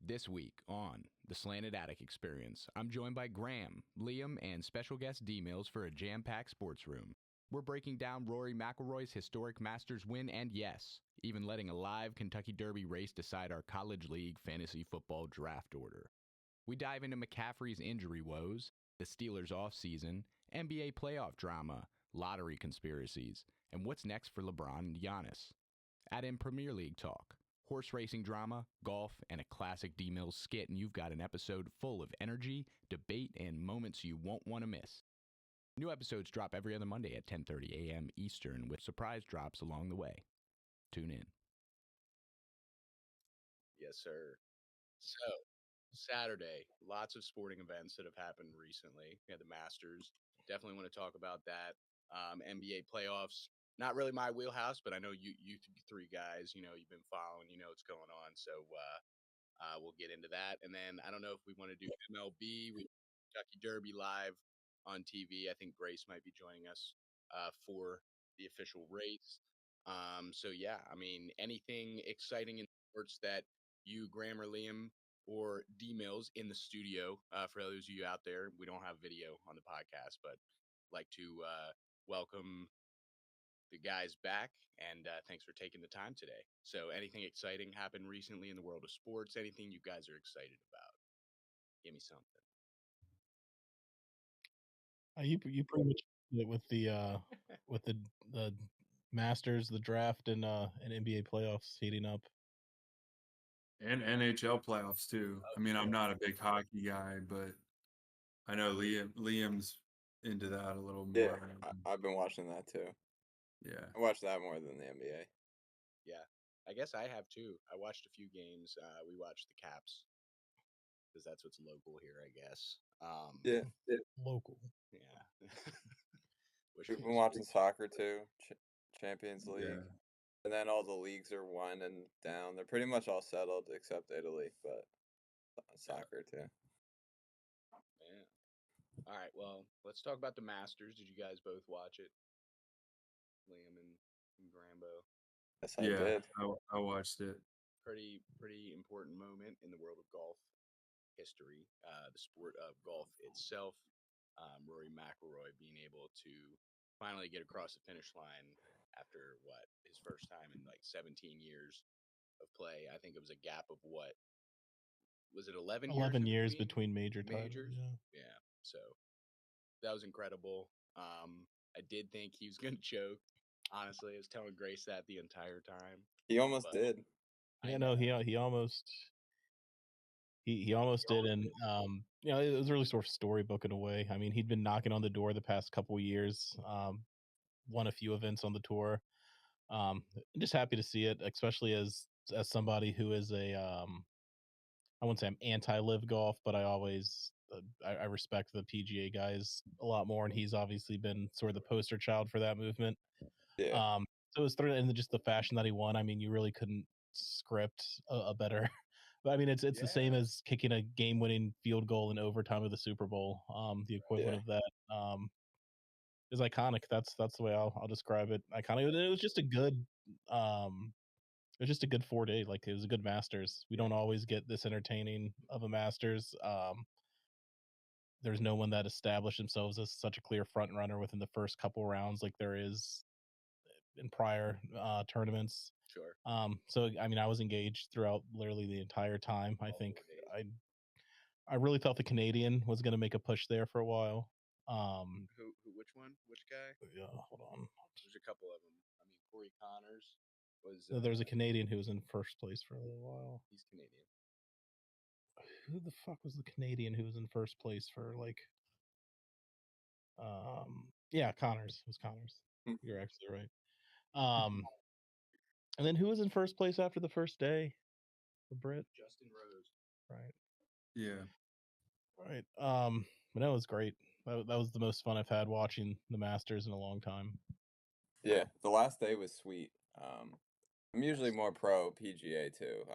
This week on the Slanted Attic Experience, I'm joined by Graham, Liam, and special guest D-Mills for a jam-packed sports room. We're breaking down Rory McIlroy's historic Masters win and, yes, even letting a live Kentucky Derby race decide our college league fantasy football draft order. We dive into McCaffrey's injury woes, the Steelers' offseason, NBA playoff drama, lottery conspiracies, and what's next for LeBron and Giannis. Add in Premier League talk, horse racing drama, golf, and a classic D-Mills skit, and you've got an episode full of energy, debate, and moments you won't want to miss. New episodes drop every other Monday at 10:30 a.m. Eastern with surprise drops along the way. Tune in. Yes, sir. So, Saturday, lots of sporting events that have happened recently. We had the Masters. Definitely want to talk about that. NBA playoffs. Not really my wheelhouse, but I know you three guys, you've been following, what's going on. So we'll get into that. And then I don't know if we want to do MLB. We Kentucky Derby live on TV. I think Grace might be joining us for the official race. So yeah, I mean, anything exciting in sports that you, Graham or Liam, or D Mills in the studio. For those of you out there, we don't have video on the podcast, but like to welcome the guys back, and thanks for taking the time today. So, anything exciting happened recently in the world of sports? Anything you guys are excited about? Give me something. You pretty much did it with the Masters, the draft, and NBA playoffs heating up. And NHL playoffs too. I mean, I'm not a big hockey guy, but I know Liam's into that a little more. Yeah, I've been watching that too. Yeah, I watch that more than the NBA. Yeah, I guess I have too. I watched a few games. We watched the Caps because that's what's local here, I guess. Yeah, Local. Yeah. we've been watching soccer too, Champions League, yeah. and then all the leagues are winding down. They're pretty much all settled except Italy, but soccer too. Yeah. All right. Well, let's talk about the Masters. Did you guys both watch it, Liam and Grambo? Yes, I did. I watched it. Pretty important moment in the world of golf history. The sport of golf itself. Rory McIlroy being able to finally get across the finish line after his first time in like 17 years of play. I think it was a gap of what was it 11 years between major titles. Yeah. So that was incredible. I did think he was going to choke. Honestly, I was telling Grace that the entire time. He almost did. Yeah, no, he almost did, and it was really sort of storybook in a way. I mean, he'd been knocking on the door the past couple of years. Won a few events on the tour. I'm just happy to see it, especially as somebody who is I wouldn't say I'm anti-live golf, but I always I respect the PGA guys a lot more, and he's obviously been sort of the poster child for that movement. Yeah. So it was in just the fashion that he won. I mean, you really couldn't script a better. But I mean, it's the same as kicking a game-winning field goal in overtime of the Super Bowl. The equivalent of that is iconic. That's the way I'll describe it. Iconic. It was just a good. It was just a good 4 day. Like, it was a good Masters. We don't always get this entertaining of a Masters. There's no one that established themselves as such a clear front runner within the first couple rounds like there is in prior tournaments. Sure. So I mean, I was engaged throughout literally the entire time. I think I really thought the Canadian was going to make a push there for a while. Who? Which one? Which guy? Yeah, hold on. There's a couple of them. I mean, Corey Connors was. No, there's a Canadian who was in first place for a little while. He's Canadian. Who the fuck was the Canadian who was in first place for like? Yeah, Connors. It was Connors. You're actually right. And then who was in first place after the first day? The Brit? Justin Rose. Right. Yeah. Right. But that was great. That was the most fun I've had watching the Masters in a long time. Yeah, the last day was sweet. I'm usually more pro PGA too.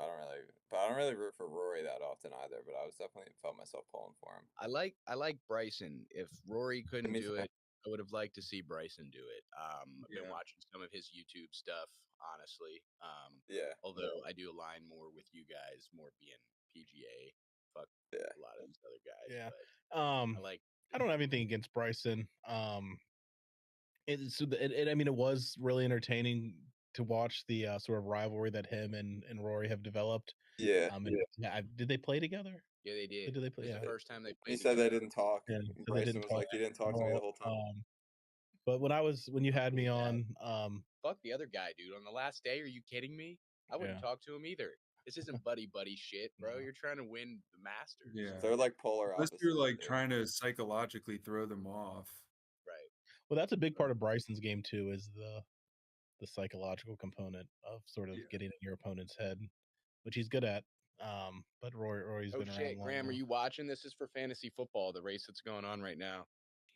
I don't really root for Rory that often either, but I was definitely felt myself pulling for him. I like Bryson. If Rory couldn't do it, I would have liked to see Bryson do it. I've been watching some of his YouTube stuff, honestly. Although I do align more with you guys, more being PGA. Fuck Yeah. a lot of these other guys. Yeah. But I don't have anything against Bryson. It was really entertaining to watch the sort of rivalry that him and Rory have developed. Yeah. Did they play together? Yeah, they did. Did they play? It was Yeah. the first time they He played said together. they didn't talk. Yeah, so they Bryson didn't was talk like, "You didn't talk to me the whole time." But when you had me on, Fuck the other guy, dude. On the last day, are you kidding me? I wouldn't talk to him either. This isn't buddy shit, bro. No. You're trying to win the Masters. Yeah. They're like polar Unless opposites. you're like dude. trying to psychologically throw them off. Right. Well, that's a big part of Bryson's game too, is the psychological component of sort of getting in your opponent's head, which he's good at. But Rory's been around long Graham, enough. are you watching? This is for fantasy football, the race that's going on right now.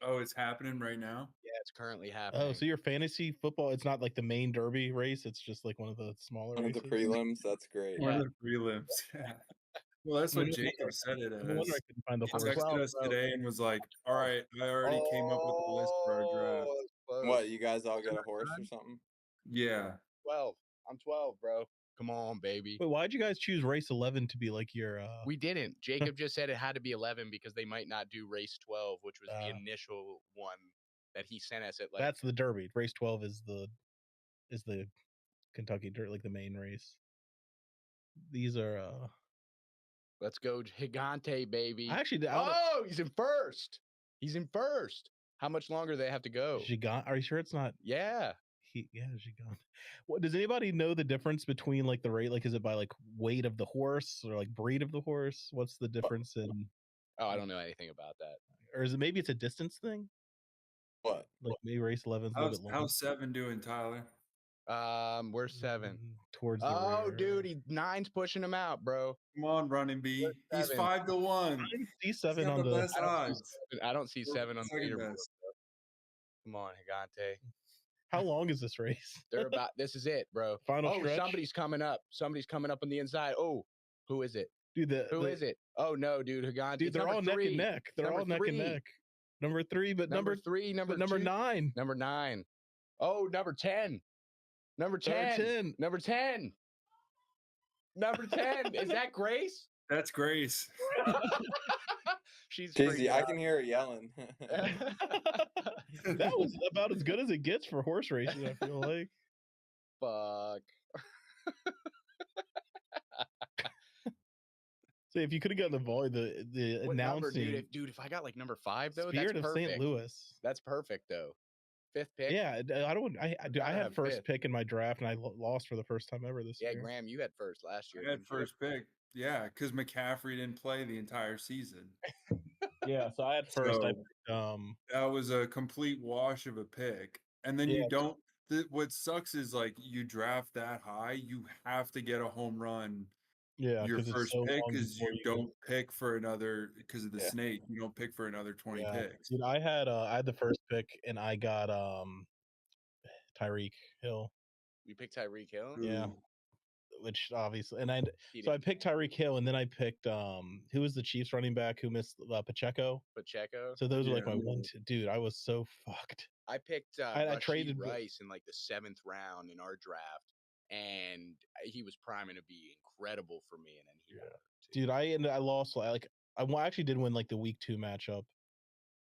Oh, it's happening right now? Yeah, it's currently happening. Oh, so your fantasy football, it's not like the main derby race, it's just like one of the smaller One of races? the prelims. That's great. One of the prelims. Yeah. Well, that's what Jacob said it as. No wonder I couldn't find the He horse. texted us today and was like, "All right, I already came up with the list for our draft." What, you guys all get a horse or something? Yeah. 12. I'm 12, bro. Come on, baby. Wait, why'd you guys choose race 11 to be like your We didn't. Jacob just said it had to be 11 because they might not do race 12, which was the initial one that he sent us at like. That's the derby. Race 12 is the Kentucky Dirt, like the main race. These are Let's go Gigante, baby. Actually, he's in first. He's in first. How much longer do they have to go? Gigant. Are you sure it's not? Yeah. Gigant. What does anybody know the difference between like the rate? Like, is it by like weight of the horse or like breed of the horse? What's the difference in? Oh, I don't know anything about that. Or is it maybe it's a distance thing? What? Like maybe race 11 is a little bit longer. How's 7 doing, Tyler? We're 7. Towards the rear. Dude, 9's pushing him out, bro. Come on, running B. He's 5-1. I see 7 on the best odds. I don't see 7 on the Second leaderboard. best. Come on, Gigante. How long is this race? This is it, bro. Final stretch? Somebody's coming up. Somebody's coming up on the inside. Oh, who is it? Dude, Who is it? Oh no, dude, Gigante. Dude, they're all neck and neck. They're all neck and neck. Number 3, but number 3, number 9. Number 9. Oh, number 10. Number 10. Number 10. Number 10. Is that Grace? That's Grace. She's Jay-Z, I can hear her yelling. That was about as good as it gets for horse racing, I feel like. Fuck. So if you could have gotten the volley, the What announcing. number, dude, if I got like number 5 though, Spirit that's of perfect. St. Louis. That's perfect though. 5th pick. Yeah, I had first 5th. pick in my draft, and I lost for the first time ever this year. Yeah, Graham, you had first last year. I had first pick. Yeah, because McCaffrey didn't play the entire season. Yeah, so I had first. So, that was a complete wash of a pick. And then you don't. What sucks is like you draft that high, you have to get a home run. Yeah, your first pick because you don't pick for another because of the snake. You don't pick for another 20 picks. Dude, I had the first pick, and I got Tyreek Hill. You picked Tyreek Hill? Yeah. Which obviously, and I picked Tyreek Hill, and then I picked who was the Chiefs running back who missed Pacheco. So those are like my one. Dude, I was so fucked. I picked I traded Rice in like the 7th round in our draft, and he was priming to be incredible for me. And then dude, I lost like I actually did win like the week 2 matchup,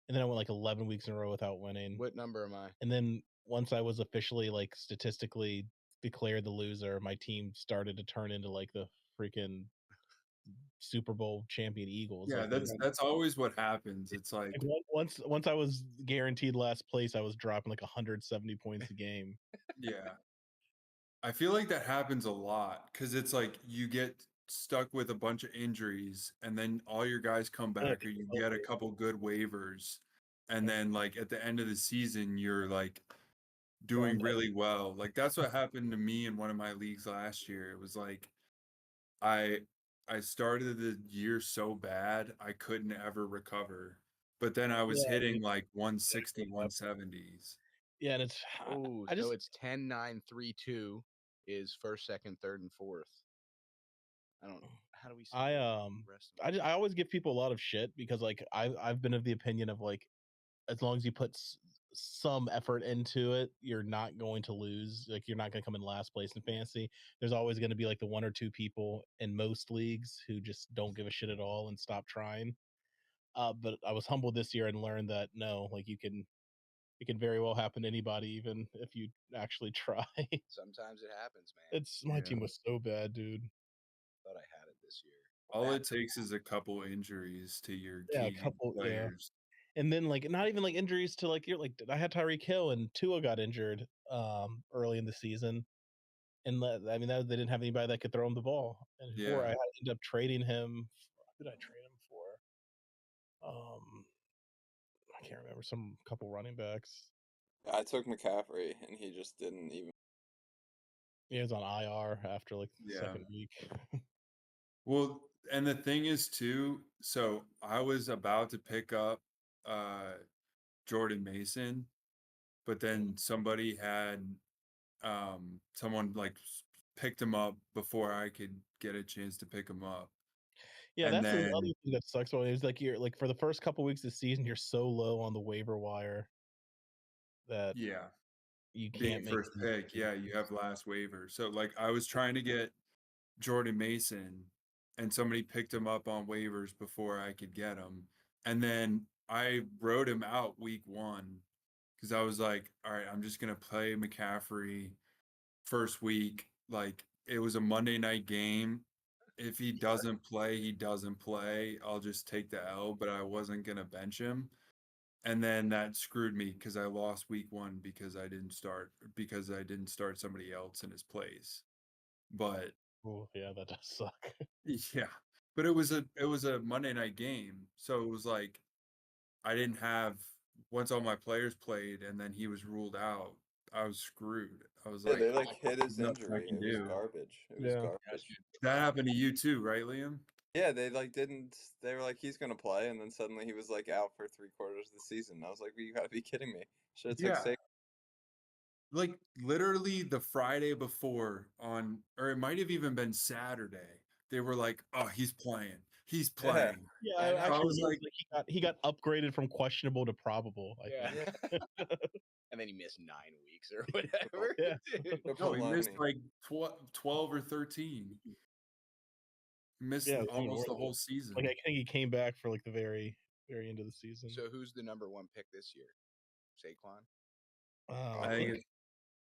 and then I went like 11 weeks in a row without winning. What number am I? And then once I was officially like statistically declared the loser, my team started to turn into like the freaking Super Bowl champion Eagles. Yeah, like, that's always what happens. It's like once I was guaranteed last place, I was dropping like 170 points a game. Yeah. I feel like that happens a lot because it's like you get stuck with a bunch of injuries and then all your guys come back or you get a couple good waivers. And then like at the end of the season, you're like doing really well. Like that's what happened to me in one of my leagues last year. It was like I started the year so bad I couldn't ever recover. But then I was hitting like 160, 170s. Yeah, and it's so it's 10, 9, 3, 2 is first, second, third, and fourth. I don't know. How do we see I always give people a lot of shit because like I've been of the opinion of like as long as you put some effort into it, you're not going to lose. Like, you're not going to come in last place in fantasy. There's always going to be like the one or two people in most leagues who just don't give a shit at all and stop trying. But I was humbled this year and learned that no, like it can very well happen to anybody, even if you actually try. Sometimes it happens, man. My team was so bad, dude. Thought I had it this year. All it takes is a couple injuries to your key players. And then like not even like injuries to like you're like I had Tyreek Hill and Tua got injured early in the season. And I mean, they didn't have anybody that could throw him the ball. And before I ended up trading him. Who did I trade him for? I can't remember. Some couple running backs. I took McCaffrey, and he just didn't even. He was on IR after like the second week. Well, and the thing is too. So I was about to pick up Jordan Mason, but then somebody had someone like picked him up before I could get a chance to pick him up. Yeah, that's the other thing that sucks. Is like you're like for the first couple weeks of the season, you're so low on the waiver wire that you can't make first pick. Yeah, you have last waiver. So like I was trying to get Jordan Mason, and somebody picked him up on waivers before I could get him, and then I wrote him out week 1 because I was like, all right, I'm just gonna play McCaffrey first week. Like it was a Monday night game. If he doesn't play, he doesn't play. I'll just take the L, but I wasn't going to bench him. And then that screwed me because I lost week 1 because I didn't start somebody else in his place. But yeah, that does suck. Yeah. But it was a Monday night game. So it was like I didn't have once all my players played and then he was ruled out, I was screwed. I was like, they like hit his injury. It was garbage. It was garbage. That happened to you too, right, Liam? Yeah, they like didn't. They were like, he's gonna play, and then suddenly he was like out for 3/4 of the season. I was like, well, you gotta be kidding me. Should have took like literally the Friday before or it might have even been Saturday. They were like, "Oh, he's playing. He's playing." Yeah, I actually was like he got upgraded from questionable to probable. I think. And then he missed 9 weeks or whatever. No, he missed like 12 or 13. He missed almost the whole season. Like I think he came back for like the very end of the season. So who's the number 1 pick this year? Saquon? I think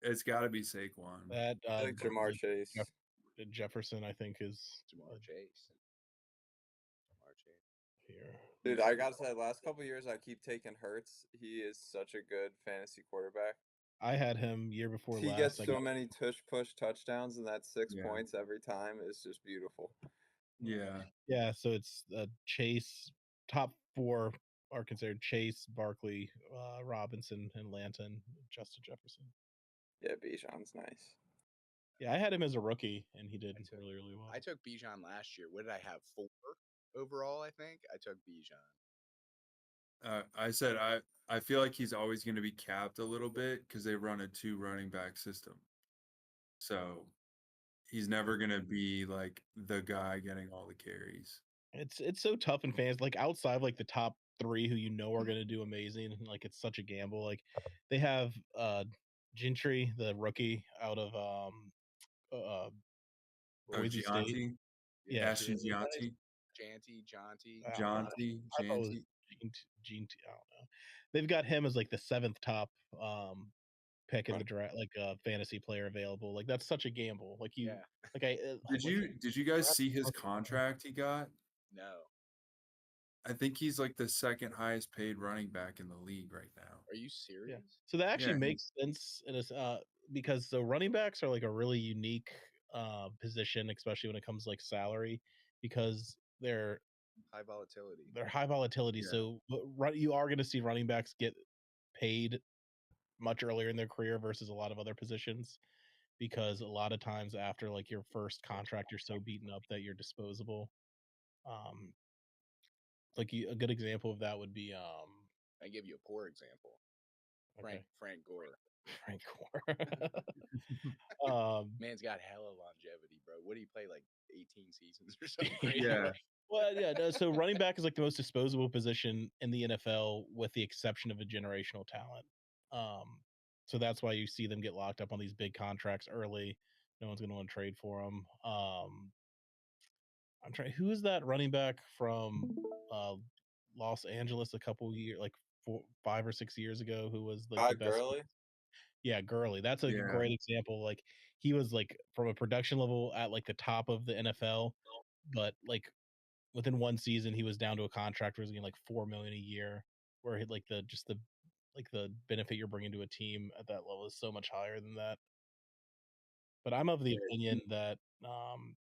it's got to be Saquon. That like Jamar Chase. Jefferson, I think, is Jamar Chase. Here. Dude, I gotta say, last couple of years I keep taking Hurts. He is such a good fantasy quarterback. I had him year before he last. He gets so many push touchdowns, and that 6 points every time is just beautiful. Yeah. So it's Chase. Top 4 are considered Chase, Barkley, Robinson, and Lanton, Justin Jefferson. Yeah, Bijan's nice. Yeah, I had him as a rookie, and he did really, really well. I took Bijan last year. What did I have? 4 overall, I think. I took Bijan. I said I feel like he's always going to be capped a little bit because they run a 2 running back system. So he's never going to be like the guy getting all the carries. It's so tough in fans. Like outside, like the top 3 who are going to do amazing. Like it's such a gamble. Like they have Gentry, the rookie out of Boise State. Yeah, Ashton Gianti. Janty. I don't know. They've got him as like the 7th top pick in the draft, like a fantasy player available. Like that's such a gamble. Like did you guys see his contract he got? No. I think he's like the 2nd highest paid running back in the league right now. Are you serious? Yeah. So that actually makes sense because the running backs are like a really unique position, especially when it comes to like salary, because they're high volatility. They're high volatility. Yeah. So you are going to see running backs get paid much earlier in their career versus a lot of other positions, because a lot of times after like your first contract, you're so beaten up that you're disposable. Like a good example of that would be I give you a poor example. Frank Gore. Frank Gore. Man's got hella longevity, bro. What do you play, like 18 seasons or something? Yeah. Well, yeah. No, so running back is like the most disposable position in the NFL, with the exception of a generational talent. So that's why you see them get locked up on these big contracts early. No one's going to want to trade for them. I'm trying. Who is that running back from Los Angeles a couple years, like 5 or 6 years ago, who was like the best? Gurley? Yeah, Gurley. That's a Yeah. great example. Like he was like from a production level at like the top of the NFL, but like within one season he was down to a contract where he was getting like $4 million a year, where he, like the benefit you're bringing to a team at that level is so much higher than that. But I'm of the opinion that I'm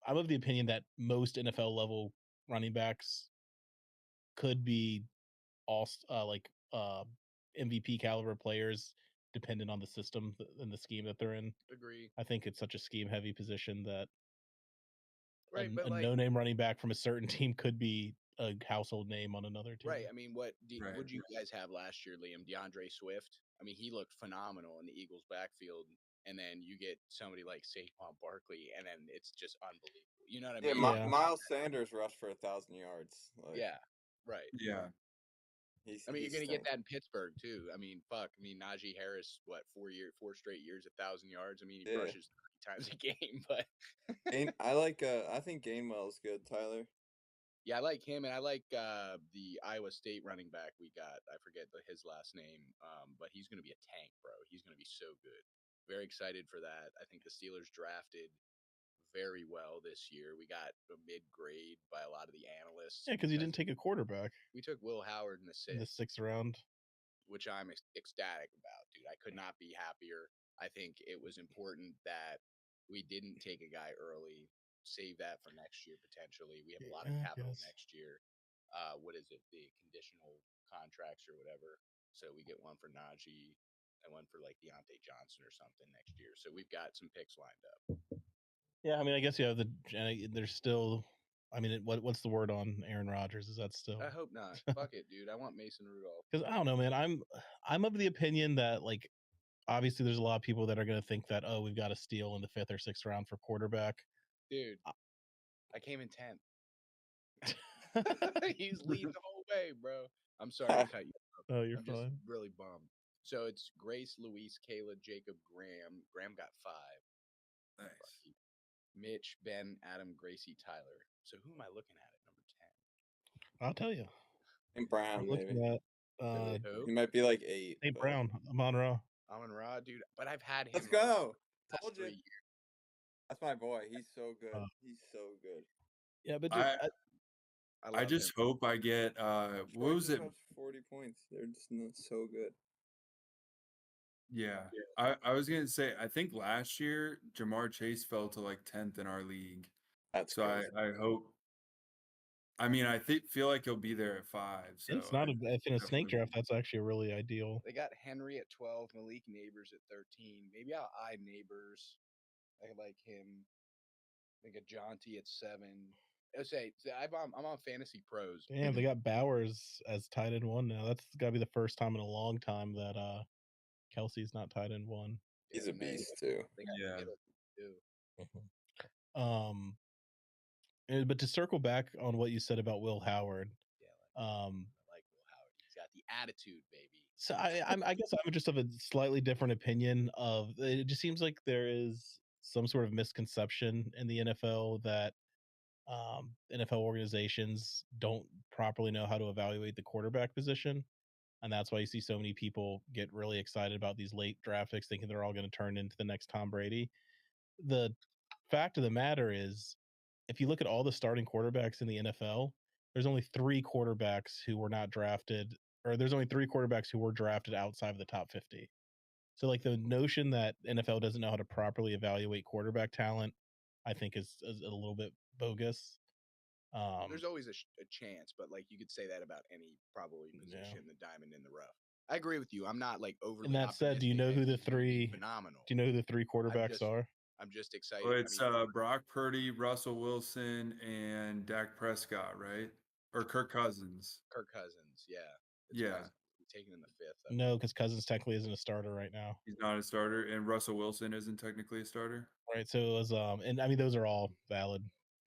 of the opinion that most NFL level running backs could be all MVP caliber players, dependent on the system and the scheme that they're in. Agree. I think it's such a scheme heavy position that right, a no name running back from a certain team could be a household name on another team. Right. I mean, what did you guys have last year, Liam? DeAndre Swift. I mean, he looked phenomenal in the Eagles' backfield, and then you get somebody like Saquon Barkley, and then it's just unbelievable. You know what I mean? Yeah. Miles Sanders rushed for 1,000 yards. Like, yeah. Right. Yeah. I mean, you're gonna get that in Pittsburgh too. I mean, fuck. I mean, Najee Harris, what 4 straight years, 1,000 yards. I mean, he rushes 30 times a game, but I think Gainwell's good, Tyler. Yeah, I like him, and I like the Iowa State running back we got. I forget his last name, but he's going to be a tank, bro. He's going to be so good. Very excited for that. I think the Steelers drafted very well this year. We got a mid-grade by a lot of the analysts. Yeah, because you didn't take a quarterback. We took Will Howard in the sixth round, which I'm ecstatic about, dude. I could not be happier. I think it was important that we didn't take a guy early. Save that for next year potentially. We have a lot of capital next year. What is it? The conditional contracts or whatever. So we get one for Najee and one for like Deontay Johnson or something next year. So we've got some picks lined up. Yeah, I mean, I guess you have there's still. I mean, what's the word on Aaron Rodgers? Is that still? I hope not. Fuck it, dude. I want Mason Rudolph. Because I don't know, man. I'm of the opinion that like obviously there's a lot of people that are going to think that we've got to steal in the 5th or 6th round for quarterback. Dude, I came in 10th. He's leading the whole way, bro. I'm sorry to cut you off. Oh, you're I'm fine. just really bummed. So it's Grace, Luis, Kayla, Jacob, Graham. Graham got 5. Nice. Mitch, Ben, Adam, Gracie, Tyler. So who am I looking at number 10? I'll tell you. And Brown, maybe. Who? He might be like 8. Hey, Brown, Amon-Ra. Amon-Ra, dude. But I've had him. Let's go. Told you. That's my boy. He's so good. He's so good. Yeah, but I just hope I get what was it? 40 points. They're just not so good. Yeah. I was gonna say I think last year Jamar Chase fell to like 10th in our league. That's so crazy. I hope. I mean, I feel like he'll be there at 5. So it's not in a snake draft. That's actually really ideal. They got Henry at 12, Malik Neighbors at 13. Maybe I'll eye Neighbors. I like him. I think a Jonty at 7. I say I'm on Fantasy Pros. Damn, they got Bowers as tight end 1 now. That's got to be the first time in a long time that Kelsey's not tight end 1. He's a beast too. Yeah. But to circle back on what you said about Will Howard, I like Will Howard. He's got the attitude, baby. So I guess I'm just of a slightly different opinion. It just seems like there is some sort of misconception in the NFL that NFL organizations don't properly know how to evaluate the quarterback position. And that's why you see so many people get really excited about these late draft picks, thinking they're all going to turn into the next Tom Brady. The fact of the matter is, if you look at all the starting quarterbacks in the NFL, there's only 3 quarterbacks who were not drafted, or there's only 3 quarterbacks who were drafted outside of the top 50. So like the notion that NFL doesn't know how to properly evaluate quarterback talent, I think is a little bit bogus. There's always a chance, but like you could say that about any probably position, the diamond in the rough. I agree with you. I'm not like overly. And that said, do you know who the 3 phenomenal? Do you know who the 3 quarterbacks are? I'm just excited. Well, it's Brock Purdy, Russell Wilson, and Dak Prescott, right? Or Kirk Cousins. Kirk Cousins, yeah. Yeah. Taken in the 5th. No, because Cousins technically isn't a starter right now. He's not a starter, and Russell Wilson isn't technically a starter. Right. So it was and I mean those are all valid.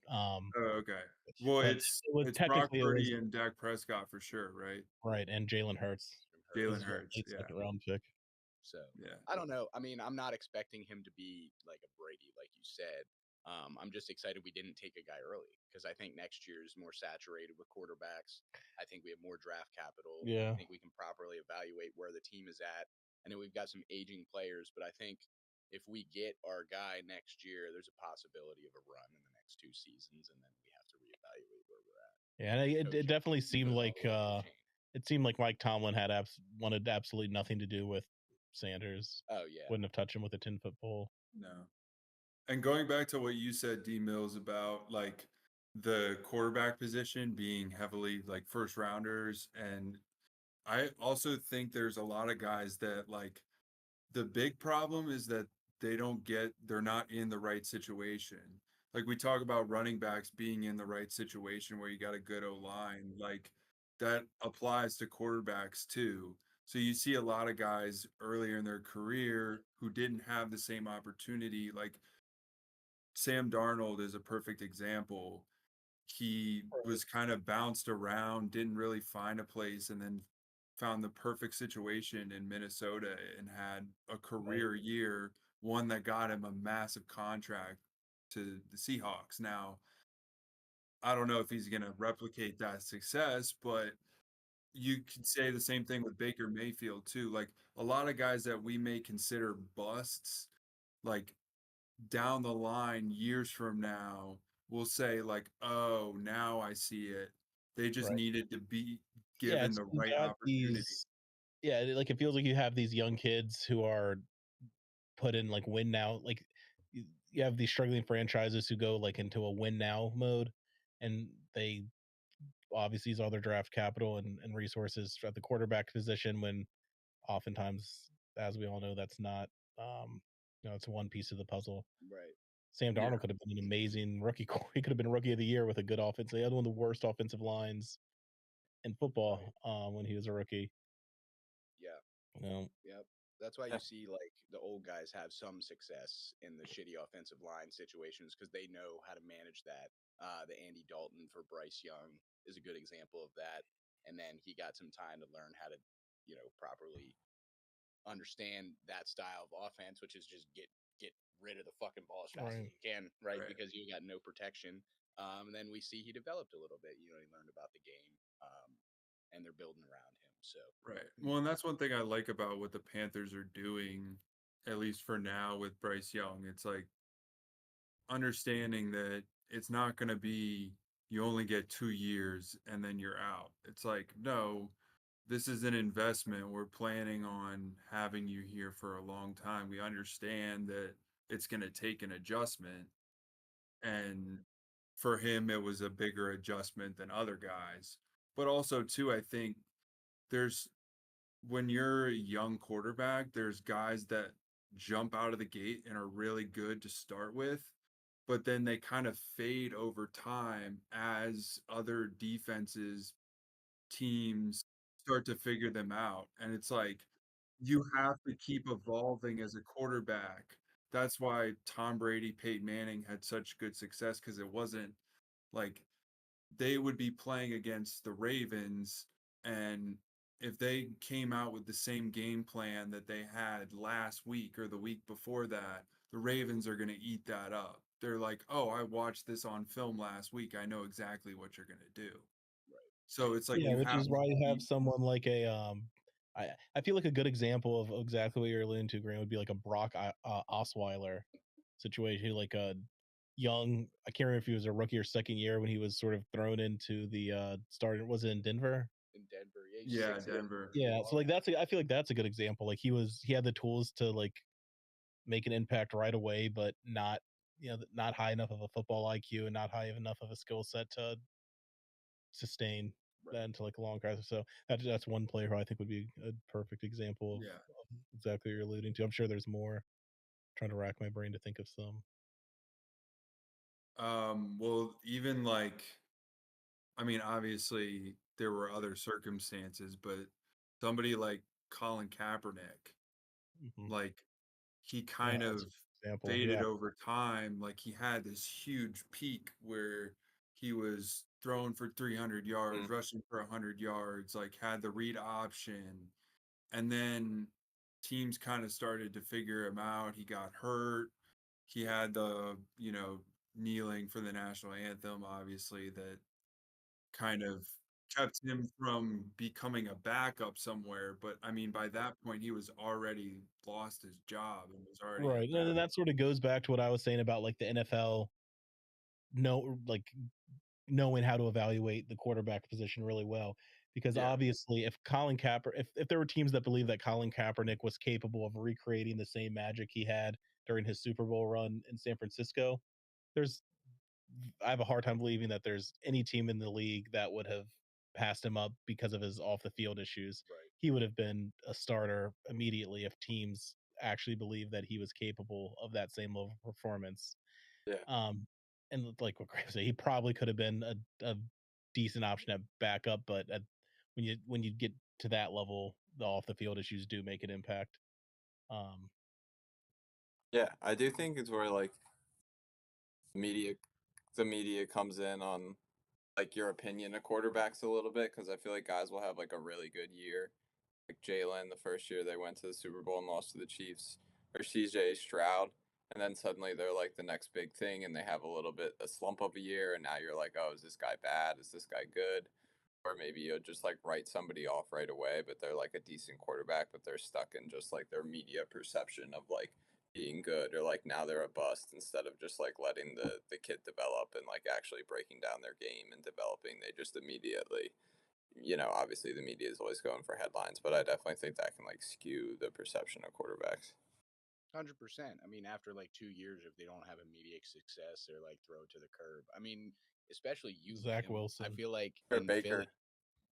Oh, okay. Well, it's Brock Purdy and Dak Prescott for sure, right? Right, and Jalen Hurts. Jalen His Hurts. late Yeah. second round pick. So Yeah. I don't know. I mean, I'm not expecting him to be like a Brady, like you said. I'm just excited we didn't take a guy early because I think next year is more saturated with quarterbacks. I think we have more draft capital. Yeah. I think we can properly evaluate where the team is at. I know we've got some aging players, but I think if we get our guy next year, there's a possibility of a run in the next 2 seasons, and then we have to reevaluate where we're at. Yeah, and it definitely seemed Because like Mike Tomlin had wanted absolutely nothing to do with Sanders. Oh yeah, Wouldn't have touched him with a 10-foot pole. No. And going back to what you said, D Mills, about like the quarterback position being heavily like first rounders, and I also think there's a lot of guys that like the big problem is that they're not in the right situation. Like we talk about running backs being in the right situation where you got a good O line, like that applies to quarterbacks too. So you see a lot of guys earlier in their career who didn't have the same opportunity. Like Sam Darnold is a perfect example. He was kind of bounced around, didn't really find a place, and then found the perfect situation in Minnesota and had a career year, one that got him a massive contract to the Seahawks. Now, I don't know if he's going to replicate that success, but you could say the same thing with Baker Mayfield too. Like a lot of guys that we may consider busts, like down the line, years from now, we'll say like, oh, now I see it. They just needed to be given the right opportunity. Like it feels like you have these young kids who are put in like win now. Like you have these struggling franchises who go like into a win now mode, and they obviously use all their draft capital and resources at the quarterback position when oftentimes, as we all know, that's not it's one piece of the puzzle. right. Sam Darnold could have been an amazing rookie. He could have been rookie of the year with a good offense. He had one of the worst offensive lines in football when he was a rookie. Yeah. You know, Yep. That's why you see like the old guys have some success in the shitty offensive line situations because they know how to manage that. The Andy Dalton for Bryce Young is a good example of that. And then he got some time to learn how to, properly understand that style of offense, which is just get rid of the fucking ball as fast as you can, right? Because you got no protection. And then we see he developed a little bit. He learned about the game, and they're building around him. So Right. Well, and that's one thing I like about what the Panthers are doing, at least for now with Bryce Young. It's like understanding that it's not going to be you only get 2 years and then you're out. It's like, no, this is an investment. We're planning on having you here for a long time. We understand that it's going to take an adjustment. And for him, it was a bigger adjustment than other guys. But also, too, I think there's when you're a young quarterback, there's guys that jump out of the gate and are really good to start with, but then they kind of fade over time as other defenses, teams start to figure them out. And it's like you have to keep evolving as a quarterback. That's why Tom Brady, Peyton Manning had such good success because it wasn't like they would be playing against the Ravens, and if they came out with the same game plan that they had last week or the week before that, the Ravens are going to eat that up. They're like, "Oh, I watched this on film last week. I know exactly what you're going to do." right. So it's like which is why you have someone like I feel like a good example of exactly what you're alluding to, Graham, would be like a Brock Osweiler situation, like a young. I can't remember if he was a rookie or second year when he was sort of thrown into the starting. Was it in Denver? In Denver, yeah, Denver. Yeah, so like I feel like that's a good example. Like he had the tools to like make an impact right away, but not not high enough of a football IQ and not high enough of a skill set to sustain that into like a long career. So that's one player who I think would be a perfect example of exactly what you're alluding to. I'm sure there's more. I'm trying to rack my brain to think of some. Well, even like, I mean, obviously there were other circumstances, but somebody like Colin Kaepernick, like he kind of faded over time. Like he had this huge peak where he was throwing for 300 yards, rushing for 100 yards, like had the read option. and then teams kind of started to figure him out. He got hurt. He had the, kneeling for the national anthem, obviously, that kind of kept him from becoming a backup somewhere. But I mean, by that point, he was already lost his job and was already Right. And that sort of goes back to what I was saying about like the NFL knowing how to evaluate the quarterback position really well. Because obviously if if there were teams that believe that Colin Kaepernick was capable of recreating the same magic he had during his Super Bowl run in San Francisco, I have a hard time believing that there's any team in the league that would have passed him up because of his off the field issues. Right. He would have been a starter immediately if teams actually believed that he was capable of that same level of performance. Yeah. And like what Graham said, he probably could have been a decent option at backup, but when you get to that level, the off the field issues do make an impact. Yeah, I do think it's where like the media comes in on like your opinion of quarterbacks a little bit, because I feel like guys will have like a really good year, like Jalen the first year they went to the Super Bowl and lost to the Chiefs, or CJ Stroud, and then suddenly they're like the next big thing and they have a slump of a year, and now you're like, oh, is this guy bad? Is this guy good? Or maybe you'll just like write somebody off right away, but they're like a decent quarterback, but they're stuck in just like their media perception of like being good, or like now they're a bust, instead of just like letting the kid develop and like actually breaking down their game and developing. They just immediately, obviously the media is always going for headlines, but I definitely think that can like skew the perception of quarterbacks. 100%. I mean, after like 2 years, if they don't have immediate success, they're like thrown to the curb. I mean, especially you, Zach Liam. Wilson. I feel like Or Baker.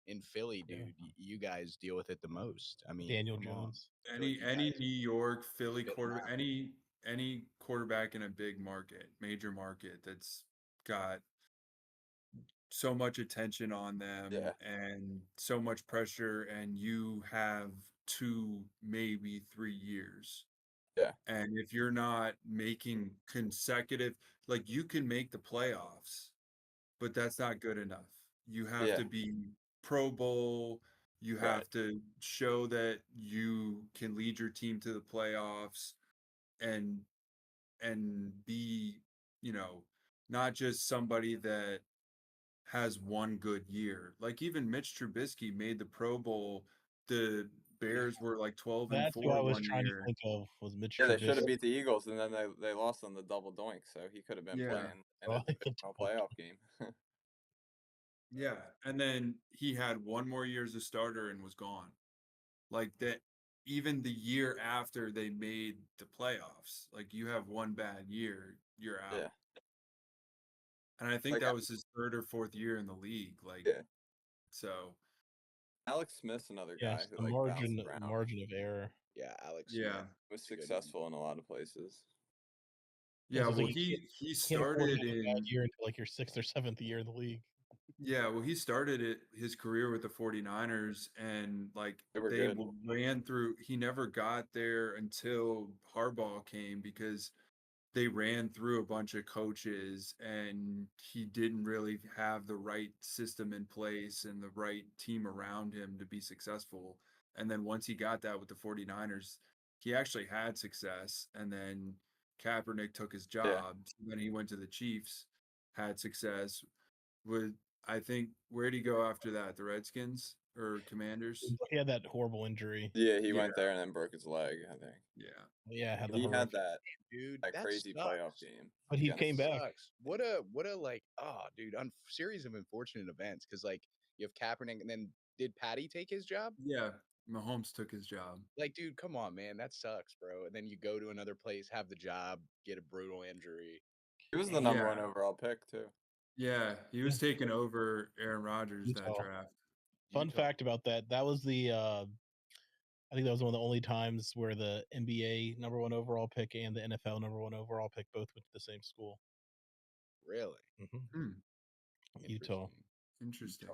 in Philly, dude, you guys deal with it the most. I mean, Daniel come on. Jones. I feel like you any guys New York, Philly fit quarterback, around. any quarterback in a big market, major market that's got so much attention on them Yeah. and so much pressure, and you have 2, maybe 3 years. Yeah. And if you're not making consecutive, like you can make the playoffs, but that's not good enough. You have Yeah. to be Pro Bowl. You Right. have to show that you can lead your team to the playoffs and be, not just somebody that has one good year. Like even Mitch Trubisky made the Pro Bowl. The Bears were like 12 and That's who I 4 was one trying to year. think of was Mitch Yeah, they should have Trubisky. beat the Eagles, and then they lost on the double doink, so he could have been Yeah. playing in a Probably the divisional double playoff game. Yeah. And then he had one more year as a starter and was gone. Like that, even the year after they made the playoffs, like you have one bad year, you're out. Yeah. And I think Like, that was his 3rd or 4th year in the league. Like, yeah. so Alex Smith's another guy Yes, who the like bounced around. margin of error. Yeah, Alex yeah, Smith. Was It's a good name. successful in a lot of places. Yeah, yeah. so it's Well, like he can't afford to started have a bad in year until like your 6th or 7th year in the league. yeah. Well, he started his career with the 49ers, and like They were they good. ran through. He never got there until Harbaugh came, because they ran through a bunch of coaches and he didn't really have the right system in place and the right team around him to be successful. And then once he got that with the 49ers, he actually had success. And then Kaepernick took his Yeah. job. Then he went to the Chiefs, had success. I think, where'd he go after that? The Redskins or Commanders? He had that horrible injury. Yeah, he Yeah. went there and then broke his leg, I think. Yeah. Yeah, had the He had horrific. that Dude, that that crazy sucks. playoff game. But he against- came back. Sucks. What a like, oh, dude, series of unfortunate events, because like you have Kaepernick, and then did Patty take his job? Yeah. Mahomes took his job. Like, dude, come on, man, that sucks, bro. And then you go to another place, have the job, get a brutal injury. He was the Yeah. number 1 overall pick too. Yeah, he was taking over Aaron Rodgers that Utah. draft. Fun Utah. fact about that was the I think that was one of the only times where the NBA number 1 overall pick and the NFL number 1 overall pick both went to the same school. Really? Hmm, Utah. interesting.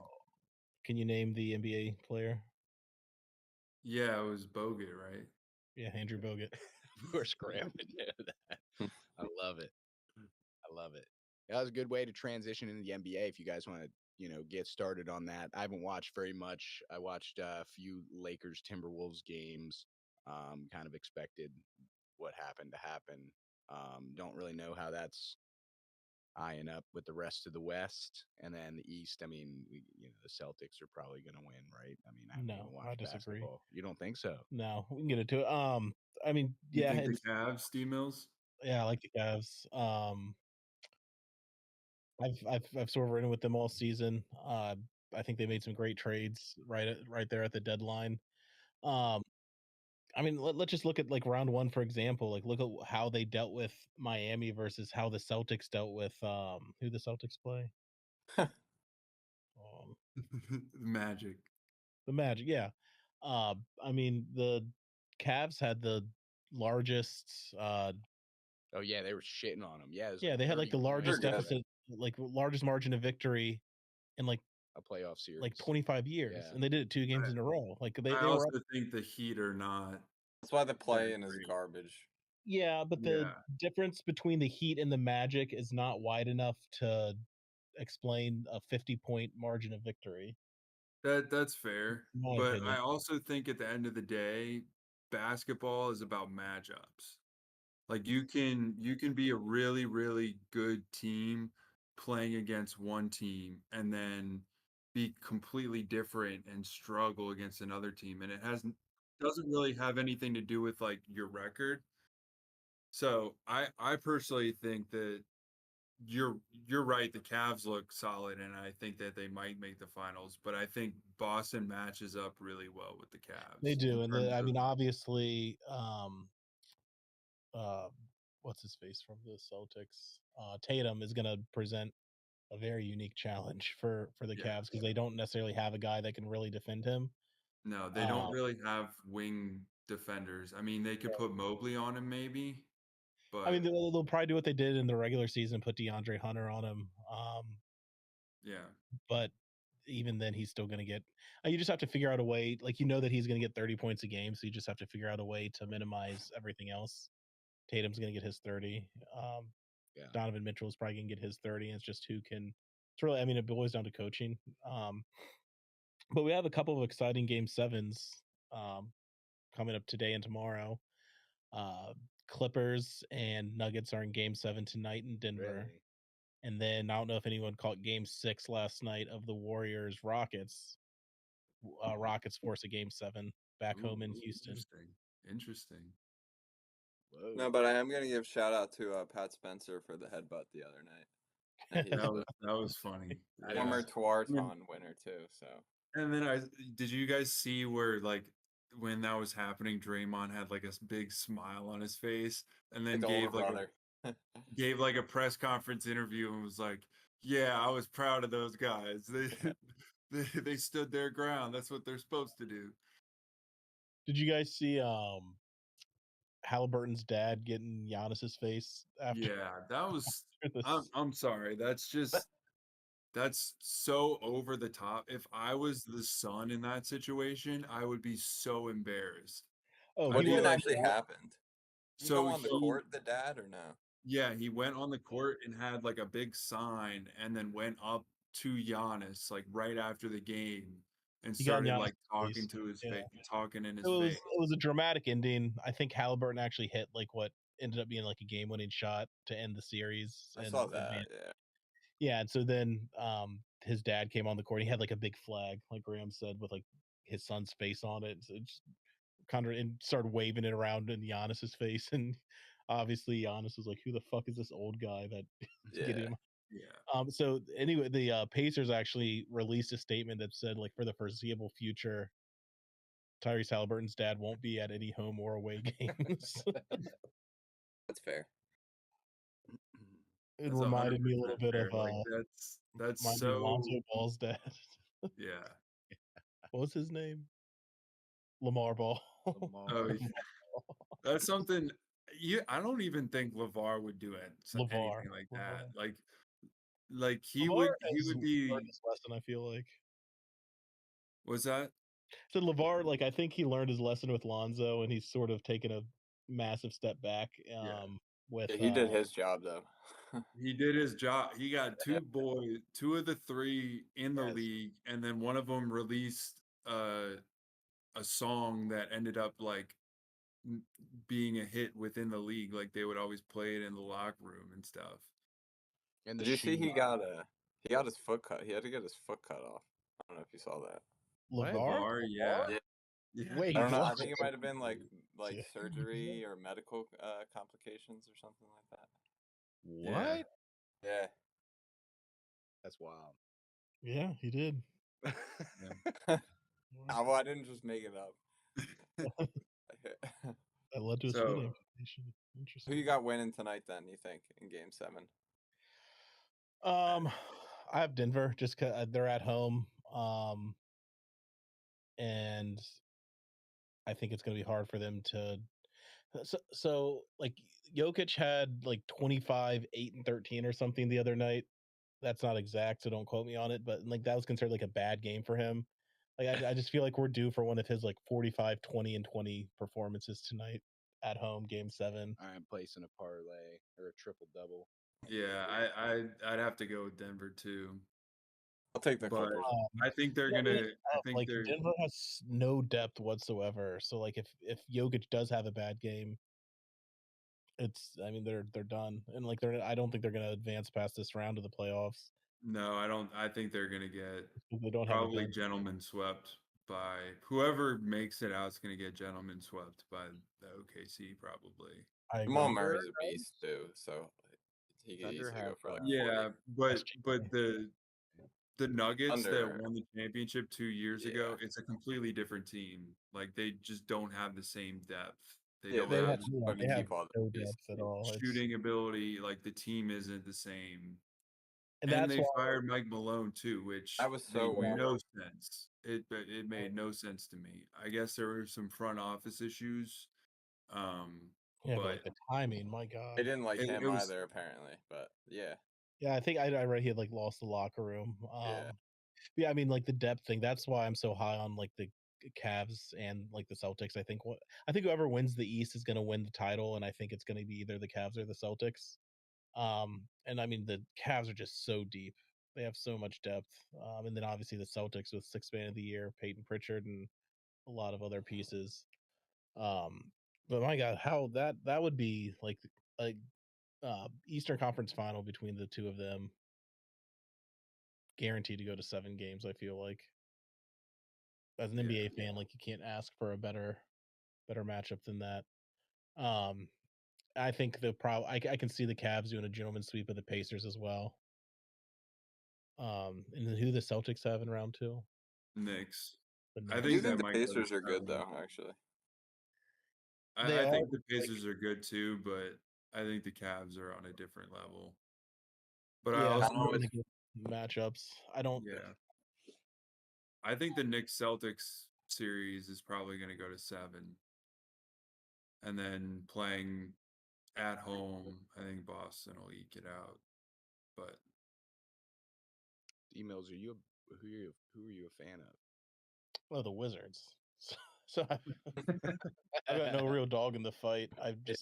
Can you name the NBA player? Yeah, it was Bogut, right? Yeah, Andrew Bogut. Of course, Graham would know that. I love it. I love it. that was a good way to transition into the NBA if you guys want to, get started on that. I haven't watched very much. I watched a few Lakers Timberwolves games. Kind of expected what happened to happen. Don't really know how that's eyeing up with the rest of the West, and then the East. I mean, the Celtics are probably going to win, right? I mean, I haven't even watched disagree. basketball. You don't think so? No, we can get into it. I mean, You yeah, think the Cavs, Steve Mills? Yeah, I like the Cavs. I've sort of ridden with them all season. I think they made some great trades right there at the deadline. I mean, let's just look at like round one for example. Like, look at how they dealt with Miami versus how the Celtics dealt with who the Celtics play. Magic. The Magic, yeah. I mean, the Cavs had the largest. Oh yeah, they were shitting on them. Yeah, Yeah, they had like the largest deficit, like largest margin of victory in like a playoff series, like 25 years, and they did it 2 games in a row. Like they I were also up. think the Heat are not. That's why the play-in is garbage. Yeah, but the difference between the Heat and the Magic is not wide enough to explain a 50-point margin of victory. That's fair, but opinion. I also think at the end of the day, basketball is about matchups. Like you can be a really, really good team playing against one team and then be completely different and struggle against another team. And it doesn't really have anything to do with like your record. So I personally think that you're right. The Cavs look solid, and I think that they might make the finals. But I think Boston matches up really well with the Cavs. They do, and I mean, obviously, what's his face from the Celtics? Tatum is going to present a very unique challenge for the Cavs because they don't necessarily have a guy that can really defend him. No, they don't really have wing defenders. I mean, they could put Mobley on him maybe, but I mean, they'll probably do what they did in the regular season, put DeAndre Hunter on him. Yeah, but even then, he's still going to get. You just have to figure out a way, like that he's going to get 30 points a game, so you just have to figure out a way to minimize everything else. Tatum's going to get his 30. Donovan Mitchell is probably going to get his 30, and it's just who can. It's really, I mean, it boils down to coaching. But we have a couple of exciting game sevens coming up today and tomorrow. Clippers and Nuggets are in game 7 tonight in Denver. Really? And then I don't know if anyone caught game 6 last night of the Warriors Rockets. Rockets force a game 7 back home in Houston. Interesting. Whoa. No, but I am going to give shout out to Pat Spencer for the headbutt the other night. that was funny. Former Tuarton winner too. So. And then did you guys see where like when that was happening, Draymond had like a big smile on his face, and then gave like a press conference interview and was like, "Yeah, I was proud of those guys. They stood their ground. That's what they're supposed to do." Did you guys see Halliburton's dad getting Giannis's face after? Yeah, that was. I'm sorry. That's so over the top. If I was the son in that situation, I would be so embarrassed. Oh, what even actually happened? So on the court, the dad, or no? Yeah, he went on the court and had like a big sign, and then went up to Giannis like right after the game and started like talking to his face, talking in his face. It was a dramatic ending. I think Halliburton actually hit like what ended up being like a game-winning shot to end the series. I saw that. Yeah, and so then his dad came on the court. He had like a big flag, like Graham said, with like his son's face on it. So it just kind of and started waving it around in Giannis's face, and obviously Giannis was like, "Who the fuck is this old guy that is getting him?" Yeah. So anyway, the Pacers actually released a statement that said, like, for the foreseeable future, Tyrese Halliburton's dad won't be at any home or away games. That's fair. It reminded me a little bit of like that's so Lonzo Ball's dad. Yeah. What was his name? Lamar Ball. Oh, yeah. That's something. I don't even think LeVar would do anything like that. Like he would be. His lesson, I feel like. Was that? So LeVar, like, I think he learned his lesson with Lonzo, and he's sort of taken a massive step back. with. He did his job though. He did his job. He got two of the three in the Yes. league, and then one of them released a song that ended up like being a hit within the league. Like they would always play it in the locker room and stuff. And Did you see he got his foot cut? He had to get his foot cut off. I don't know if you saw that. LeVar? Yeah. Wait, I don't know. I what? think it might have been like Yeah. surgery or medical complications or something like that. what? Yeah. That's wild. Yeah, he did. Well, I didn't just make it up. That led to his So- foot amputation. Interesting. Who you got winning tonight then, you think, in Game 7? I have Denver just because they're at home. And I think it's going to be hard for them to. So like Jokic had like 25, 8, and 13 or something the other night. That's not exact, so don't quote me on it. But like that was considered like a bad game for him. Like I just feel like we're due for one of his like 45, 20, and 20 performances tonight at home, Game 7. I'm placing a parlay or a triple double. Yeah, I'd have to go with Denver too. I'll take the But Clippers. I think they're Yeah, gonna. it's I tough. think Like they're. Denver has no depth whatsoever. So like if Jokic does have a bad game, they're done. And like I don't think they're gonna advance past this round of the playoffs. No, I don't. I think they're gonna get They don't have a probably depth. gentlemen swept by whoever makes it out. Is gonna get gentlemen swept by the OKC probably. I agree. Jamal Thunder Murray's a has- beast too, so he could Thunder easily go have, for like 40. Yeah, but the Nuggets Thunder. that won the championship 2 years ago, Yeah. it's a completely different team. Like they just don't have the same depth. They Yeah, don't They have have, hard to they have keep all no the pieces. depth at all. shooting ability. Like the team isn't the same. And And that's they why fired Mike Malone too, which That was so made weird. no sense. It made no sense to me. I guess there were some front office issues. but like But the timing, my God. They didn't like It- him it was- either, apparently. But yeah. Yeah, I think I read he had like lost the locker room. Yeah. But yeah, I mean like the depth thing. That's why I'm so high on like the Cavs and like the Celtics. I think whoever wins the East is going to win the title, and I think it's going to be either the Cavs or the Celtics. And I mean the Cavs are just so deep. They have so much depth. And then obviously the Celtics with Sixth Man of the Year, Peyton Pritchard, and a lot of other pieces. But my God, how that would be like Eastern Conference Final between the two of them. Guaranteed to go to 7 games. I feel like as an NBA fan, like you can't ask for a better matchup than that. I think I can see the Cavs doing a gentleman's sweep of the Pacers as well. And then who the Celtics have in round 2? Knicks. The I Knicks. I do think think that the might go to Pacers are good 7. though, actually. They I are, think the but, like- Pacers are good too, but I think the Cavs are on a different level. But yeah, I also don't know, really good matchups. I don't. yeah. I think the Knicks Celtics series is probably going to go to 7. And then playing at home, I think Boston will eke it out. But Emails, who are you a fan of? Well, the Wizards. So I've got no real dog in the fight. I've For been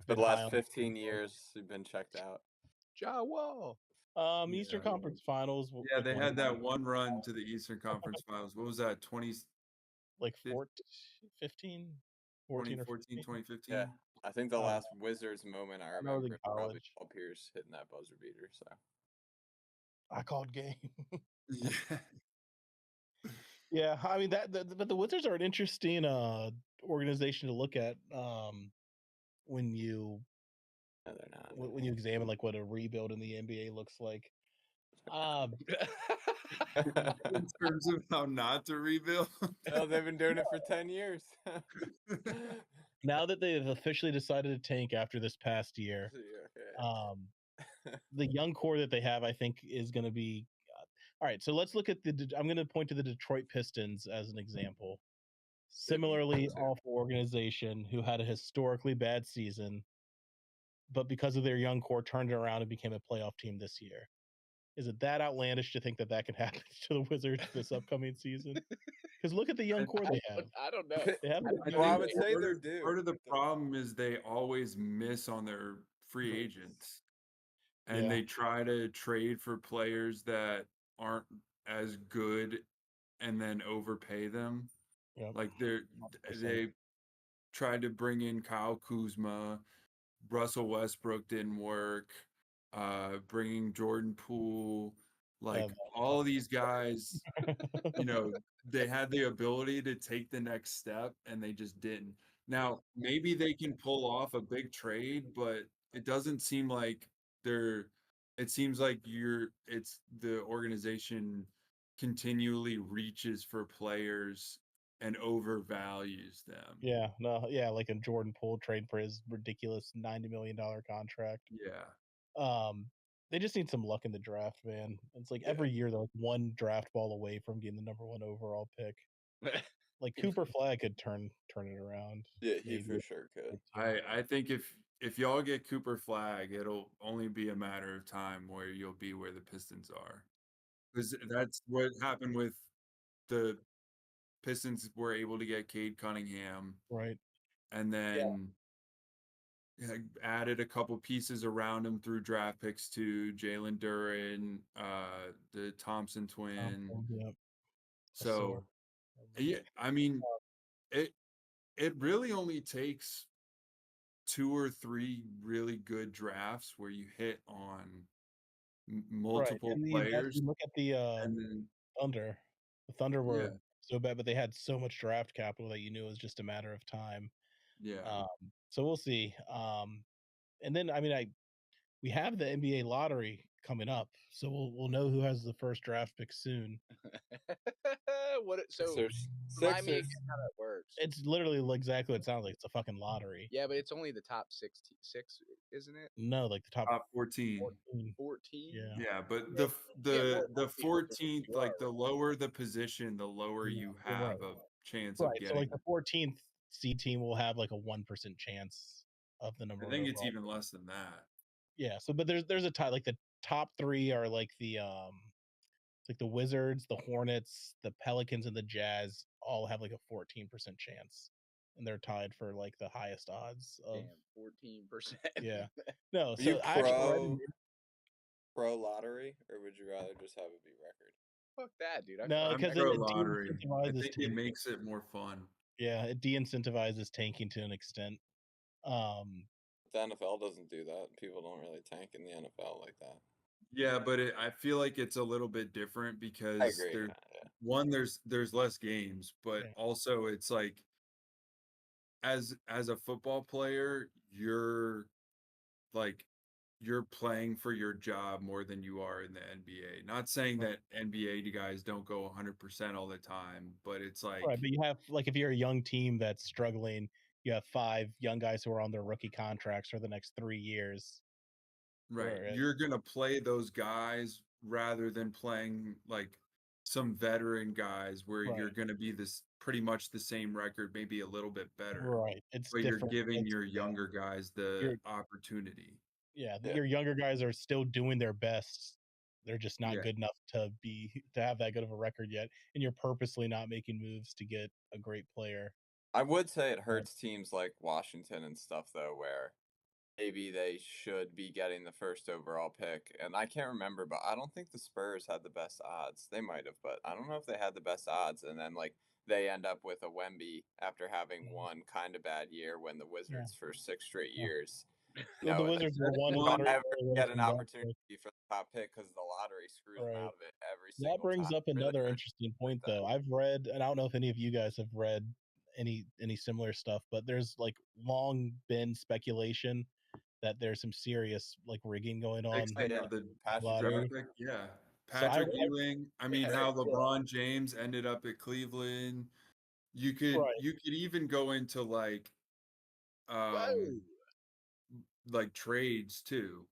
the high last on 15 years, you've been checked out. Ja Wall. Eastern Yeah. Conference Finals. yeah, they had that one run to the Eastern Conference Finals. What was that? 15, like 15, 14 or 2014, 15. 2015? Yeah. I think the Oh. last Wizards moment I When I was remember in is probably college. Paul Pierce hitting that buzzer beater. So I called game. Yeah. Yeah, I mean but the Wizards are an interesting organization to look at when you no, they're not. when you examine like what a rebuild in the NBA looks like. In terms of how not to rebuild. Well, they've been doing it for 10 years. Now that they've officially decided to tank after this past year, the young core that they have, I think, is going to be all right. So let's look at I'm going to point to the Detroit Pistons as an example. Similarly, awful organization who had a historically bad season, but because of their young core, turned it around and became a playoff team this year. Is it that outlandish to think that that could happen to the Wizards this upcoming season? Because look at the young core they have. I don't know. They have I would say they're due. Part of the problem is they always miss on their free agents, and they try to trade for players that aren't as good, and then overpay them. Yep. Like they tried to bring in Kyle Kuzma, Russell Westbrook didn't work. Bringing Jordan Poole, like all of these guys, they had the ability to take the next step and they just didn't. Now, maybe they can pull off a big trade, but it doesn't seem like it seems like it's the organization continually reaches for players and overvalues them. Yeah, no, yeah, like a Jordan Poole trade for his ridiculous $90 million contract. Yeah. They just need some luck in the draft, man. It's like every year they're like one draft ball away from getting the #1 overall pick. Like Cooper Flagg could turn it around. Yeah, he for sure could. I think if y'all get Cooper Flagg, it'll only be a matter of time where you'll be where the Pistons are. Because that's what happened with the Pistons were able to get Cade Cunningham. Right. And then added a couple pieces around him through draft picks to Jalen Duren, the Thompson twin. So, yeah, I mean, it really only takes 2 or 3 really good drafts where you hit on multiple players. Look at the Thunder. The Thunder were so bad, but they had so much draft capital that you knew it was just a matter of time. Yeah. So we'll see. And then we have the NBA lottery coming up, so we'll know who has the first draft pick soon. Remind me again how that works. It's literally exactly what it sounds like. It's a fucking lottery. Yeah, but it's only the top 6, isn't it? No, like the top 14. 14. Yeah, but the 14th, like the lower the position, the lower you have a chance of getting. So like the 14th seed team will have like a 1% chance of the number. I think it's even less than that. Yeah. So, but there's a tie. Like the top 3 are like the like the Wizards, the Hornets, the Pelicans, and the Jazz all have like a 14% chance, and they're tied for like the highest odds of 14%. Yeah. No. Are So you I pro lottery, or would you rather just have it be record? Fuck that, dude. No, because pro lottery. I think it makes it more fun. Yeah, it de-incentivizes tanking to an extent. The NFL doesn't do that. People don't really tank in the NFL like that. Yeah, but I feel like it's a little bit different because there's less games, but also it's like as a football player, you're playing for your job more than you are in the NBA. Not saying that NBA guys don't go 100% all the time, but it's like but you have like if you're a young team that's struggling, you have 5 young guys who are on their rookie contracts for the next 3 years. Right. You're going to play those guys rather than playing like some veteran guys where you're going to be pretty much the same record, maybe a little bit better. Right. But you're giving your younger guys the opportunity. Yeah, your younger guys are still doing their best. They're just not good enough to have that good of a record yet, and you're purposely not making moves to get a great player. I would say it hurts teams like Washington and stuff though, where maybe they should be getting the first overall pick. And I can't remember, but I don't think the Spurs had the best odds. They might have, but I don't know if they had the best odds. And then like they end up with a Wemby after having one kind of bad year when the Wizards for 6 straight years. The Wizards were one don't ever get an opportunity for the top pick because the lottery screws them out of it every single time. That brings up another interesting point, though. I've read, and I don't know if any of you guys have read any similar stuff, but there's like long been speculation that there's some serious like rigging going on. Patrick Ewing. I mean, how LeBron James ended up at Cleveland. You could even go into like trades too,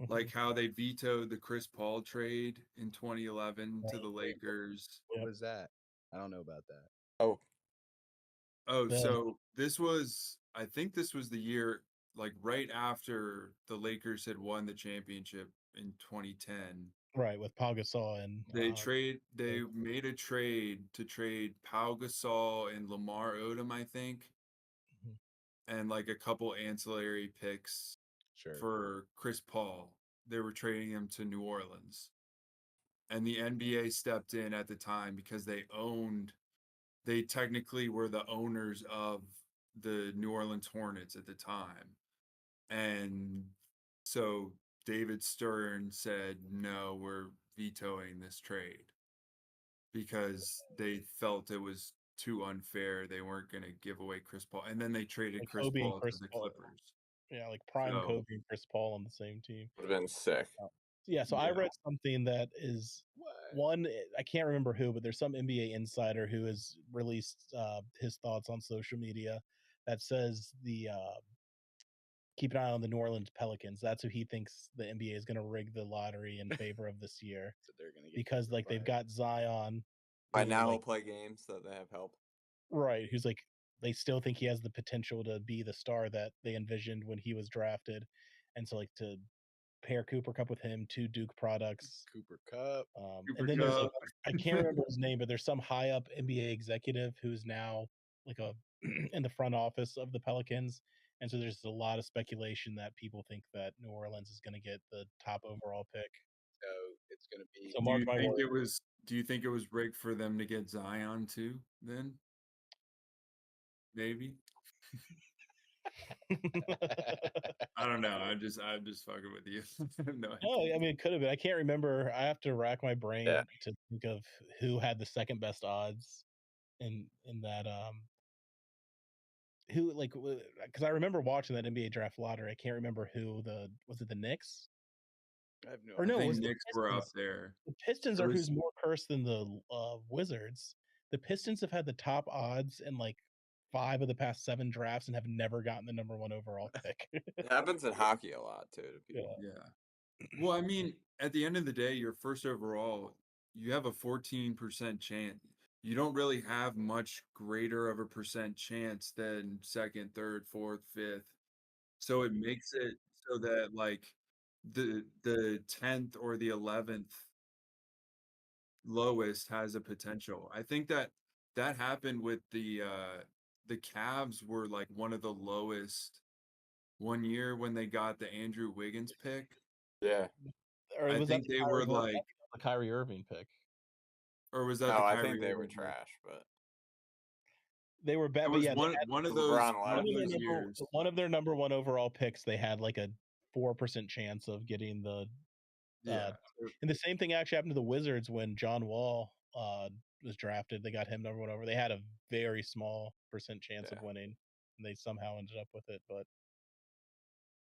like how they vetoed the Chris Paul trade in 2011 to the Lakers. What was that? I don't know about that. So I think this was the year, like right after the Lakers had won the championship in 2010. Right, with Pau Gasol and They made a trade to trade Pau Gasol and Lamar Odom, I think, and like a couple ancillary picks for Chris Paul. They were trading him to New Orleans. And the NBA stepped in at the time because they technically were the owners of the New Orleans Hornets at the time. And so David Stern said, no, we're vetoing this trade because they felt it was too unfair. They weren't going to give away Chris Paul. And then they traded like Chris Kobe and Paul Chris to the Paul. Clippers. Yeah, like prime So, Kobe and Chris Paul on the same team. Would have been sick. Yeah, so I read something that is one, I can't remember who, but there's some NBA insider who has released his thoughts on social media that says keep an eye on the New Orleans Pelicans. That's who he thinks the NBA is going to rig the lottery in favor of this year. So they're gonna get because like they've got Zion. By who, now like, he'll play games so they have help. Right, who's like they still think he has the potential to be the star that they envisioned when he was drafted, and so like to pair Cooper Cup with him, 2 Duke products. Cooper Cup. And then there's like I can't remember his name, but there's some high up NBA executive who's now like a in the front office of the Pelicans. And so there's a lot of speculation that people think that New Orleans is going to get the top overall pick. So it's gonna be. So mark my words. Do you think it was rigged for them to get Zion too? Then maybe. I don't know. I'm just fucking with you. No, I mean, it could have been. I can't remember. I have to rack my brain to think of who had the second best odds in that. Who like because I remember watching that NBA draft lottery. I can't remember who was it the Knicks? I have no. Or no, I it think was Knicks were up there. The Pistons are who's more cursed than the Wizards. The Pistons have had the top odds in like 5 of the past 7 drafts and have never gotten the number 1 overall pick. It happens in hockey a lot too to people. Yeah. Well, I mean, at the end of the day, your first overall, you have a 14% chance. You don't really have much greater of a percent chance than second, third, fourth, fifth. So it makes it so that like the 10th or the 11th lowest has a potential. I think that happened with the Cavs were like one of the lowest one year when they got the Andrew Wiggins pick. Yeah. Or I think they were like the Kyrie Irving pick. Or was that no, the I Kyrie think they were Irving trash, but they were bad. It But was yeah, one of those years. One of their number 1 overall picks, they had like a 4% chance of getting the. And the same thing actually happened to the Wizards when John Wall was drafted. They got him number 1 over. They had a very small percent chance of winning, and they somehow ended up with it. But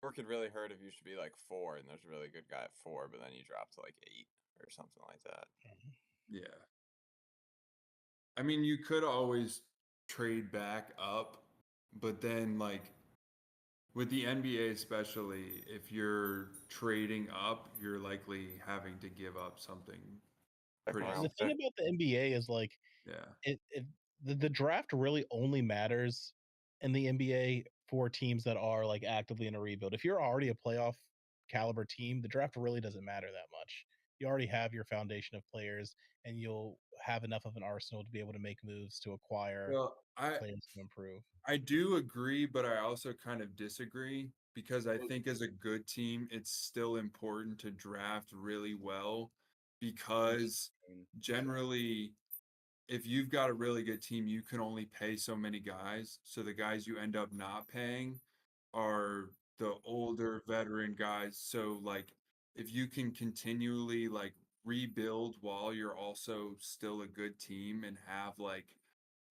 or could really hurt if you should be like 4 and there's a really good guy at 4, but then you drop to like 8 or something like that. Yeah. I mean, you could always trade back up, but then like with the NBA especially, if you're trading up, you're likely having to give up something pretty. The thing about the NBA is like, the draft really only matters in the NBA for teams that are like actively in a rebuild. If you're already a playoff caliber team, the draft really doesn't matter that much. You already have your foundation of players, and you'll have enough of an arsenal to be able to make moves to acquire players to improve. I do agree, but I also kind of disagree because I think as a good team, it's still important to draft really well because generally, if you've got a really good team, you can only pay so many guys. So the guys you end up not paying are the older veteran guys. So like if you can continually like rebuild while you're also still a good team and have like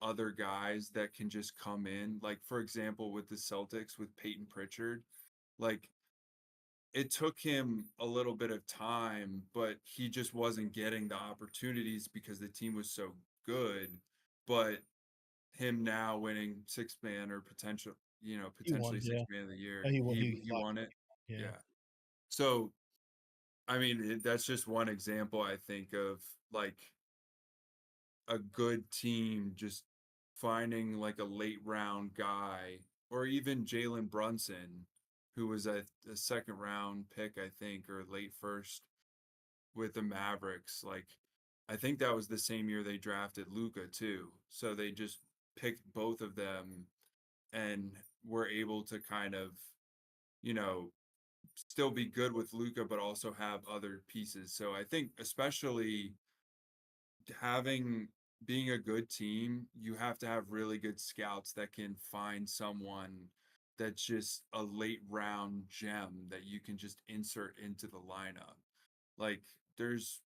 other guys that can just come in, like for example with the Celtics with Peyton Pritchard, like it took him a little bit of time, but he just wasn't getting the opportunities because the team was so good. But him now winning 6-man or potentially 6-man of the year, he won it. Yeah. So, I mean, that's just one example, I think, of like a good team just finding like a late round guy, or even Jalen Brunson, who was a second round pick, I think, or late first, with the Mavericks, like I think that was the same year they drafted Luka too. So they just picked both of them and were able to kind of, you know, still be good with Luka, but also have other pieces. So I think especially having being a good team, you have to have really good scouts that can find someone that's just a late round gem that you can just insert into the lineup. Like there's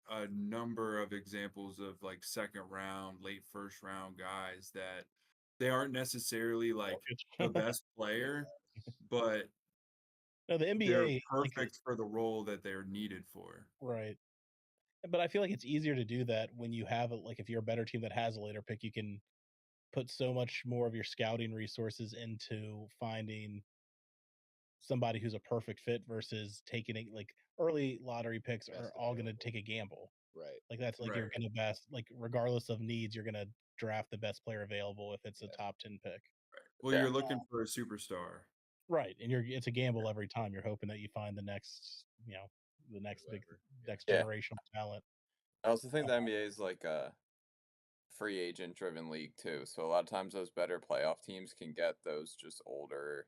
a number of examples of like second round, late first round guys that they aren't necessarily like the best player, but no, the they're NBA perfect for the role that they're needed for. right. But I feel like it's easier to do that when you have like if you're a better team that has a later pick, you can put so much more of your scouting resources into finding somebody who's a perfect fit versus taking it like early lottery picks are all going to take a gamble. Right. Like that's like you're Right. going to best like regardless of needs, you're going to draft the best player available if it's a top 10 pick. Well, Yeah. you're looking for a superstar. Right. And it's a gamble every time. You're hoping that you find the next, the next big next Yeah. generational talent. I also think the NBA is like a free agent driven league too. So a lot of times those better playoff teams can get those just older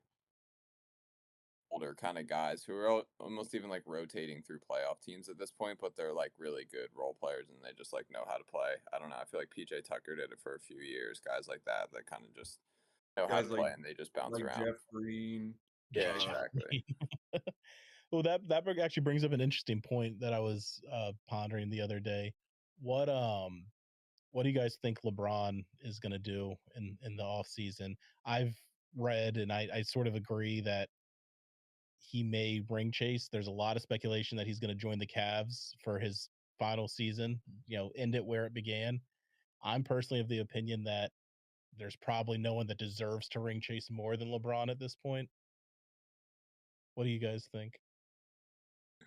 kind of guys who are almost even like rotating through playoff teams at this point, but they're like really good role players and they just like know how to play. I don't know. I feel like PJ Tucker did it for a few years. Guys like that kind of just know how to play and they just bounce like around. Jeff Green. Yeah, exactly. Well, that actually brings up an interesting point that I was pondering the other day. What do you guys think LeBron is going to do in the off season? I've read and I sort of agree that he may ring chase. There's a lot of speculation that he's going to join the Cavs for his final season, end it where it began. I'm personally of the opinion that there's probably no one that deserves to ring chase more than LeBron at this point. What do you guys think?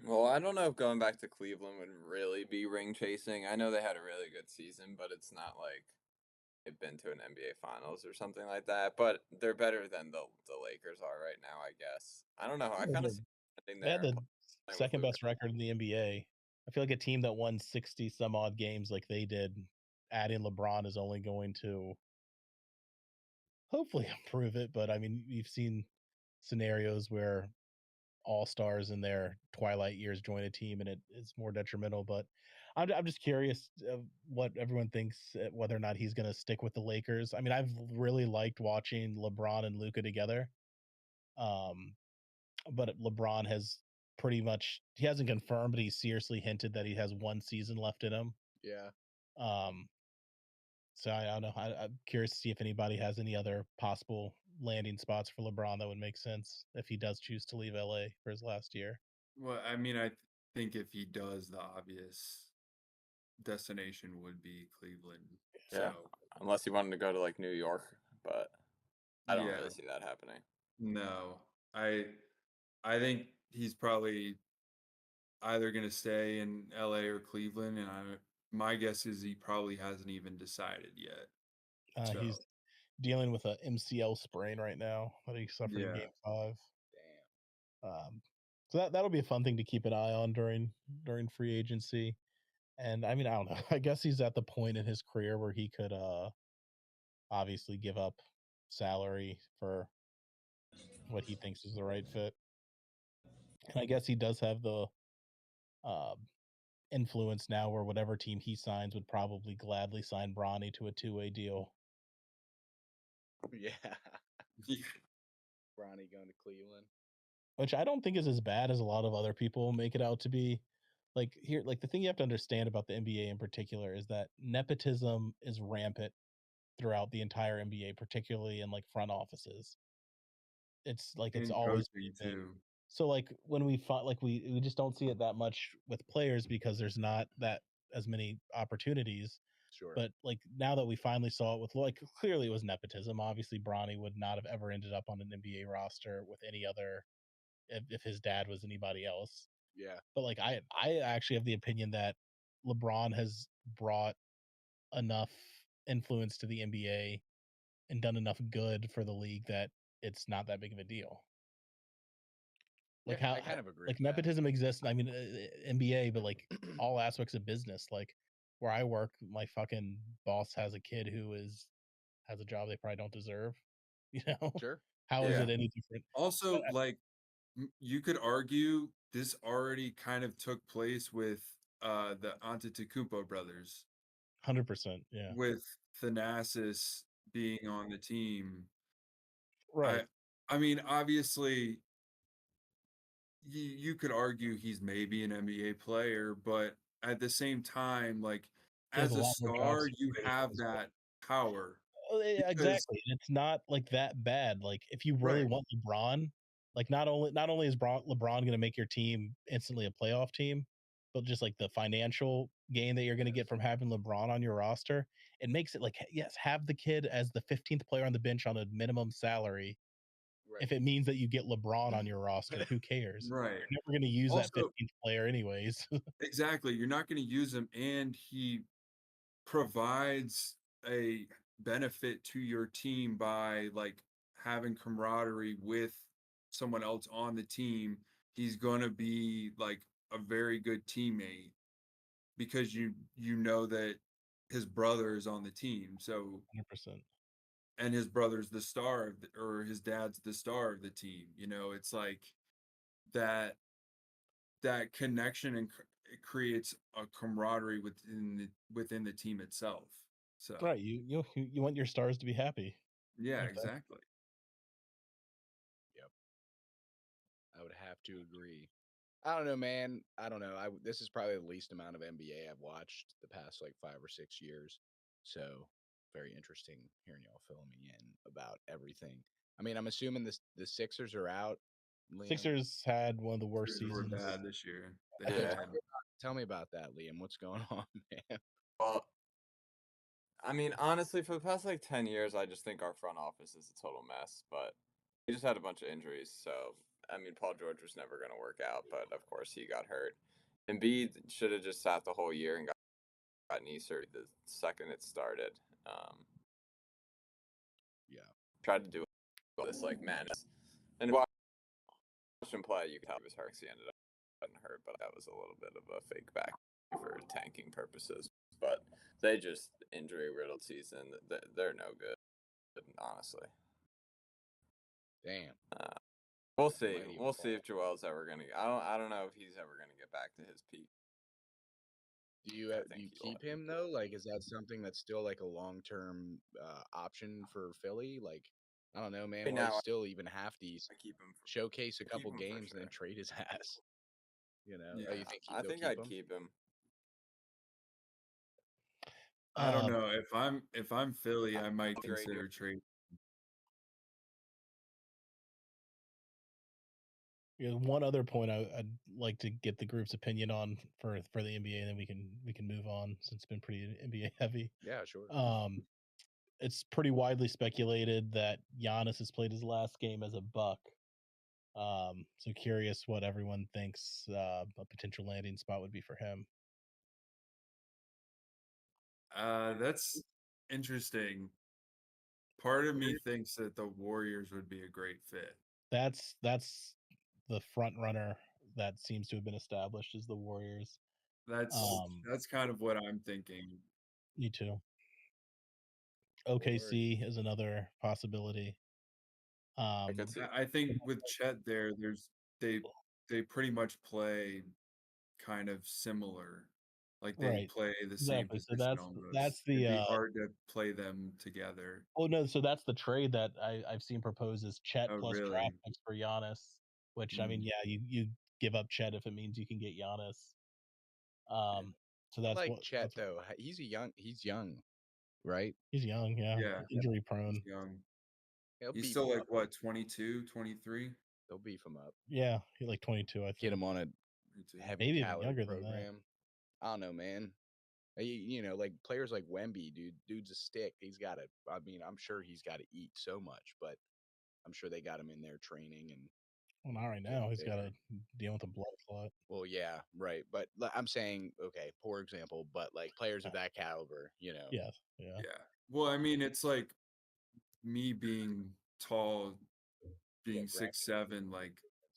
Well, I don't know if going back to Cleveland would really be ring chasing. I know they had a really good season, but it's not like they've been to an NBA Finals or something like that. But they're better than the Lakers are right now, I guess. I don't know. I kind of see They had the playing with second Luka. best record in the NBA. I feel like a team that won 60 some odd games like they did, adding LeBron is only going to hopefully improve it. But I mean, you've seen scenarios where all stars in their twilight years join a team and it's more detrimental. But I'm just curious of what everyone thinks, whether or not he's going to stick with the Lakers. I mean, I've really liked watching LeBron and Luka together. But LeBron has pretty much he hasn't confirmed, but he's seriously hinted that he has one season left in him. Yeah. So I don't know. I'm curious to see if anybody has any other possible landing spots for LeBron that would make sense if he does choose to leave LA for his last year. Well, I mean, I think if he does, the obvious destination would be Cleveland. Yeah, So, unless he wanted to go to like New York, but I don't really see that happening. No, I think he's probably either going to stay in LA or Cleveland, and my guess is he probably hasn't even decided yet. He's dealing with a MCL sprain right now that he suffered in Game 5. Damn. So that'll be a fun thing to keep an eye on during free agency. And I mean, I don't know. I guess he's at the point in his career where he could obviously give up salary for what he thinks is the right fit. And I guess he does have the influence now where whatever team he signs would probably gladly sign Bronny to a 2-way deal. Yeah. Bronny going to Cleveland. Which I don't think is as bad as a lot of other people make it out to be. Like the thing you have to understand about the NBA in particular is that nepotism is rampant throughout the entire NBA, particularly in like front offices. It's like it's always too. So like when we fought, like we just don't see it that much with players because there's not that as many opportunities. Sure. But like now that we finally saw it with like clearly it was nepotism. Obviously Bronny would not have ever ended up on an NBA roster with any other if his dad was anybody else. Yeah. But like I actually have the opinion that LeBron has brought enough influence to the NBA and done enough good for the league that it's not that big of a deal. Like Yeah, how I kind of agree like with that. nepotism exists. I mean, NBA, but like all aspects of business. Like where I work, my fucking boss has a kid who has a job they probably don't deserve. You know, Sure. how is Yeah. it any different? Also, like you could argue this already kind of took place with the Antetokounmpo brothers, 100%. Yeah. with Thanasis being on the team. Right. I mean, obviously, you could argue he's maybe an NBA player, but at the same time, like He has as a a lot more job star, you security have as well. that power Yeah, because exactly. It's not like that bad. Like if you really right, want LeBron, like not only is LeBron going to make your team instantly a playoff team, but just like the financial gain that you're going to get from having LeBron on your roster, it makes it like yes, have the kid as the 15th player on the bench on a minimum salary. If Right. it means that you get LeBron on your roster, who cares? right. You're never going to use that Also, 15th player anyways. exactly, you're not going to use him, and he provides a benefit to your team by like having camaraderie with someone else on the team. He's going to be like a very good teammate because you know that his brother is on the team. So 100%. and his brother's the star of or his dad's the star of the team. You know, it's like that connection and it creates a camaraderie within the team itself. So Right. You want your stars to be happy. yeah, Okay. exactly. Yep. I would have to agree. I don't know, man. I don't know. This is probably the least amount of NBA I've watched the past like 5 or 6 years. So very interesting hearing y'all fill me in about everything. I mean, I'm assuming the Sixers are out. Liam, Sixers had one of the worst Sixers were seasons. bad this year. They so had Yeah. bad. tell me about that, Liam. What's going on, man? Well, I mean, honestly, for the past like 10 years, I just think our front office is a total mess. But we just had a bunch of injuries. So, I mean, Paul George was never going to work out. But of course, he got hurt. Embiid should have just sat the whole year and got knee surgery the second it started. Yeah. Tried to do all this like madness. And watch him play, you could tell he was hurt. He ended up getting hurt, but that was a little bit of a fake back for tanking purposes. But they just injury riddled season. They're no good, honestly. Damn. We'll see. Mighty We'll see fall. if Joel's ever gonna. I don't know if he's ever gonna get back to his peak. Do you I do think you he'll keep him though? Like, is that something that's still like a long term option for Philly? Like, I don't know, man. Right Why now, still even half these I keep him. showcase a keep couple him for games and then sure. trade his ass? You know? Oh, Yeah, you think I you'll think keep I'd him? keep him. I don't Um, know if I'm Philly, I might Great. consider trade. Yeah, one other point I'd like to get the group's opinion on for the NBA, and then we can move on since it's been pretty NBA heavy. Yeah, sure. It's pretty widely speculated that Giannis has played his last game as a Buck. So curious what everyone thinks a potential landing spot would be for him. That's interesting. Part of me thinks that the Warriors would be a great fit. That's the front runner that seems to have been established as the Warriors. That's kind of what I'm thinking. Me too. OKC is another possibility. I could see. I think with Chet there, they pretty much play kind of similar. Like they Right. play the same Exactly. So position that's almost. the It'd be hard to play them together. oh no, so that's the trade that I've seen proposed is Chet Oh, plus really? draft picks for Giannis. Which I mean, yeah, you give up Chet if it means you can get Giannis. So I that's like what Chet though. He's young, right? he's young, yeah, Yeah, injury prone. he's young. He'll He's beef still him like up. what, 22, 23? They'll beef him up. Yeah, he's like 22, I think. Get him on a 22. heavy Maybe even calorie younger than that. program. I don't know, man. You know, like players like Wemby, dude's a stick. He's got to. I mean, I'm sure he's got to eat so much, but I'm sure they got him in there training and Well, not right getting now. He's got bigger. to deal with a blood clot. Well, yeah, right. But I'm saying, okay, poor example, but like players of that caliber, you know. Yes, yeah. Yeah. Well, I mean, it's like me being tall, being Yeah, 6'7", like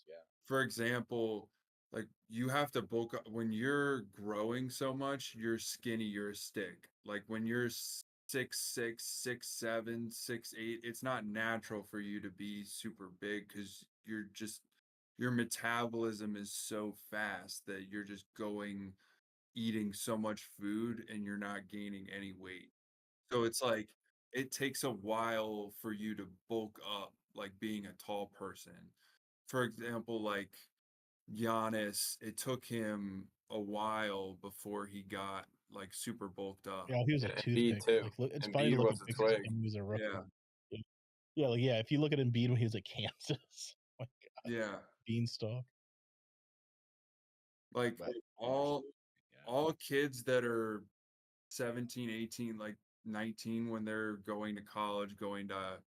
yeah. for example, like you have to bulk up when you're growing so much, you're skinny, you're a stick. Like when you're 6'6", 6'7", 6'8", it's not natural for you to be super big because your metabolism is so fast that you're just eating so much food and you're not gaining any weight. So it's like it takes a while for you to bulk up, like being a tall person. For example, like Giannis, it took him a while before he got like super bulked up. Yeah, he was a Yeah, Embiid toothpick. too. Like, look, it's funny to Embiid look at was a pictures of twig. him when he was a rookie. Yeah, Yeah, like, yeah. If you look at Embiid when he was at Kansas, my God, yeah. beanstalk. Like But all yeah, all kids that are 17, 18, like 19 when they're going to college, going to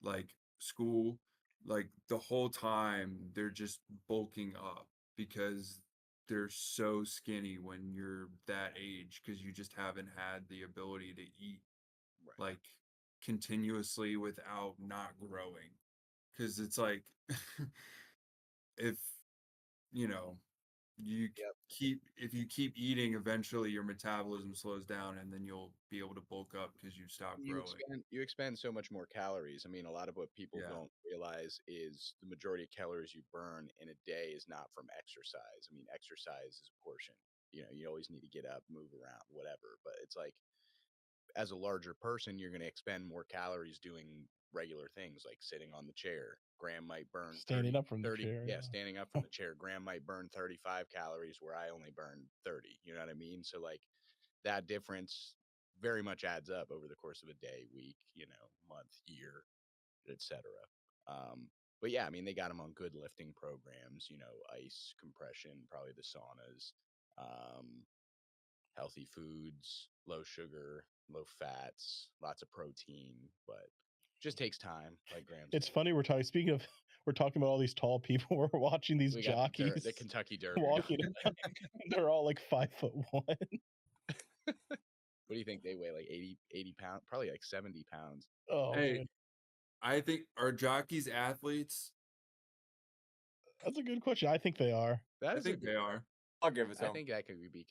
like school, like the whole time they're just bulking up because they're so skinny when you're that age because you just haven't had the ability to eat right. like continuously without not growing. Because it's like if you know you Yep. if you keep eating, eventually your metabolism slows down and then you'll be able to bulk up because you stop growing. You expend so much more calories. I mean, a lot of what people Yeah. don't realize is the majority of calories you burn in a day is not from exercise. I mean, exercise is a portion. You always need to get up, move around, whatever. But it's like as a larger person, you're going to expend more calories doing regular things like sitting on the chair. Graham might burn Standing 30, up from the 30 chair. yeah, standing up from the chair. Graham might burn 35 calories where I only burn 30. You know what I mean? So like that difference very much adds up over the course of a day, week, month, year, etc. But yeah, I mean, they got them on good lifting programs, ice compression, probably the saunas, um, healthy foods, low sugar, low fats, lots of protein, but just takes time, like Graham It's said. funny we're talking about all these tall people. We're watching these We got jockeys the Kentucky Derby. walking. They're all like 5'1". What do you think they weigh? Like 80 pounds? Probably like 70 pounds. Oh Hey, man, I think are jockeys athletes? that's a good question. I think they are. That I is a think good. they are. I'll give it to I him. think that could be.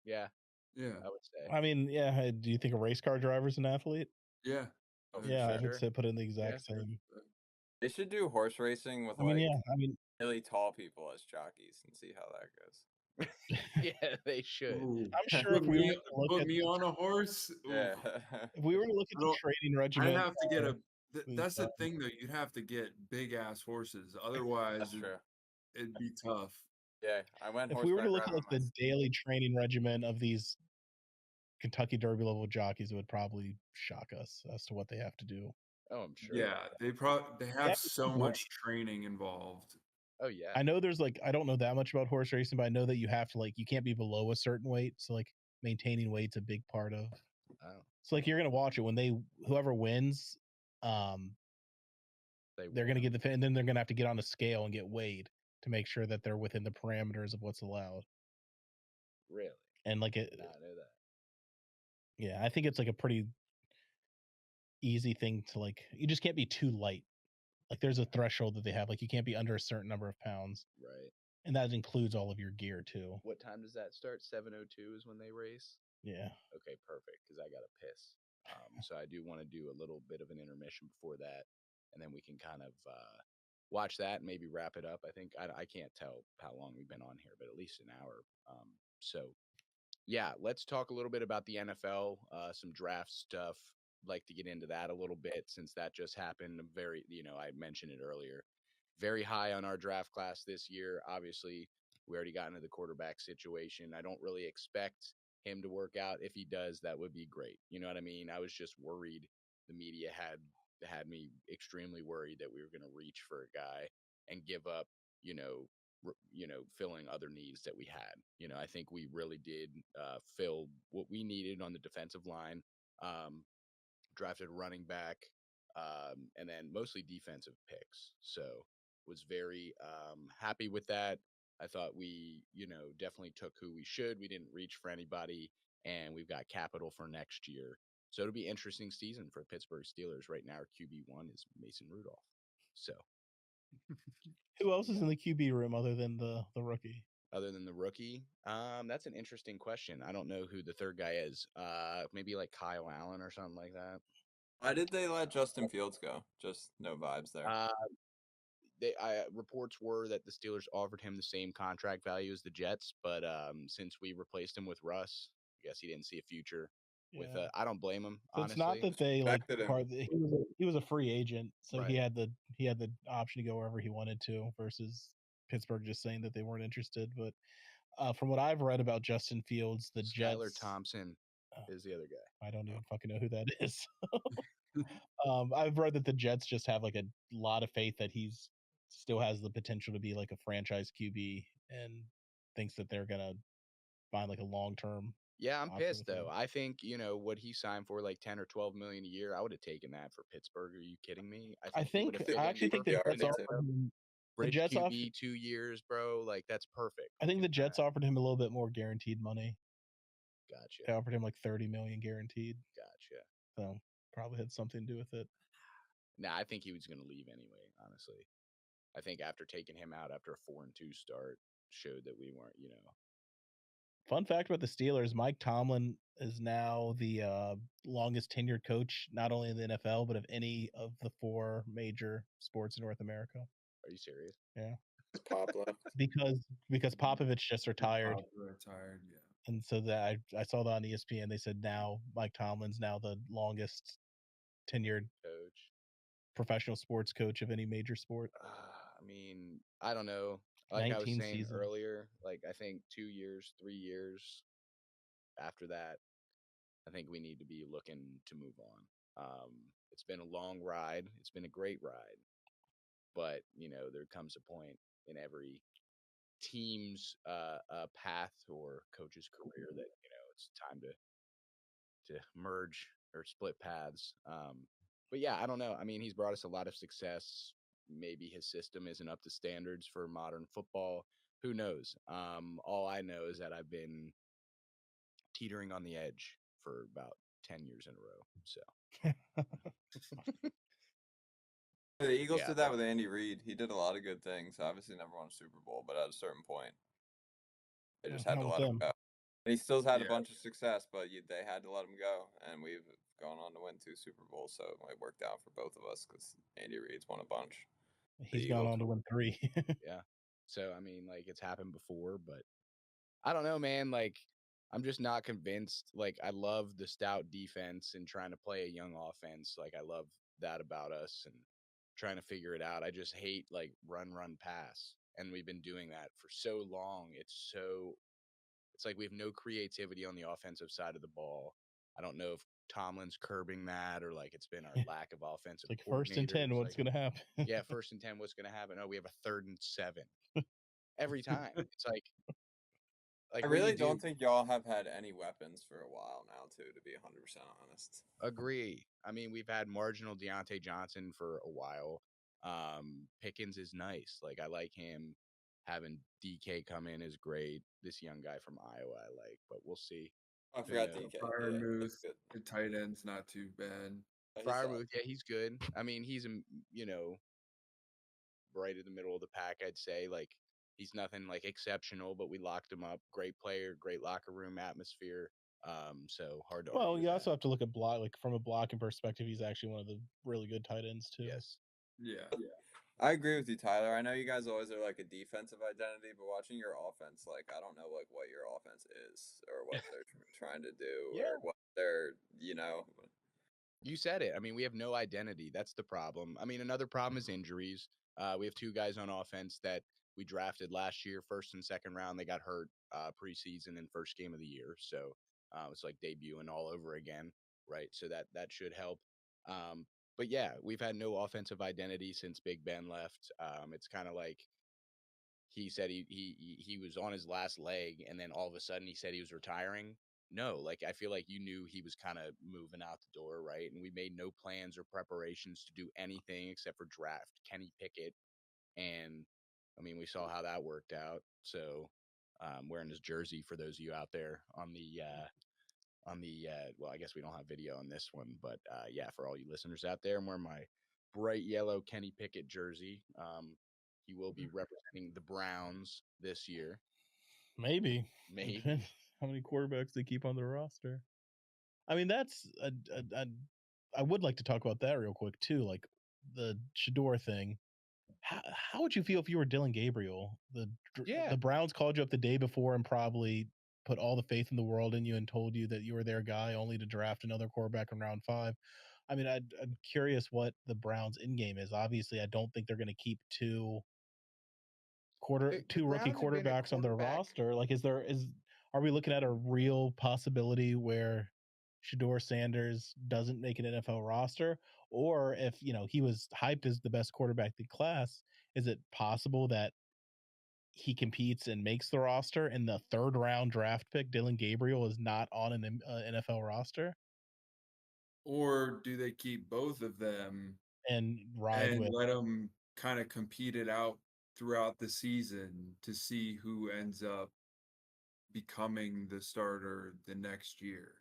Yeah, Yeah. I would say. I mean, yeah. Do you think a race car driver's an athlete? Yeah. Oh, for Yeah, I sure. would say put in the exact Yeah. same. They should do horse racing with I mean, like yeah. I mean, really tall people as jockeys and see how that goes. Yeah, they should. Ooh. I'm sure Put if we were me to look put at me on a horse. Ooh. Yeah. if we were to look at I the don't- training I'd regimen, have to get these that's the guys- thing though, you'd have to get big ass horses. Otherwise That's true. it'd be tough. Yeah, I went if we were to horseback look at riding like the daily training regimen of these Kentucky Derby level jockeys, it would probably shock us as to what they have to do. Oh, I'm sure. Yeah, they Yeah, have it's so boring. much training involved. Oh yeah. I know there's like I don't know that much about horse racing, but I know that you have to like you can't be below a certain weight. So like maintaining weight's a big part of. Oh, So like you're gonna watch it when whoever wins, they're gonna get and then they're gonna have to get on a scale and get weighed to make sure that they're within the parameters of what's allowed. really. And like it, Did not know that. yeah, I think it's like a pretty easy thing to like. You just can't be too light. Like there's a threshold that they have. Like you can't be under a certain number of pounds, Right. and that includes all of your gear too. What time does that start? 7:02 is when they race. Yeah. Okay, perfect. Because I got to piss. So I do want to do a little bit of an intermission before that, and then we can kind of watch that and maybe wrap it up. I think I can't tell how long we've been on here, but at least an hour. So yeah, let's talk a little bit about the NFL, some draft stuff. Like to get into that a little bit since that just happened. Very, I mentioned it earlier. Very high on our draft class this year. Obviously, we already got into the quarterback situation. I don't really expect him to work out. If he does, that would be great. You know what I mean? I was just worried. The media had me extremely worried that we were going to reach for a guy and give up, you know, filling other needs that we had. I think we really did fill what we needed on the defensive line. Drafted running back, and then mostly defensive picks. So was very happy with that. I thought we, definitely took who we should. We didn't reach for anybody, and we've got capital for next year. So it'll be interesting season for Pittsburgh Steelers. Right now, our QB1 is Mason Rudolph. So Who else is in the QB room other than the rookie? Other than the rookie, that's an interesting question. I don't know who the third guy is. Maybe like Kyle Allen or something like that. Why did they let Justin Fields go? Just no vibes there. Reports were that the Steelers offered him the same contract value as the Jets, but since we replaced him with Russ, I guess he didn't see a future with. I don't blame him. So honestly, it's not that they like Respected him. he was a free agent, so Right. he had the option to go wherever he wanted to, versus Pittsburgh just saying that they weren't interested. But from what I've read about Justin Fields, the Skylar Jets. Thompson is the other guy. I don't even fucking know who that is. I've read that the Jets just have like a lot of faith that he's still has the potential to be like a franchise QB, and thinks that they're gonna find like a long term. Yeah, I'm pissed though. I think what he signed for, like 10 or 12 million a year. I would have taken that for Pittsburgh. Are you kidding me? I actually think the Jets offered him. Bridge QB 2 years, bro. Like that's perfect. I think the Jets offered him a little bit more guaranteed money. Gotcha. They offered him like 30 million guaranteed. Gotcha. So probably had something to do with it. Nah, I think he was going to leave anyway. Honestly, I think after taking him out after a 4-2 start showed that we weren't. Fun fact about the Steelers: Mike Tomlin is now the longest tenured coach, not only in the NFL but of any of the 4 major sports in North America. Are you serious? Yeah. Pop left. Because Popovich just retired. Retired, yeah. And so that I saw that on ESPN. They said now Mike Tomlin's now the longest tenured coach, professional sports coach of any major sport. I mean, I don't know. Like I was saying earlier, like I think 2 years, 3 years after that, I think we need to be looking to move on. It's been a long ride. It's been a great ride. But, there comes a point in every team's path or coach's career that, it's time to merge or split paths. But yeah, I don't know. I mean, he's brought us a lot of success. Maybe his system isn't up to standards for modern football. Who knows? All I know is that I've been teetering on the edge for about 10 years in a row. So the Eagles did that with Andy Reid. He did a lot of good things. Obviously never won a Super Bowl, but at a certain point, they just had to let him go. And he still had a bunch of success, but they had to let him go. And we've gone on to win 2 Super Bowls, so it worked out for both of us because Andy Reid's won a bunch. He's gone on to win 3. Yeah. So, I mean, like, it's happened before, but I don't know, man. Like, I'm just not convinced. Like, I love the stout defense and trying to play a young offense. Like, I love that about us and trying to figure it out. I just hate, like, run, pass. And we've been doing that for so long. It's like we have no creativity on the offensive side of the ball. I don't know if Tomlin's curbing that or like it's been our lack of offensive. Like 1st and 10, what's going to happen? Yeah, 1st and 10, what's going to happen? Oh, we have a 3rd and 7 every time. It's like I really don't think y'all have had any weapons for a while now, too, to be 100% honest. Agree. I mean, we've had marginal Deontay Johnson for a while. Pickens is nice. Like, I like him. Having DK come in is great. This young guy from Iowa I like, but we'll see. I forgot DK. Freiermuth, the tight end's not too bad. Freiermuth, yeah, he's good. I mean, he's, right in the middle of the pack, I'd say. Like, he's nothing, like, exceptional, but we locked him up. Great player, great locker room atmosphere. So hard to argue. Well, you also have to look at like from a blocking perspective, he's actually one of the really good tight ends too. Yes. Yeah. I agree with you, Tyler. I know you guys always are like a defensive identity, but watching your offense, like I don't know like what your offense is or what they're trying to do or what they're, You said it. I mean, we have no identity. That's the problem. I mean, another problem is injuries. We have 2 guys on offense that we drafted last year, 1st and 2nd round. They got hurt preseason and first game of the year. So it's like debuting all over again, right? So that should help. But yeah, we've had no offensive identity since Big Ben left. It's kind of like he said he was on his last leg, and then all of a sudden he said he was retiring. No, like I feel like you knew he was kind of moving out the door, right? And we made no plans or preparations to do anything except for draft Kenny Pickett. And I mean, we saw how that worked out. So wearing his jersey for those of you out there on the well, I guess we don't have video on this one, but yeah, for all you listeners out there, I'm wearing my bright yellow Kenny Pickett jersey. He will be representing the Browns this year. Maybe. Maybe. Depends how many quarterbacks they keep on the roster. I mean, that's I would like to talk about that real quick too, like the Shador thing. How would you feel if you were Dylan Gabriel? The Browns called you up the day before and probably put all the faith in the world in you and told you that you were their guy, only to draft another quarterback in round 5. I mean, I'm curious what the Browns' in game is. Obviously, I don't think they're going to keep two rookie quarterbacks on their roster. Like, are we looking at a real possibility where Shador Sanders doesn't make an NFL roster? Or if, he was hyped as the best quarterback in the class, is it possible that he competes and makes the roster and the 3rd round draft pick, Dylan Gabriel, is not on an NFL roster? Or do they keep both of them and let them kind of compete it out throughout the season to see who ends up becoming the starter the next year?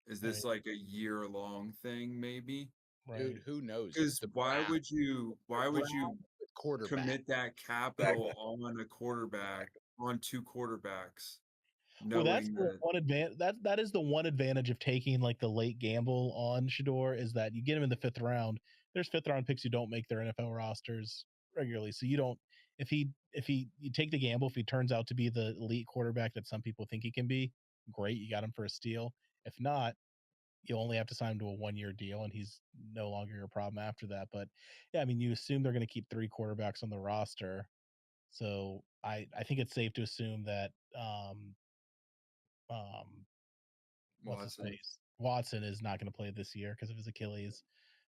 Is this like a year-long thing, maybe? Right. Dude, who knows? Because why would you commit that capital on a quarterback, on 2 quarterbacks? Well, that's the one advantage. That is the one advantage of taking like the late gamble on Shador, is that you get him in the 5th round. There's 5th round picks who don't make their NFL rosters regularly, so you don't. If you take the gamble, if he turns out to be the elite quarterback that some people think he can be, great, you got him for a steal. If not, you only have to sign him to a 1-year deal, and he's no longer your problem after that. But yeah, I mean, you assume they're going to keep 3 quarterbacks on the roster, so I think it's safe to assume that what's his face? Watson is not going to play this year because of his Achilles.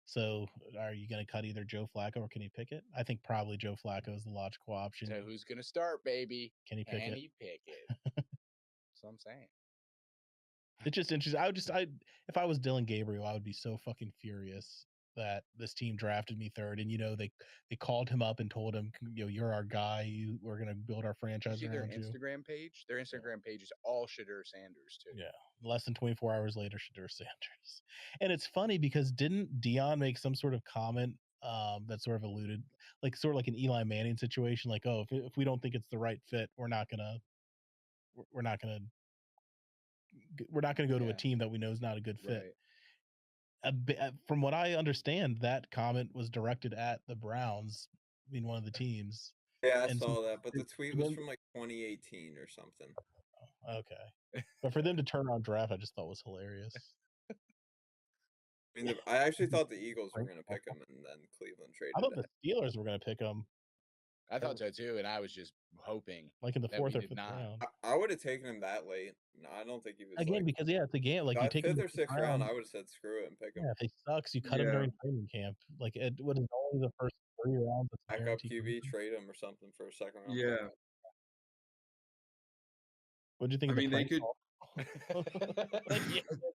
So are you going to cut either Joe Flacco or Kenny Pickett? I think probably Joe Flacco is the logical option. So who's going to start, baby? Kenny Pickett. That's what I'm saying. It's just interesting. If I was Dylan Gabriel, I would be so fucking furious that this team drafted me 3rd, and they called him up and told him, you're our guy. We're gonna build our franchise around you. Instagram page. Their Instagram page is all Shador Sanders too. Yeah, less than 24 hours later, Shador Sanders. And it's funny because didn't Dion make some sort of comment that sort of alluded, like sort of like an Eli Manning situation, like, oh, if we don't think it's the right fit, we're not gonna go to a team that we know is not a good fit. Right. From what I understand, that comment was directed at the Browns, being one of the teams. Yeah, I saw that, but the tweet was from like 2018 or something. Okay. But for them to turn around draft, I just thought was hilarious. I mean, I actually thought the Eagles were going to pick him, and then Cleveland traded. I thought the Steelers were going to pick him. I thought so too, and I was just hoping, like in the 4th or 5th round. I would have taken him that late. No, I don't think he was because it's a game. Like, you take 5th or 6th round, I would have said screw it and pick him. Yeah, if he sucks, you cut him during training camp. Like, it was only the first 3 rounds. Backup QB, trade him or something for a 2nd round. Yeah. What do you think of the prank call?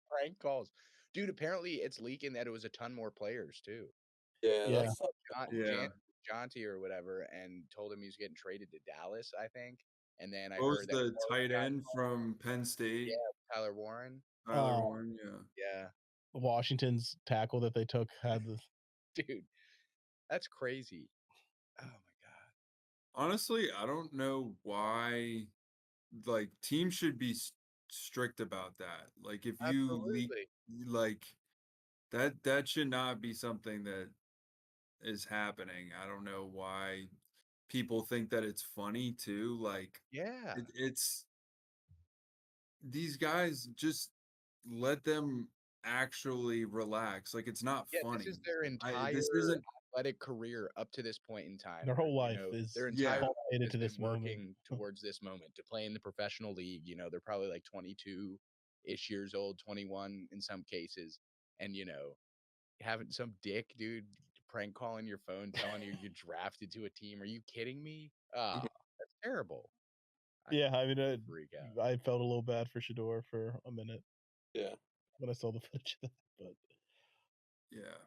Prank calls. Dude, apparently it's leaking that it was a ton more players too. Yeah. Jonty or whatever, and told him he's getting traded to Dallas, I think. And then I heard the tight end from Penn State. Yeah, Tyler Warren. Yeah. Washington's tackle that they took had this. Dude, that's crazy. Oh my god. Honestly, I don't know why. Like, teams should be strict about that. Like, if you leak, like that should not be something that is happening. I don't know why people think that it's funny too. Like, it's these guys, just let them actually relax. Like, it's not funny. This is their entire athletic career up to this point in time. Their whole life is their entire to this working towards this moment, to play in the professional league. They're probably like 22-ish years old, 21 in some cases, and having some dick dude prank calling your phone telling you you're drafted to a team. Are you kidding me? Oh, that's terrible. Yeah, I mean, I felt a little bad for Shador for a minute. Yeah, when I saw the footage of that, but yeah,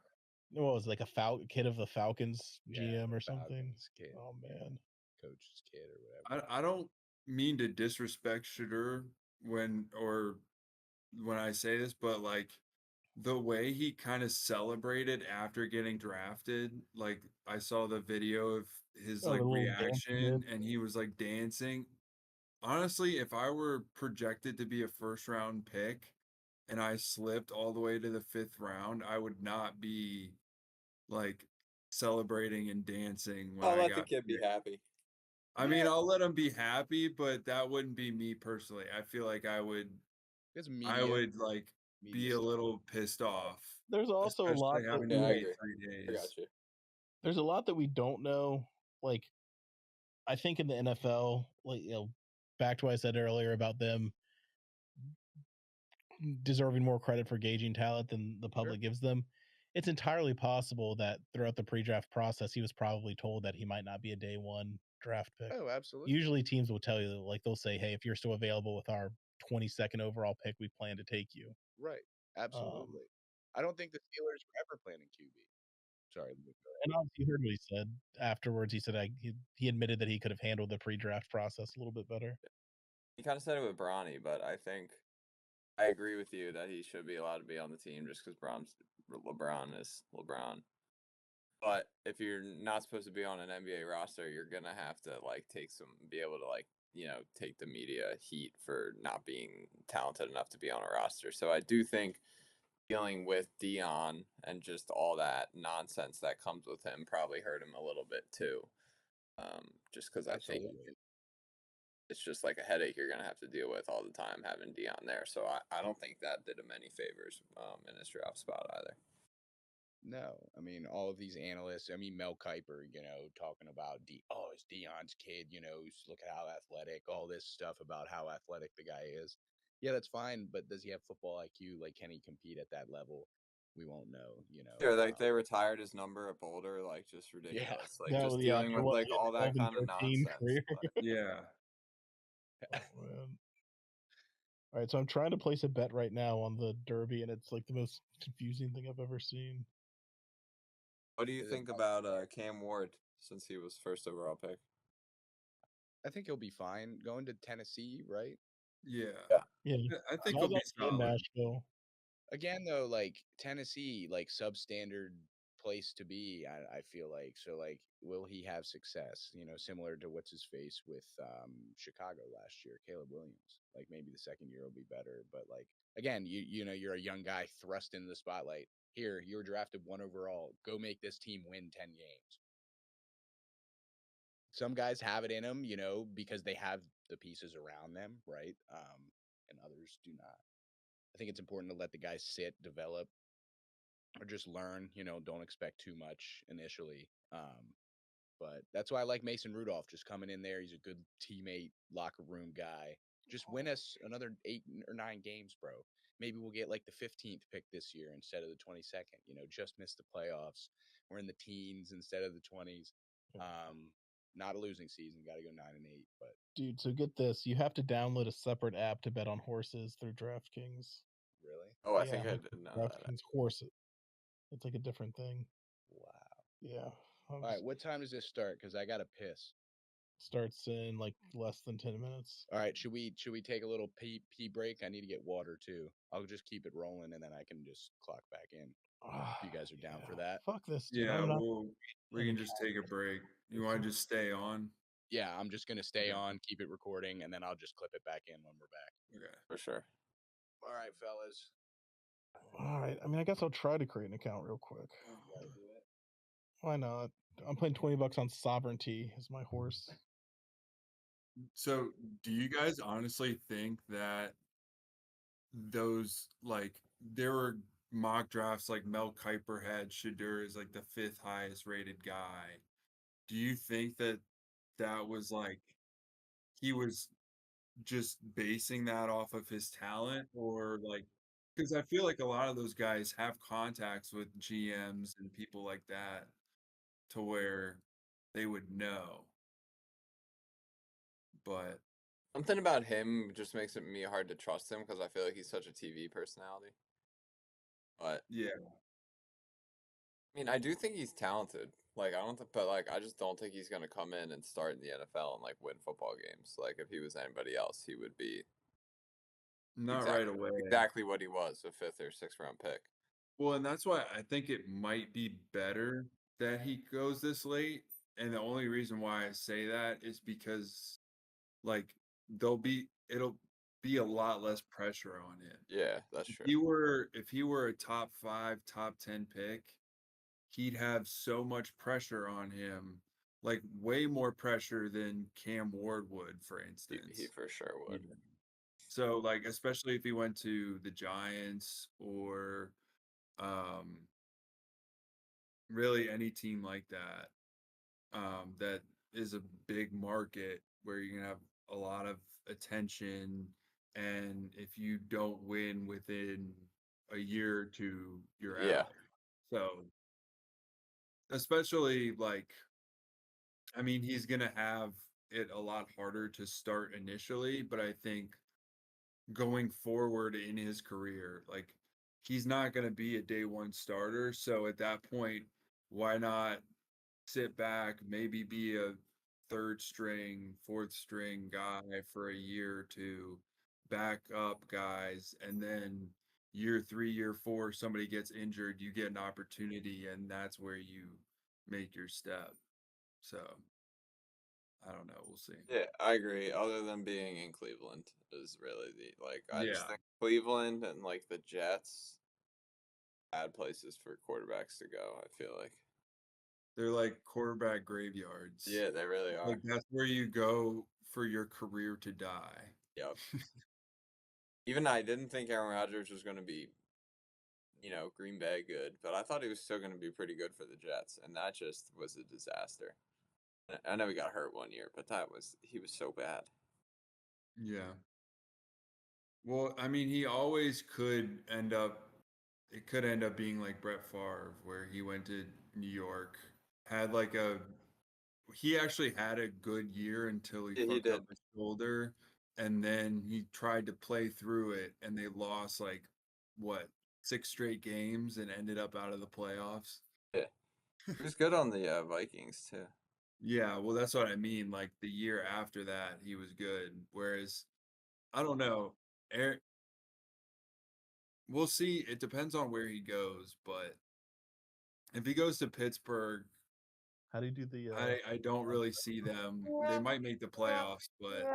what was it, like a kid of the Falcons GM or something? Kid. Oh man, coach's kid or whatever. I don't mean to disrespect Shador when I say this, but like, the way he kind of celebrated after getting drafted, like I saw the video of his Oh, like the little dance he reaction did. and he was like dancing. Honestly, if I were projected to be a first round pick and I slipped all the way to the 5th round, I would not be like celebrating and dancing when I'll I let the got kid be picked. happy. I mean, I'll let him be happy, but that wouldn't be me personally. I feel like It's I media. would like Media be a stuff. little pissed off, There's also a lot especially having that to Yeah, I wait agree. 3 I got days. you. there's a lot that we don't know. Like, I think in the NFL, like, back to what I said earlier about them deserving more credit for gauging talent than the public gives them. It's entirely possible that throughout the pre-draft process, he was probably told that he might not be a day one draft pick. Oh, absolutely. Usually teams will tell you, like, they'll say, hey, if you're still available with our 22nd overall pick, we plan to take you. Right. Absolutely. I don't think the Steelers were ever planning QB. Sorry. And obviously, you heard what he said afterwards. He said he admitted that he could have handled the pre-draft process a little bit better. He kind of said it with Bronny, but I think I agree with you that he should be allowed to be on the team just because LeBron is LeBron. But if you're not supposed to be on an NBA roster, you're gonna have to like be able to like take the media heat for not being talented enough to be on a roster. So I do think dealing with Dion and just all that nonsense that comes with him probably hurt him a little bit too. Just because I think Absolutely. it's just like a headache you're gonna have to deal with all the time having Dion there. So I don't think that did him any favors in his draft spot either. No, I mean all of these analysts. I mean Mel Kiper, talking about it's Dion's kid. Look at how athletic. All this stuff about how athletic the guy is. Yeah, that's fine, but does he have football IQ? Like, can he compete at that level? We won't know. Yeah, like they retired his number at Boulder, like just Yeah. ridiculous. Like just dealing with like all that kind of nonsense. But Yeah. Oh, man. All right, so I'm trying to place a bet right now on the Derby, and it's like the most confusing thing I've ever seen. what do you think about Cam Ward since he was first overall pick? I think he'll be fine going to Tennessee, right? Yeah. Yeah, I think I he'll was be actually in solid. Nashville. Again, though, like Tennessee, like substandard place to be. I feel like so. Like, will he have success? Similar to what's his face with Chicago last year, Caleb Williams. Like maybe the second year will be better, but like again, you're a young guy thrust into the spotlight. Here, you were drafted 1 overall. Go make this team win 10 games. Some guys have it in them, because they have the pieces around them, right? And others do not. I think it's important to let the guys sit, develop, or just learn. Don't expect too much initially. But that's why I like Mason Rudolph just coming in there. He's a good teammate, locker room guy. Just win us another 8 or 9 games, bro. Maybe we'll get like the 15th pick this year instead of the 22nd. Just miss the playoffs. We're in the teens instead of the 20s. Not a losing season. Got to go 9-8. But Dude, so get this: you have to download a separate app to bet on horses through DraftKings. really, Oh, I think I didn't know that. DraftKings horses. It's like a different thing. wow. Yeah. All right, what time does this start? Because I got to piss. Starts in like less than 10 minutes. All right, should we take a little pee break? I need to get water too. I'll just keep it rolling and then I can just clock back in. If you guys are down for that. Fuck this, dude. Yeah, we can just take a break. You want to just stay on? Yeah, I'm just gonna stay on, keep it recording, and then I'll just clip it back in when we're back. Okay, For sure. All right, fellas. All right. I mean, I guess I'll try to create an account real quick. You gotta do it. Why not? I'm playing $20 on Sovereignty as my horse. So, do you guys honestly think that those like there were mock drafts like Mel Kiper had Shadur as like the 5th highest rated guy? Do you think that was like he was just basing that off of his talent, or like because I feel like a lot of those guys have contacts with GMs and people like that to where they would know. But Something about him just makes it me hard to trust him because I feel like he's such a TV personality. But yeah, I mean, I do think he's talented. Like I don't, but like I just don't think he's gonna come in and start in the NFL and like win football games. Like if he was anybody else, he would be not right away. exactly what he was, a 5th or 6th round pick. Well, and that's why I think it might be better that he goes this late. And the only reason why I say that is because like it'll be a lot less pressure on him. Yeah, that's If true. he were a top 5, top 10 pick, he'd have so much pressure on him, like way more pressure than Cam Ward would, for instance. He for sure would. Even. So like especially if he went to the Giants or really any team like that, that is a big market where you're gonna have a lot of attention, and if you don't win within a year or two, you're Yeah. out. So especially like, I mean, he's gonna have it a lot harder to start initially, but I think going forward in his career, like he's not gonna be a day one starter. So at that point, why not sit back, maybe be a third string, fourth string guy for a year or two, back up guys, and then year 3, year 4, somebody gets injured, you get an opportunity, and that's where you make your step. So I don't know. We'll see. Yeah, I agree. Other than being in Cleveland is really I just Yeah. think Cleveland and like the Jets, bad places for quarterbacks to go, I feel like. They're like quarterback graveyards. Yeah, they really are. Like that's where you go for your career to die. Yep. Even I didn't think Aaron Rodgers was going to be, Green Bay good, but I thought he was still going to be pretty good for the Jets, and that just was a disaster. I know he got hurt one year, but he was so bad. Yeah. Well, I mean, he always could end up. It could end up being like Brett Favre, where he went to New York, had like a. He actually had a good year until he Yeah, he fucked did. up his shoulder, and then he tried to play through it, and they lost like what 6 straight games and ended up out of the playoffs. Yeah, he was good on the Vikings too. Yeah, well, that's what I mean. Like the year after that, he was good. Whereas, I don't know. We'll see. It depends on where he goes, but if he goes to Pittsburgh, How do you do the? I don't really see them. They might make the playoffs, but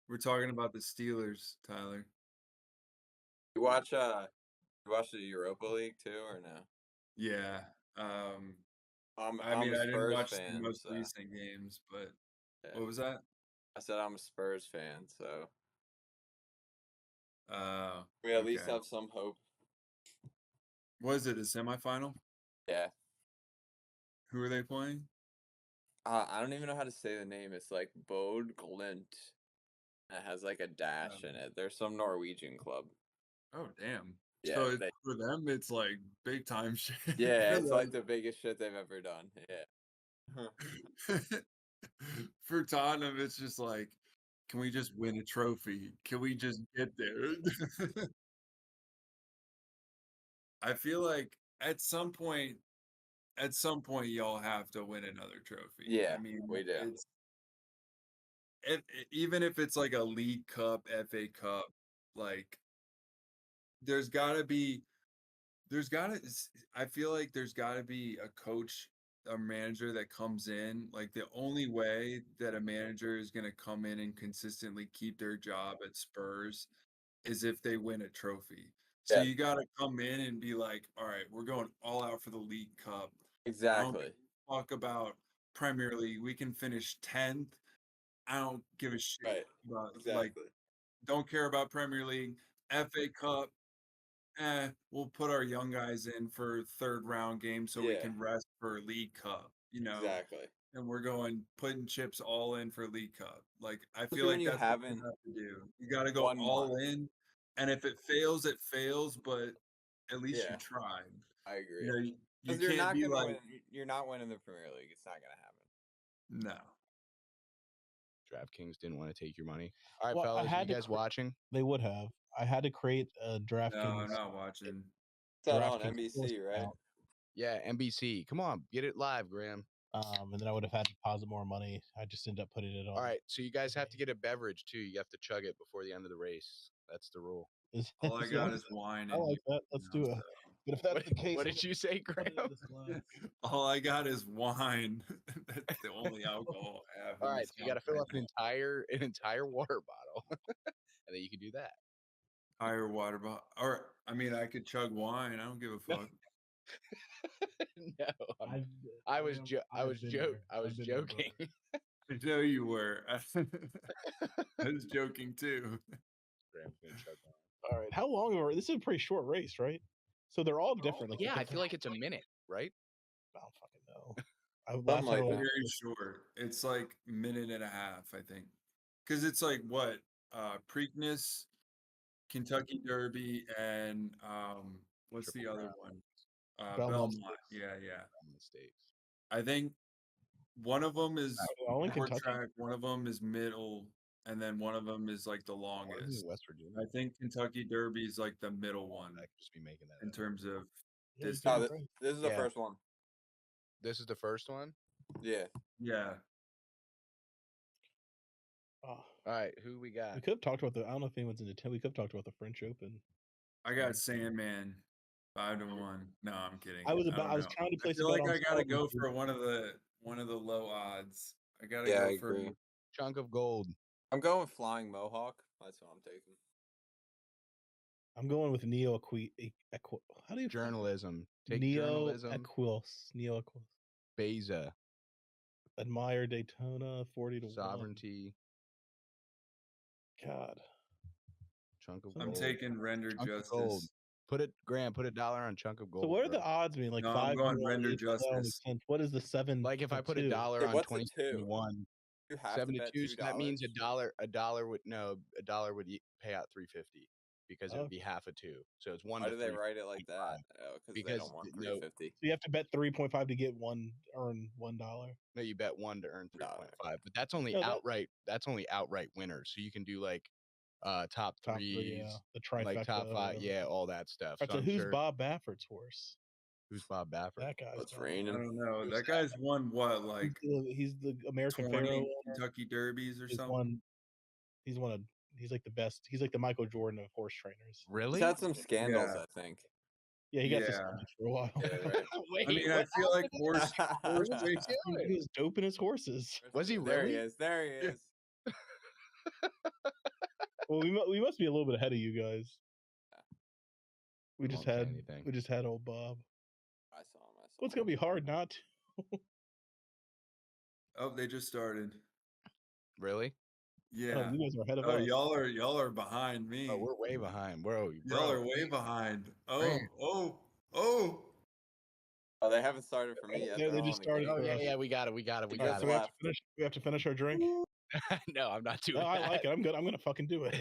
we're talking about the Steelers, Tyler. You watch the Europa League too, or no? Yeah. I I'm mean, a I didn't Spurs watch the fan, most so recent games, but yeah. what was that? I said I'm a Spurs fan, so Uh, we at least okay. have some hope. Was it a semifinal? Yeah. Who are they playing? I don't even know how to say the name. It's like Bode Glint. It has like a dash in it. There's some Norwegian club. Oh, damn. Yeah, So for them, it's like big time shit. yeah, it's like the biggest shit they've ever done. Yeah. For Tottenham, it's just like, can we just win a trophy? Can we just get there? I feel like at some point, y'all have to win another trophy. Yeah, I mean, we do. it's even if it's like a League Cup, FA Cup, like there's got to be I feel like there's got to be a coach, a manager that comes in. Like the only way that a manager is going to come in and consistently keep their job at Spurs is if they win a trophy. So Yeah. you got to come in and be like, all right, we're going all out for the League Cup. I don't Exactly. give a fuck about Premier League. We can finish 10th. I don't give a shit Right. about like, Exactly. don't care about Premier League, FA Cup. We'll put our young guys in for third round games so we Yeah. can rest for League Cup, Exactly. and we're putting chips all in for League Cup. Like I Especially feel when like you that's what you haven't have to do. You got to go won all one. in, and if it fails, it fails. But at least you Yeah. tried. I agree. You know, you Because you're can't not be gonna like, win. You're not winning the Premier League. It's not gonna happen. no. DraftKings didn't want to take your money. All right, Well, fellas, are you guys watching? They would have. I had to create a No, DraftKings. I'm not watching. It's that on DraftKings NBC, right? account. Yeah, NBC. Come on, get it live, Graham. And then I would have had to deposit more money. I just ended up putting it on. All right, so you guys have to get a beverage too. You have to chug it before the end of the race. That's the rule. All I got is wine. I like that. Let's do it. But if that's the case, What did you say, Graham? All I got is wine. That's the only alcohol I have. All in right, this so you got to house fill right up an entire water bottle, and then you can do that. now. Higher water bottle. Or I mean, I could chug wine. I don't give a fuck. No, I was joking. I know you were. I was joking too. Graham's gonna chug wine. All right. How long are this? Is a pretty short race, right? So they're all different. Like Yeah, I feel like it's a minute, right? I don't fucking know. Something like that. Very short. It's like a minute and a half, I think. Because it's like what? Preakness, Kentucky Derby, and what's the Triple other Crown. one? Belmont Belmont. Yeah. On the States. I think one of them is all in short Kentucky. track, one of them is middle, and then one of them is like the Or is it longest. West Virginia. I think Kentucky Derby is like the middle one I could just be making that in up. terms of Yeah, distance. No, you're right. this is the Yeah. first one. This is the first one. Yeah. Yeah. Oh, All right, who we got? we could have talked about the. I don't know if anyone's in the. We could have talked about the French Open. I got Sandman 5-1. No, I'm kidding. I was don't know. trying to I place. feel a bet like on I gotta go Sovereignty. for one of the low odds. I gotta Yeah, go I for agree. Chunk of gold. I'm going with Flying Mohawk. That's what I'm taking. I'm going with Neo Equi. How do you Journalism. Take Neo journalism. Equils. Neo Equils. Beza. Admire Daytona 40-1. Sovereignty. God. Chunk of I'm gold. taking Render Chunk of gold. Justice. Put it, Graham. Put $1 on chunk of gold. So what are bro. the odds mean? Like No, 5 I'm going Render Justice. What is the 7? Like if I put $2? $1 Yeah, on what's a 2021, You have 7 to to bet 2, $2. so that means a dollar would pay out $3.50 because it would be half a 2. So it's 1 Why to do they 3. write it like that? Oh, because they Because don't want no- $3.50. So you have to bet 3.5 to get earn $1. No, you bet 1 to earn No. 3.5, but that's only No, outright. That's only outright winners. So you can do like top Top threes, 3, yeah. The trifecta. like top 5, whatever. yeah, all that stuff. Right, So so I'm who's sure, Bob Baffert's horse? who's Bob Baffert? That guy's It's Bob. I raining. don't know. Who's That guy's won what, like He's the American 20 Pharaoh. Kentucky Derbies or He's something? he's like the best. He's like the Michael Jordan of horse trainers. Really? He's had some scandals, Yeah. I think. Yeah, he got Yeah. suspended for a while. Yeah, right. Wait, I mean, I what feel like happened? horse What was he racing. doing? He was doping his horses. Was he There he really? is. There he is. Well, we must be a little bit ahead of you guys. We Won't say anything. just had old Bob. I saw him. Well, it's gonna be hard not to. Oh, they just started. Really? Yeah. You guys are ahead of Oh, us. y'all are behind me. Oh, we're way behind, bro. Y'all are way behind. Oh, Man. oh. Oh, they haven't started for me yet. They They're all just in the started Oh for yeah, us. yeah, we got it. We got it. We All right, got So it. we have to finish our drink. No, I'm not doing No, I that. like it. I'm good. I'm gonna fucking do it.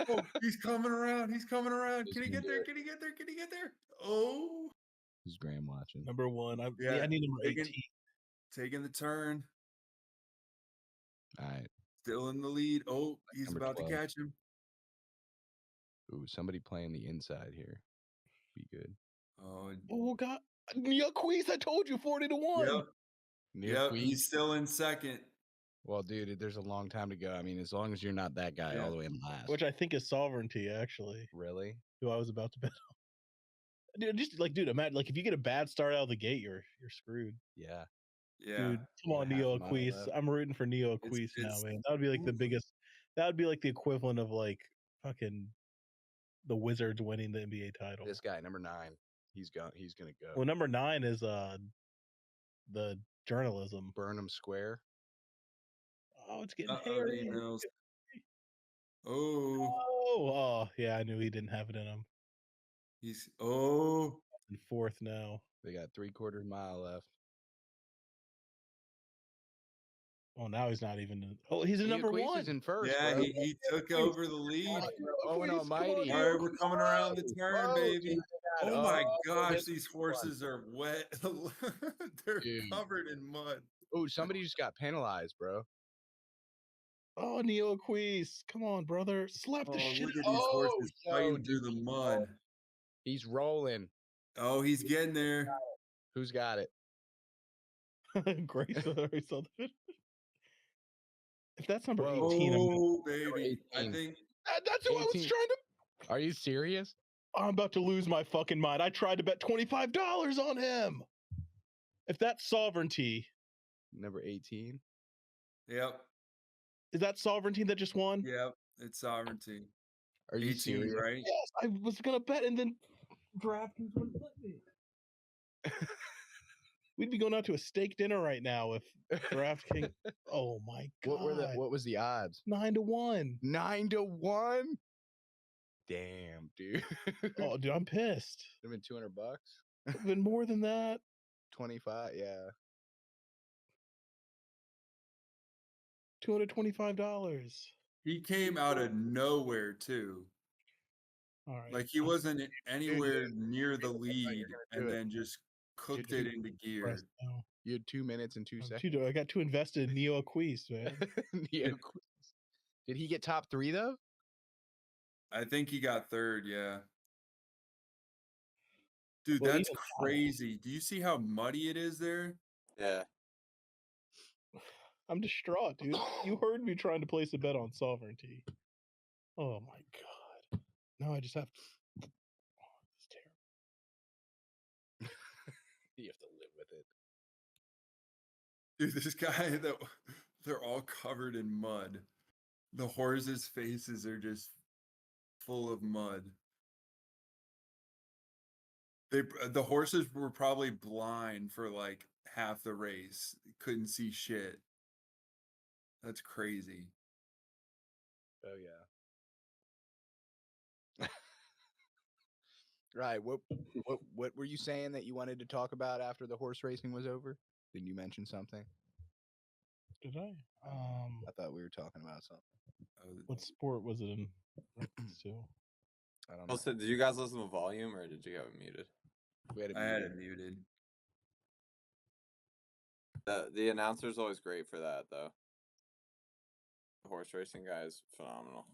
Oh, he's coming around. He's coming around. Who's Can he gonna get do there? it? Can he get there? Can he get there? Oh, Who's Graham watching? Number 1. I Yeah, need number 18. taking the turn. All right. Still in the lead. Oh, he's Number about 12. to catch him. Ooh, somebody playing the inside here. Be good. Oh God, Yaquis! I told you 40-1. Yep. Near Yep. Queens? He's still in second. Well, dude, there's a long time to go. I mean, as long as you're not that guy Yeah. all the way in last. Which I think is Sovereignty, actually. Really? Who I was about to bet on. Dude, just like, imagine like if you get a bad start out of the gate, you're screwed. Yeah. Yeah. Dude, come on, Half a Neo mile Aquis. left. I'm rooting for Neo Aquis now, it's- man. That would be like the biggest. That would be like the equivalent of like fucking the Wizards winning the NBA title. This guy, number 9, he's gonna go. Well, number 9 is the journalism. Burnham Square. Oh, it's getting Uh-oh, hairy. D-Mills. Oh, Oh, yeah, I knew he didn't have it in him. he's In 4th now. They got 3/4 mile left. Oh, now he's not even. He's in number Yaquis 1. is in first. yeah. Bro. He took over the lead. Owen Almighty. All right, we're coming around the turn, Whoa, baby. dude, Oh my gosh, this these is fun. horses are wet. They're Dude. covered in mud. Oh, somebody just got penalized, bro. Oh, Neo Aquis. Come on, brother. Slap Oh, the shit. look at these horses yo, fighting through the mud. He's rolling. Oh, he's getting there. Who's got it? Grace already saw the finish. If that's number Whoa. 18, Oh, baby. I 18. think that's who I was 18. trying to. Are you serious? I'm about to lose my fucking mind. I tried to bet $25 on him. If that's sovereignty. Number 18. Yep. Is that sovereignty that just won? Yep. It's sovereignty. Are you 18, serious? right? Yes, I was going to bet and then DraftKings wouldn't let me. We'd be going out to a steak dinner right now if DraftKings. Oh my God. What was the odds? 9-1. 9-1? Damn, dude. Oh, dude, I'm pissed. It'd been $200. It'd been more than that. 25, yeah. $225. He came out of nowhere too. All right. Like he wasn't anywhere near the I thought you were lead, gonna and do it. then just cooked Did it you into gear. No. You had 2 minutes and 2 I'm seconds. I got too invested in Neo Aquise, man. Neo Quiz. Did he get top 3 though? I think he got third. Yeah. Dude, Well, that's even crazy. Do you see how muddy it is there? Yeah. I'm distraught, dude. You heard me trying to place a bet on sovereignty. Oh my God. Now I just have to. Oh, this is terrible. You have to live with it. Dude, this guy they're all covered in mud. The horses' faces are just full of mud. The horses were probably blind for like half the race. Couldn't see shit. That's crazy. Oh yeah. Right. What were you saying that you wanted to talk about after the horse racing was over? Did you mention something? Did I? I thought we were talking about something. What sport was it in reference to? I don't know. Also, did you guys listen to volume or did you have it muted? We had it I had muted. it muted. The announcer's always great for that, though. The horse racing guy is phenomenal.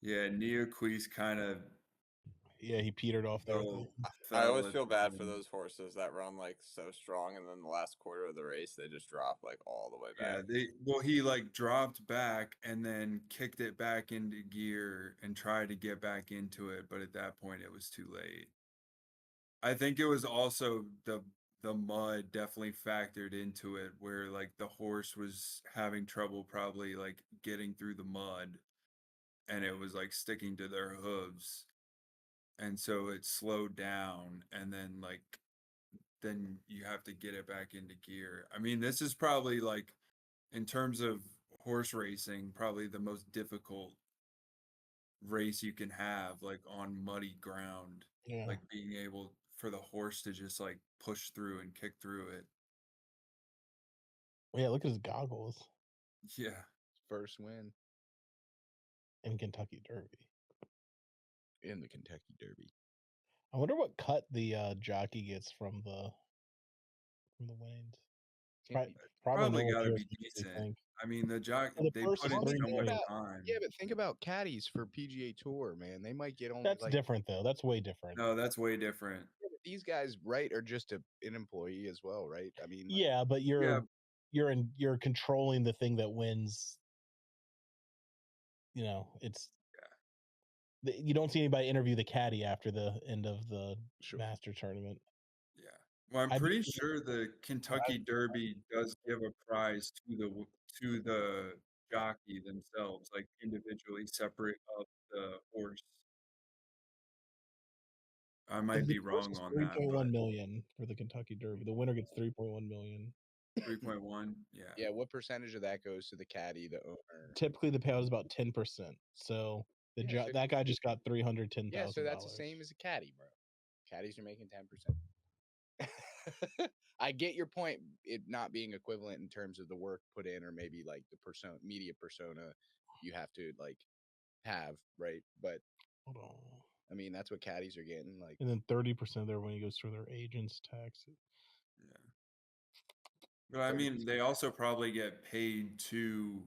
Yeah, Neo Queese kind of. Yeah, he petered off there. I always feel bad for those horses that run like so strong, and then the last quarter of the race they just drop like all the way back. Yeah, he like dropped back and then kicked it back into gear and tried to get back into it, but at that point it was too late. I think it was also the mud definitely factored into it, where like the horse was having trouble probably like getting through the mud, and it was like sticking to their hooves, and so it slowed down, and then you have to get it back into gear. I mean, this is probably like, in terms of horse racing, probably the most difficult race you can have, like on muddy ground. Yeah. Like being able for the horse to just like push through and kick through it. Yeah, look at his goggles. Yeah. First win in Kentucky Derby. In the Kentucky Derby. I wonder what cut the jockey gets from the winnings. Probably got to be decent. I mean, the jockey, they put in so much time. Yeah, but think about caddies for PGA Tour, man. They might get only. That's different, though. That's way different. No, that's way different. Yeah, but these guys, right, are just an employee as well, right? I mean, yeah, but you're controlling the thing that wins. You know, it's. You don't see anybody interview the caddy after the end of the Master tournament. Yeah. Well, I'm pretty sure the Kentucky Derby does give a prize to the jockey themselves, like individually separate up the horse. I might be wrong on that. 3.1 million for the Kentucky Derby. The winner gets 3.1 million. 3.1, yeah. Yeah, what percentage of that goes to the caddy, the owner? Typically, the payout is about 10%. So that guy just got $310,000. Yeah, so that's the same as a caddy, bro. Caddies are making 10%. I get your point, it not being equivalent in terms of the work put in, or maybe like the media persona you have to like have, right? But hold on. I mean, that's what caddies are getting, like. And then 30% of their money goes to their agents' taxes. Yeah. But I mean, they also probably get paid to.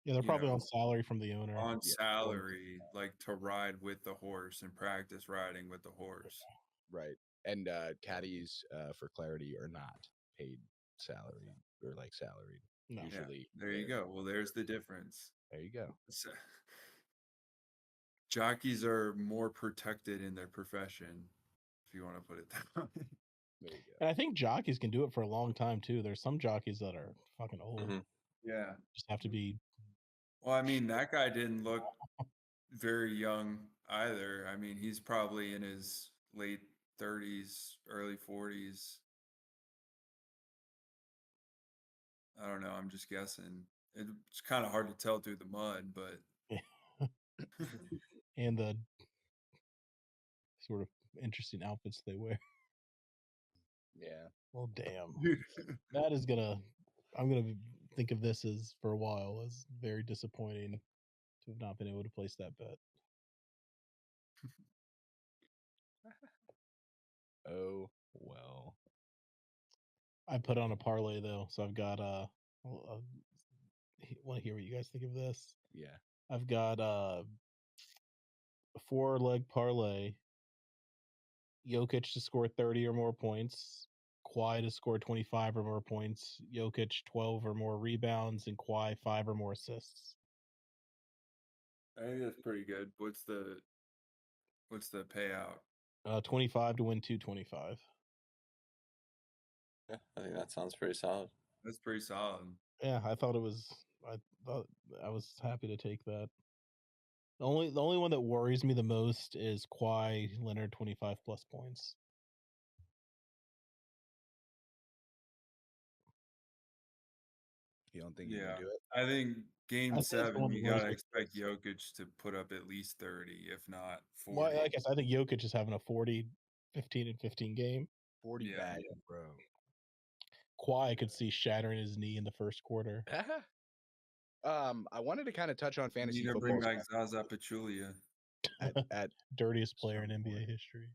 Yeah, they're probably on salary from the owner. On salary, like to ride with the horse and practice riding with the horse. Right. And caddies, for clarity, are not paid salary or like salaried. No. Usually. Yeah, there you go. Well, there's the difference. There you go. jockeys are more protected in their profession, if you want to put it that way. There you go. And I think jockeys can do it for a long time too. There's some jockeys that are fucking old. Yeah. Just have to be. Well, I mean, that guy didn't look very young either. I mean, he's probably in his late 30s, early 40s. I don't know. I'm just guessing. It's kind of hard to tell through the mud, but And the sort of interesting outfits they wear. Yeah. Well, damn. That is I'm gonna think of this as for a while as very disappointing to have not been able to place that bet. Oh well. I put on a parlay though, so I've got want to hear what you guys think of this. Yeah. I've got a 4-leg parlay. Jokic to score 30 or more points, Kawhi to score 25 or more points, Jokic 12 or more rebounds, and Kawhi 5 or more assists. I think that's pretty good. What's the payout? 25 to win 225. Yeah, I think that sounds pretty solid. That's pretty solid. Yeah, I thought I was happy to take that. The only one that worries me the most is Kawhi Leonard 25 plus points. You don't think you can do it? I think Game I say it's the 7, one you that worries gotta me expect the most. Jokic to put up at least 30, if not 40. Well, I guess I think Jokic is having a 40, 15, and 15 game. 40 Yeah. bad, bro. Kawhi I could see shattering his knee in the first quarter. I wanted to kind of touch on You fantasy need to football bring back Zaza Pachulia. at Dirtiest player in some NBA point. history.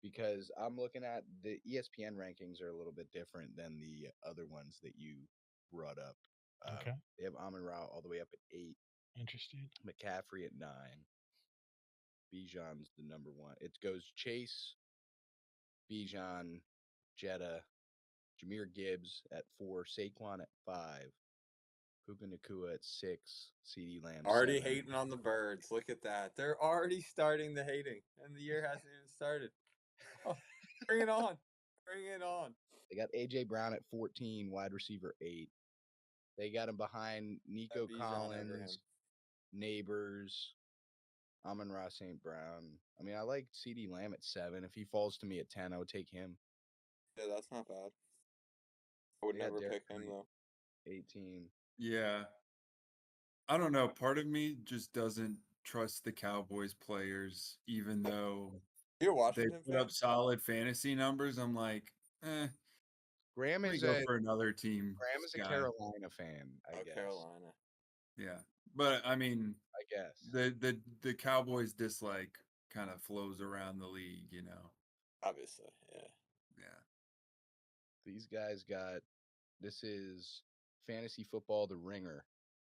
Because I'm looking at the ESPN rankings are a little bit different than the other ones that you brought up. Okay. They have Amon-Ra all the way up at 8, Interesting. McCaffrey at 9, Bijan's the number 1. It goes Chase, Bijan, Jetta, Jahmyr Gibbs at 4, Saquon at 5, Puka Nacua at 6, CeeDee Lamb Already 7. hating on the Birds. Look at that. They're already starting the hating, and the year hasn't even started. Oh, bring it on. Bring it on. They got A.J. Brown at 14, wide receiver 8. They got him behind Nico Bijan over Collins, him. Neighbors, Amon-Ra St. Brown. I mean, I like CeeDee Lamb at 7. If he falls to me at 10, I would take him. Yeah, that's not bad. I would They got never Derrick pick him, Henry, though. 18. Yeah. I don't know. Part of me just doesn't trust the Cowboys players, even though You're a they Washington put fan? up solid fantasy numbers. I'm like, Graham let me is go a for another team. Graham is a guy. Carolina fan, I Oh, guess. Carolina. Yeah, but I mean, I guess. the Cowboys dislike kind of flows around the league, you know. Obviously, yeah. Yeah. These guys got, this is Fantasy Football The Ringer.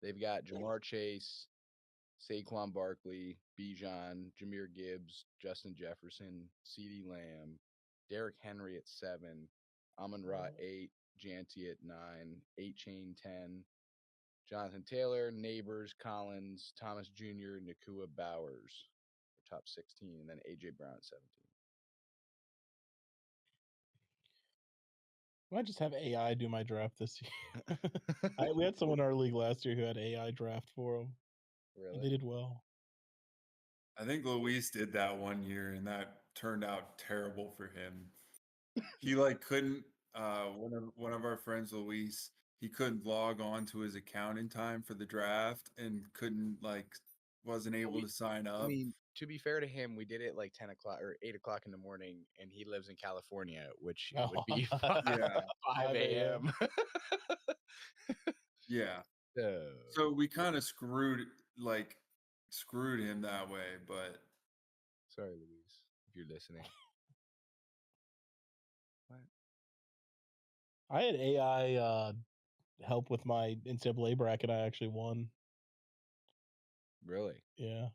They've got Jamar Chase, Saquon Barkley, Bijan, Jahmyr Gibbs, Justin Jefferson, CeeDee Lamb, Derrick Henry at 7, Amon-Ra 8, Janty at 9, 8-Chain 10, Jonathan Taylor, Neighbors, Collins, Thomas Jr., Nakua Bowers, top 16, and then A.J. Brown at 17. Might just have AI do my draft this year. We had someone in our league last year who had AI draft for them. Really? And they did well. I think Luis did that one year, and that turned out terrible for him. He couldn't. One of our friends, Luis, he couldn't log on to his account in time for the draft, and wasn't able to sign up. I mean, to be fair to him, we did it like 10 o'clock or 8 o'clock in the morning, and he lives in California, which would be 5 a.m. Yeah. So we kind of screwed him that way, but sorry, Luis, if you're listening. What? I had AI help with my NCAA bracket. I actually won. Really? Yeah.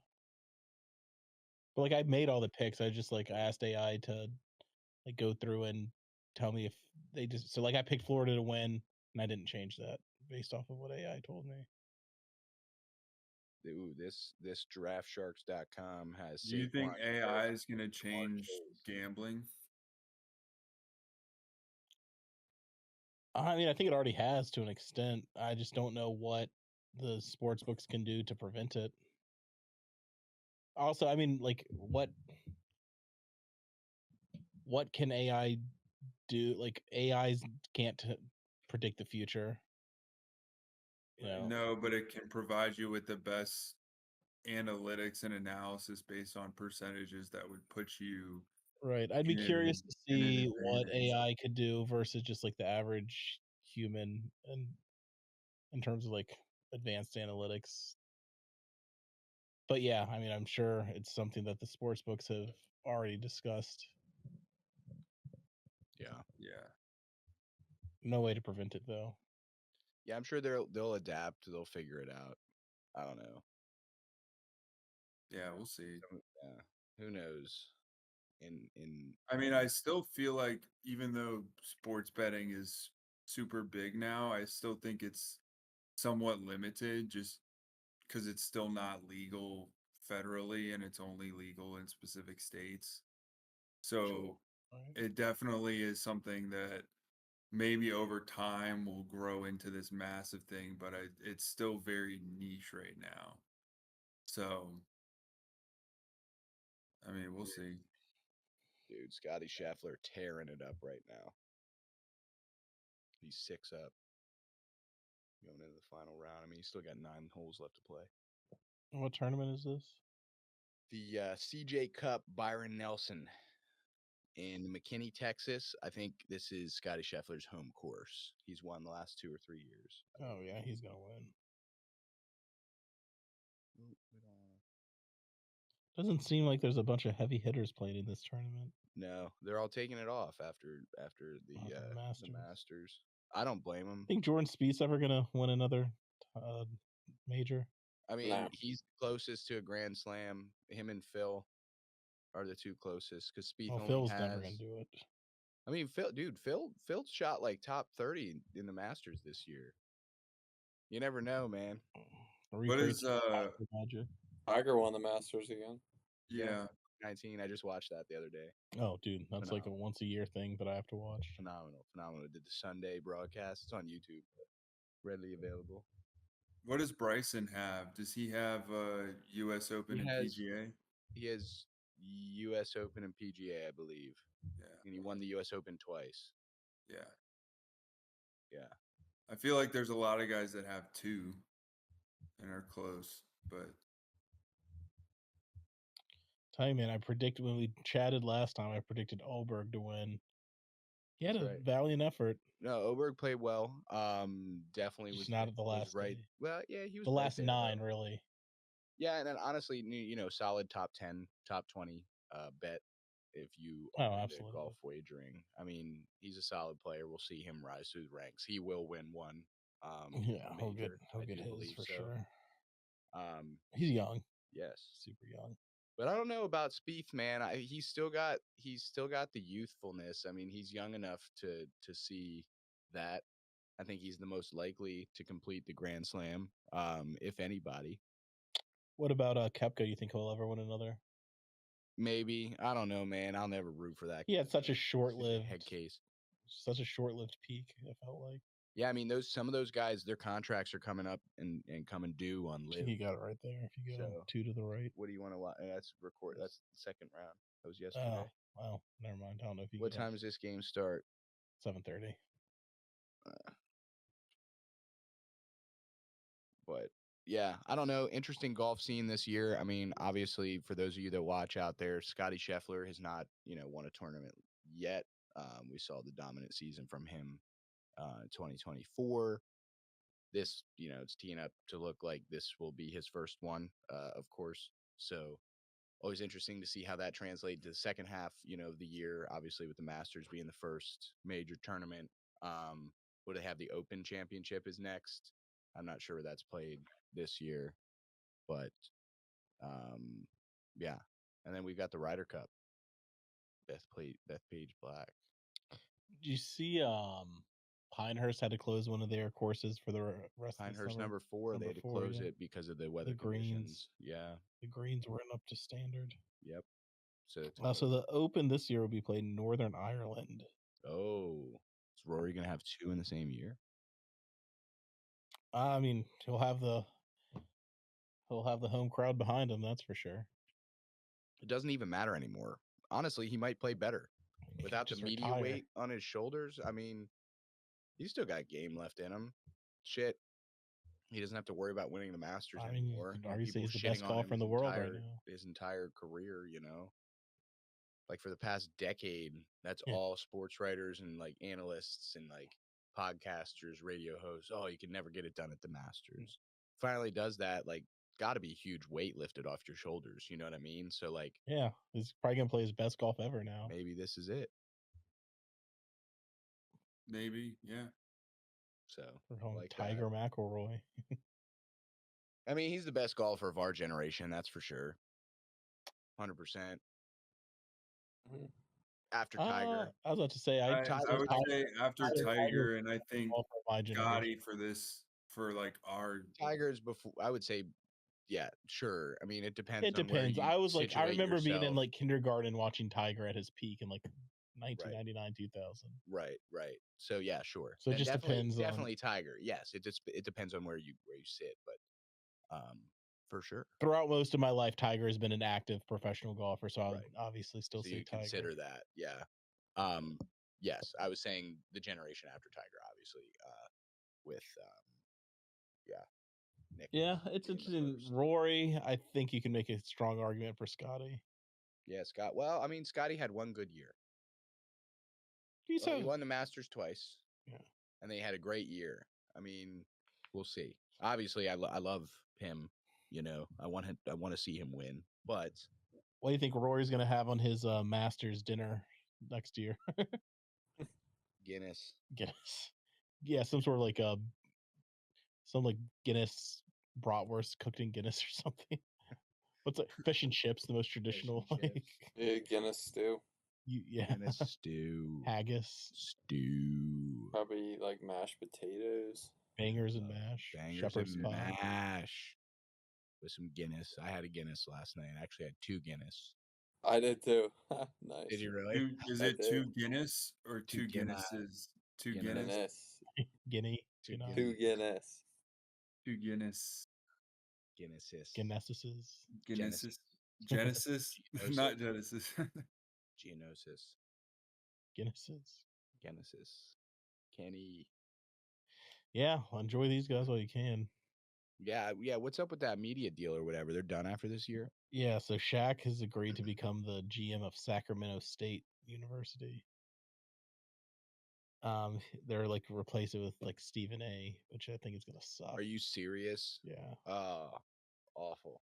But I made all the picks. I just asked AI to go through and tell me if they just I picked Florida to win, and I didn't change that based off of what AI told me. this DraftSharks.com has. Do you think AI is going to change gambling? I mean, I think it already has to an extent. I just don't know what the sports books can do to prevent it. Also, I mean, like, what can AI do? Like, AIs can't predict the future. You know? No, but it can provide you with the best analytics and analysis based on percentages that would put you right. I'd be curious to in an see what advantage. AI could do versus just like the average human, and in terms of like advanced analytics. But yeah, I mean, I'm sure it's something that the sports books have already discussed. Yeah. No way to prevent it though. Yeah, I'm sure they'll adapt. They'll figure it out. I don't know. Yeah, we'll see. Yeah, who knows? I mean, I still feel like even though sports betting is super big now, I still think it's somewhat limited just because it's still not legal federally and it's only legal in specific states. So it definitely is something that maybe over time will grow into this massive thing, but it's still very niche right now. So, I mean, we'll see. Dude, Scotty Scheffler tearing it up right now. He's 6 up. Going into the final round. I mean, he's still got 9 holes left to play. What tournament is this? The CJ Cup, Byron Nelson in McKinney, Texas. I think this is Scotty Scheffler's home course. He's won the last 2 or 3 years. Oh yeah, he's gonna win. Doesn't seem like there's a bunch of heavy hitters playing in this tournament. No, they're all taking it off after the Masters. I don't blame them. Think Jordan Spieth's ever gonna win another major? I mean, he's closest to a Grand Slam. Him and Phil are the 2 closest because Spieth only Phil's has. never gonna do it. I mean, Phil shot like top 30 in the Masters this year. You never know, man. What is Magic? Tiger won the Masters again. Yeah. 19. I just watched that the other day. Oh, dude, that's like a once a year thing that I have to watch. Phenomenal. Did the Sunday broadcast. It's on YouTube, readily available. What does Bryson have? Does he have U.S. Open and PGA? He has U.S. Open and PGA, I believe. Yeah. And he won the U.S. Open twice. Yeah. Yeah. I feel like there's a lot of guys that have 2 and are close, but. Tell you, man, I predicted when we chatted last time, I predicted Oberg to win. He had a valiant effort. No, Oberg played well. Definitely was not at the last right. day. Well, yeah, he was the last there, 9 really. Yeah, and then honestly, solid top 10, top 20 bet if you absolutely golf wagering. I mean, he's a solid player. We'll see him rise through the ranks. He will win one. He'll get his for sure. He's young. Yes, super young. But I don't know about Spieth, man. He's still got the youthfulness. I mean, he's young enough to see that. I think he's the most likely to complete the Grand Slam, if anybody. What about Koepka? You think he'll ever win another? Maybe. I don't know, man. I'll never root for that. He had such a short-lived head case. Such a short-lived peak, it felt like. Yeah, I mean, some of those guys, their contracts are coming up and coming due on live. You got it right there. If you go 2 to the right. What do you want to watch? That's record. That's the second round. That was yesterday. Oh, well, never mind. I don't know if you. What time does this game start? 7:30. But yeah, I don't know. Interesting golf scene this year. I mean, obviously, for those of you that watch out there, Scotty Scheffler has not, won a tournament yet. We saw the dominant season from him in 2024. This, it's teeing up to look like this will be his first one, of course. So always interesting to see how that translates to the second half, of the year, obviously with the Masters being the first major tournament. Will they have the Open Championship is next? I'm not sure where that's played this year, but yeah. And then we've got the Ryder Cup. Beth Page Black. Did you see Pinehurst had to close one of their courses for the rest of the Pinehurst summer. number 4, they had to close it because of the weather conditions. Yeah. The greens weren't up to standard. Yep. So So the Open this year will be played in Northern Ireland. Oh, is Rory gonna have 2 in the same year? I mean, he'll have the home crowd behind him. That's for sure. It doesn't even matter anymore. Honestly, he might play better without the media weight on his shoulders. I mean, he's still got game left in him. Shit, he doesn't have to worry about winning the Masters anymore. Obviously, he's the best golfer in the world right now. His entire career, you know, like for the past decade, that's all sports writers and like analysts and like podcasters, radio hosts. Oh, you can never get it done at the Masters. Finally does that, like, got to be a huge weight lifted off your shoulders. You know what I mean? So like, yeah, he's probably gonna play his best golf ever now. Maybe this is it. Maybe, yeah. So like Tiger McIlroy. I mean, he's the best golfer of our generation, that's for sure. 100%. After Tiger, I was about to say, I would say after Tiger, and I think Scotty for like our Tiger's before. I would say, yeah, sure. I mean, it depends. It depends. I was like, I remember being in like kindergarten watching Tiger at his peak in like 1999, 2000. Right. So yeah, sure. So it just depends. Definitely Tiger. Yes, it depends on where you sit, but for sure. Throughout most of my life, Tiger has been an active professional golfer, so I would obviously still say Tiger. Consider that, yeah. Yes, I was saying the generation after Tiger, obviously, with Nick. Yeah, it's interesting. Rory, I think you can make a strong argument for Scotty. Yeah, Scott. Well, I mean, Scotty had one good year. He won the Masters twice. Yeah, and they had a great year. I mean, we'll see. Obviously, I love him. You know, I want to see him win. But what do you think Rory's going to have on his Masters dinner next year? Guinness. Yeah, some sort of like some Guinness bratwurst cooked in Guinness or something. What's like fish and chips, the most traditional? Yeah, Guinness stew. Guinness stew. Haggis. Stew. Probably like mashed potatoes. Bangers and mash. Shepherd's mash. With some Guinness. I had a Guinness last night. I actually had 2 Guinness. I did too. Nice. Did you really? Is it 2 Guinness or 2 Guinnesses? 2 Guinness. Guinea. 2 Guinness. 2 Guinness. Genesis. Genesis. Not Genesis. Genesis. Kenny. Yeah, enjoy these guys while you can. Yeah. What's up with that media deal or whatever? They're done after this year? Yeah, so Shaq has agreed to become the GM of Sacramento State University. They're like replace it with like Stephen A, which I think is gonna suck. Are you serious? Yeah. Awful.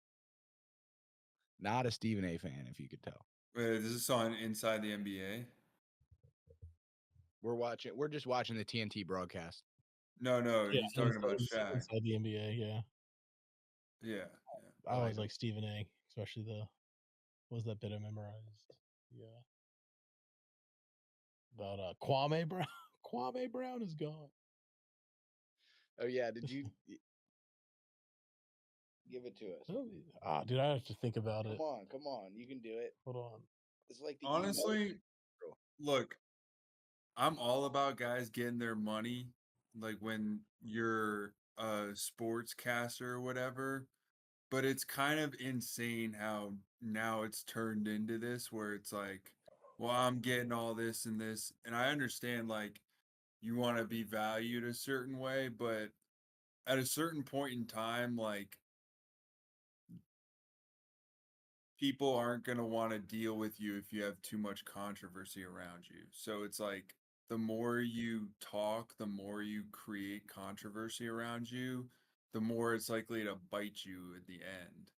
Not a Stephen A fan, if you could tell. Wait, is this on Inside the NBA? We're just watching the TNT broadcast. No, he's talking about Shaq. Inside the NBA, yeah. Yeah. I always like Stephen A, especially what was that bit I memorized? Yeah. About Kwame Brown. Kwame Brown is gone. Oh yeah, did you give it to us? Dude, I have to think about it. Come on, you can do it. Hold on. It's like honestly, look, I'm all about guys getting their money. Like when you're a sportscaster or whatever, but it's kind of insane how now it's turned into this where it's like, well, I'm getting all this and this, and I understand like you want to be valued a certain way, but at a certain point in time, like people aren't going to want to deal with you if you have too much controversy around you. So it's like the more you talk, the more you create controversy around you, the more it's likely to bite you at the end.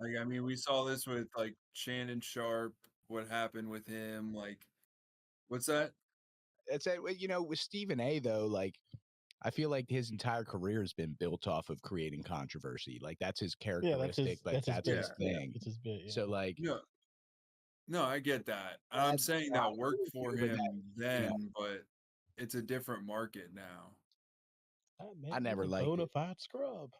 Like, I mean, we saw this with like Shannon Sharp, what happened with him. Like, what's that? It's with Stephen A though, like I feel like his entire career has been built off of creating controversy. Like that's his characteristic, that's his thing. It's his bit. Yeah. So like, no, I get that. I'm saying that worked for him then, but it's a different market now. I never liked bona it. fide scrub.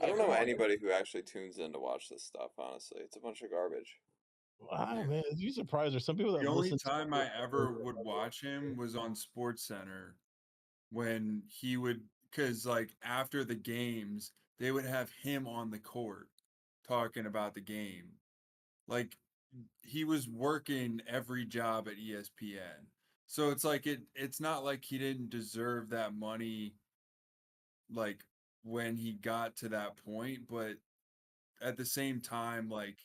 I don't know anybody who actually tunes in to watch this stuff. Honestly, it's a bunch of garbage. Wow, man, you surprised? There's some people that The only listen. time I ever would watch him was on Sports Center when he would, because like after the games, they would have him on the court talking about the game. Like he was working every job at ESPN. So it's like it's not like he didn't deserve that money like when he got to that point, but at the same time, like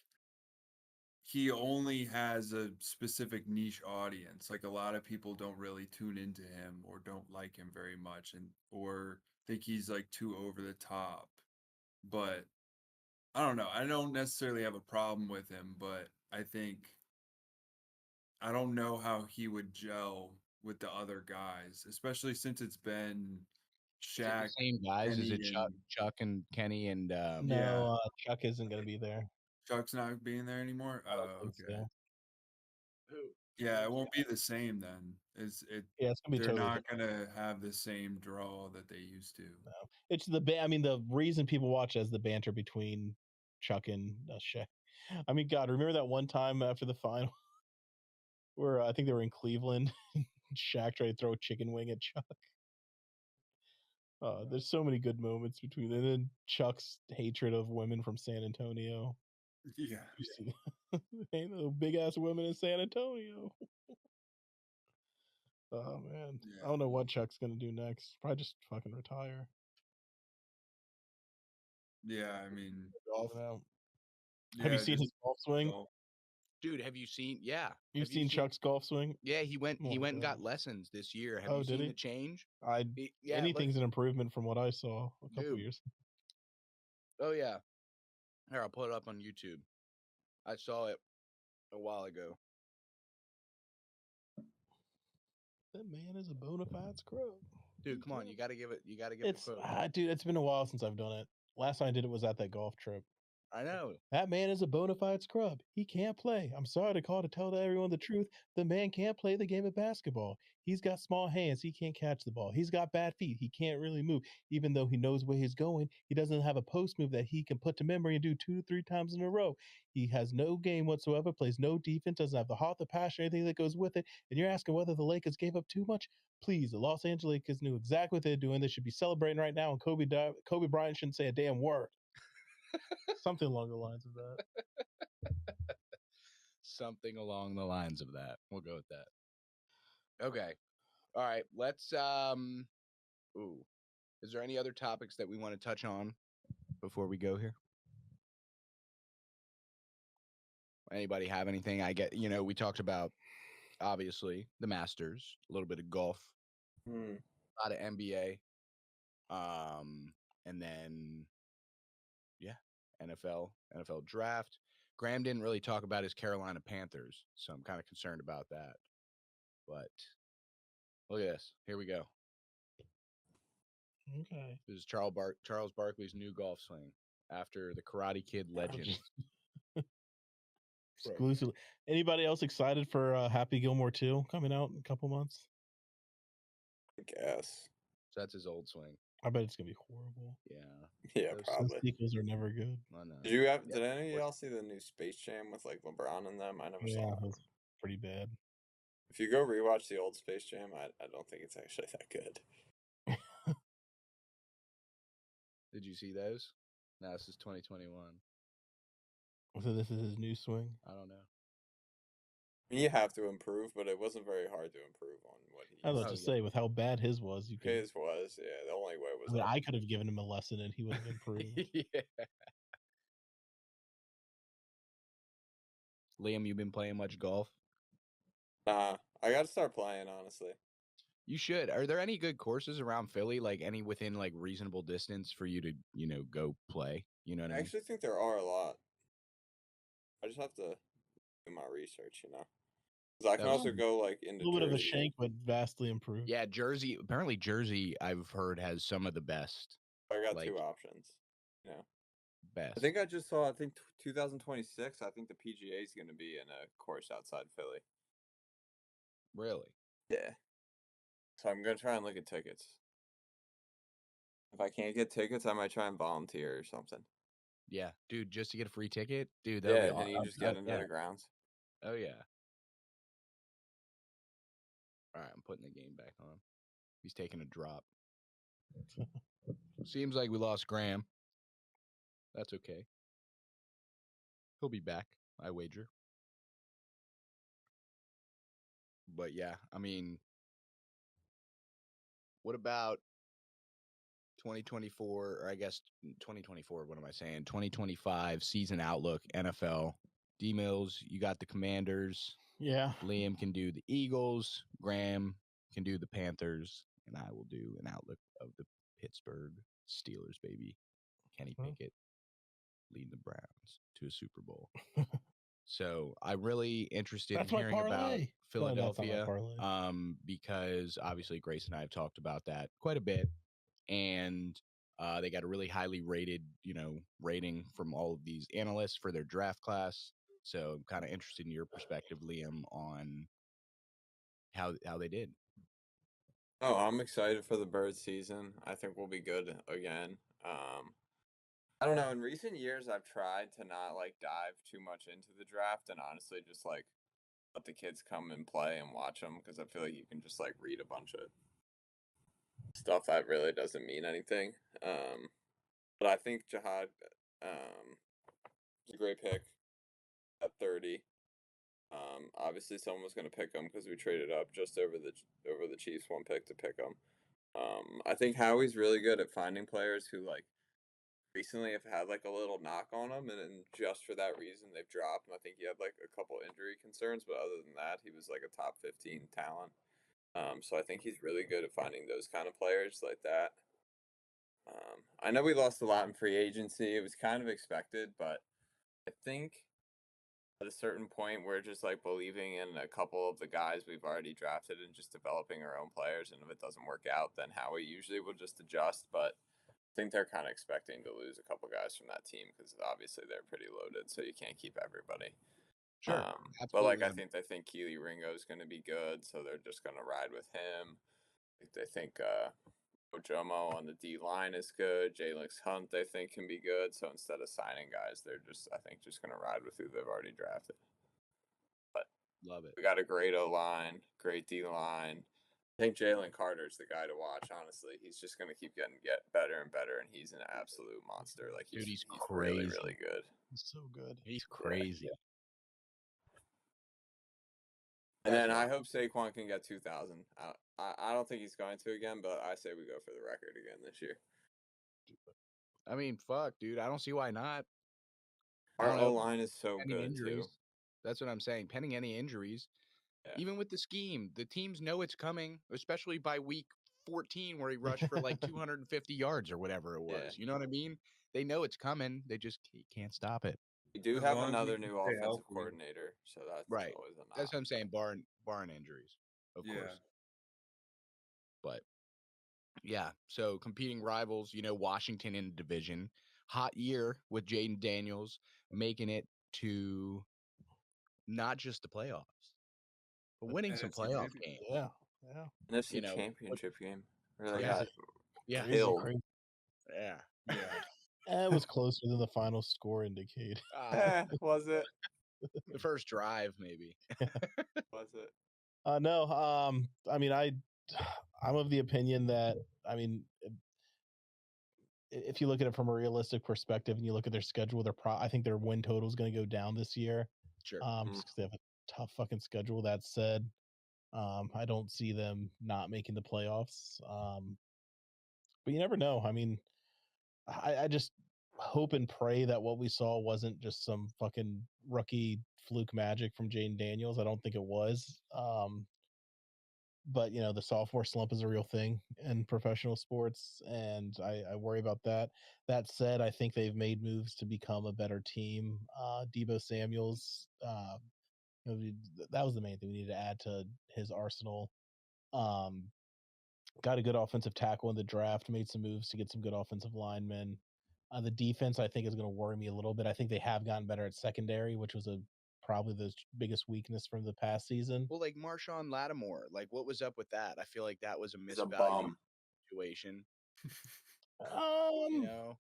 he only has a specific niche audience. Like a lot of people don't really tune into him or don't like him very much and or think he's like too over the top. But I don't know. I don't necessarily have a problem with him, but I don't know how he would gel with the other guys, especially since it's been Is it Shaq, the same guys? Is Kenny, it and Chuck and Kenny and No, Chuck isn't going to be there. Chuck's not being there anymore. I don't Oh, think okay. so. who? Yeah, it won't be the same then. Yeah, it's gonna be They're totally not gonna have the same draw that they used to. No. It's I mean, the reason people watch is the banter between Chuck and Shaq. I mean, God, remember that one time after the final where I think they were in Cleveland, Shaq tried to throw a chicken wing at Chuck. There's so many good moments between them. And then Chuck's hatred of women from San Antonio. Yeah. You see, ain't no big ass women in San Antonio. Oh man, I don't know what Chuck's gonna do next. Probably just fucking retire. Yeah, I mean, Golf. Have you seen his golf swing? Dude, have you seen? Yeah, You've seen Chuck's golf swing? Yeah, he went. Oh He my went and got God. lessons this year. Have Oh, you did seen he? the change? Anything's an improvement from what I saw a couple Dude. years. Oh yeah. Here, I'll put it up on YouTube. I saw it a while ago. That man is a bona fide scrub. Dude, come on, you gotta give it. You gotta give It's it. A quote. dude, it's been a while since I've done it. Last time I did it was at that golf trip. I know. That man is a bona fide scrub. He can't play. I'm sorry to call to tell everyone the truth. The man can't play the game of basketball. He's got small hands. He can't catch the ball. He's got bad feet. He can't really move. Even though he knows where he's going, he doesn't have a post move that he can put to memory and do 2 to 3 times in a row. He has no game whatsoever, plays no defense, doesn't have the heart, the passion, anything that goes with it. And you're asking whether the Lakers gave up too much? Please, the Los Angeles Lakers knew exactly what they're doing. They should be celebrating right now, and Kobe Bryant shouldn't say a damn word. Something along the lines of that. Something along the lines of that. We'll go with that. Okay. All right. Let's ooh. Is there any other topics that we want to touch on before we go here? Anybody have anything? I get, we talked about obviously the Masters, a little bit of golf, a lot of NBA, and then NFL draft. Graham didn't really talk about his Carolina Panthers, so I'm kind of concerned about that. But look at this. Here we go. Okay. This is Charles Barkley's new golf swing after the Karate Kid legend. Exclusively. Anybody else excited for Happy Gilmore 2 coming out in a couple months? I guess. So that's his old swing. I bet it's gonna be horrible. Yeah, probably. Sequels are never good. I know. Did any of y'all see the new Space Jam with like LeBron in them? I never saw it. It was pretty bad. If you go rewatch the old Space Jam, I don't think it's actually that good. Did you see those? No, this is 2021. So this is his new swing? I don't know. I mean, you have to improve, but it wasn't very hard to improve on what he I was about to say, with how bad his was, you could. His was, yeah. The only way was. I mean, I could have given him a lesson and he would have improved. Yeah. Liam, you been playing much golf? Nah, I got to start playing, honestly. You should. Are there any good courses around Philly, like any within like reasonable distance for you to, go play? You know what I mean? I actually think there are a lot. I just have to do my research, Because I can also go like into a little bit of a Jersey. shank, but vastly improved. Yeah, Jersey. Apparently, Jersey, I've heard, has some of the best. I got 2 options. Best. I think I just saw. 2026. I think the PGA is going to be in a course outside Philly. Really? Yeah. So I'm gonna try and look at tickets. If I can't get tickets, I might try and volunteer or something. Yeah, dude, just to get a free ticket, dude. That would Yeah, be and you just get into the grounds. Oh yeah. All right, I'm putting the game back on. He's taking a drop. Seems like we lost Graham. That's okay. He'll be back, I wager. But yeah, I mean, what about 2024, or I guess 2024, what am I saying? 2025 season outlook, NFL. D-Mills, you got the Commanders. Yeah. Liam can do the Eagles. Graham can do the Panthers. And I will do an outlook of the Pittsburgh Steelers, baby. Kenny Pickett leading the Browns to a Super Bowl. So I'm really interested in hearing about Philadelphia, because obviously Grace and I have talked about that quite a bit. And they got a really highly rated, rating from all of these analysts for their draft class. So I'm kind of interested in your perspective, Liam, on how they did. Oh, I'm excited for the Birds season. I think we'll be good again. I don't know. In recent years, I've tried to not dive too much into the draft and honestly just let the kids come and play and watch them, because I feel like you can just read a bunch of stuff that really doesn't mean anything. But I think Jihad was a great pick at 30. Obviously, someone was going to pick him because we traded up just over the Chiefs one pick to pick him. I think Howie's really good at finding players who recently have had a little knock on them, and then just for that reason they've dropped. And I think he had a couple injury concerns, but other than that, he was a top 15 talent. So I think he's really good at finding those kind of players like that. I know we lost a lot in free agency. It was kind of expected, but I think at a certain point we're just believing in a couple of the guys we've already drafted and just developing our own players. And if it doesn't work out, then Howie usually will just adjust. But I think they're kind of expecting to lose a couple guys from that team because obviously they're pretty loaded, so you can't keep everybody. Sure, but I think they think Keely Ringo is going to be good, so they're just going to ride with him. They think Ojomo on the D line is good. Jalix Hunt they think can be good. So instead of signing guys, they're just going to ride with who they've already drafted. But love it. We got a great O line, great D line. I think Jalen Carter's the guy to watch. Honestly, he's just going to keep getting better and better, and he's an absolute monster. He's crazy. Really, really good. He's so good. He's crazy. Yeah. And then I hope Saquon can get 2,000. I don't think he's going to again, but I say we go for the record again this year. I mean, fuck, dude. I don't see why not. Our O-line is so good, injuries. Too. That's what I'm saying. Pending any injuries, even with the scheme, the teams know it's coming, especially by week 14 where he rushed for 250 yards or whatever it was. Yeah. You know what I mean? They know it's coming. They just can't stop it. We do have another new offensive coordinator, so that's always a knock. That's what I'm saying, barring injuries, of course. But yeah, so competing rivals, Washington in the division, hot year with Jaden Daniels making it to not just the playoffs, but winning some playoff games. Yeah. NFC championship game. Really yeah. Yeah. It was closer than the final score indicated. Was it? The first drive, maybe. Was it? No. I mean, I'm of the opinion that, I mean, if you look at it from a realistic perspective and you look at their schedule, I think their win total is going to go down this year. Sure. Just because they have a tough fucking schedule. That said, I don't see them not making the playoffs. But you never know. I mean, I just hope and pray that what we saw wasn't just some fucking rookie fluke magic from Jaden Daniels. I don't think it was. But the sophomore slump is a real thing in professional sports, and I worry about that. That said, I think they've made moves to become a better team. Deebo Samuel's, that was the main thing we needed to add to his arsenal. Got a good offensive tackle in the draft, made some moves to get some good offensive linemen. The defense, I think, is going to worry me a little bit. I think they have gotten better at secondary, which was a probably the biggest weakness from the past season. Well, like Marshawn Lattimore, like what was up with that? I feel like that was a He's a misvalued bum. situation. You know,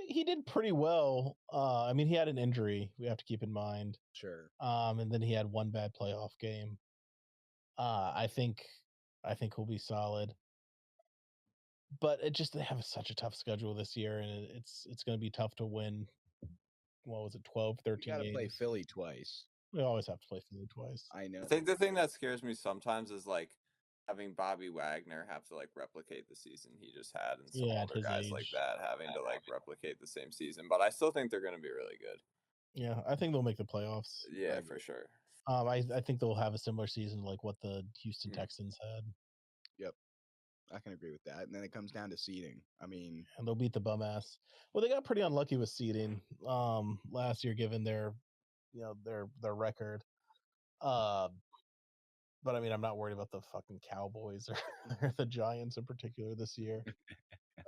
he did pretty well. I mean, he had an injury. We have to keep in mind. Sure. And then he had one bad playoff game. I think he'll be solid. But they have such a tough schedule this year, and it's going to be tough to win. What was it, 12, 13 You got to games? play Philly twice. We always have to play Philly twice. I know. I think the thing that scares me sometimes is like having Bobby Wagner have to like replicate the season he just had, and some older guys like that having to like replicate the same season. But I still think they're going to be really good. Yeah, I think they'll make the playoffs. Yeah, for sure. I think they'll have a similar season like what the Houston Texans had. Yep. I can agree with that. And then it comes down to seeding. I mean, and they'll beat the bum ass. Well, they got pretty unlucky with seeding last year, given their record. But I mean, I'm not worried about the fucking Cowboys or the Giants in particular this year.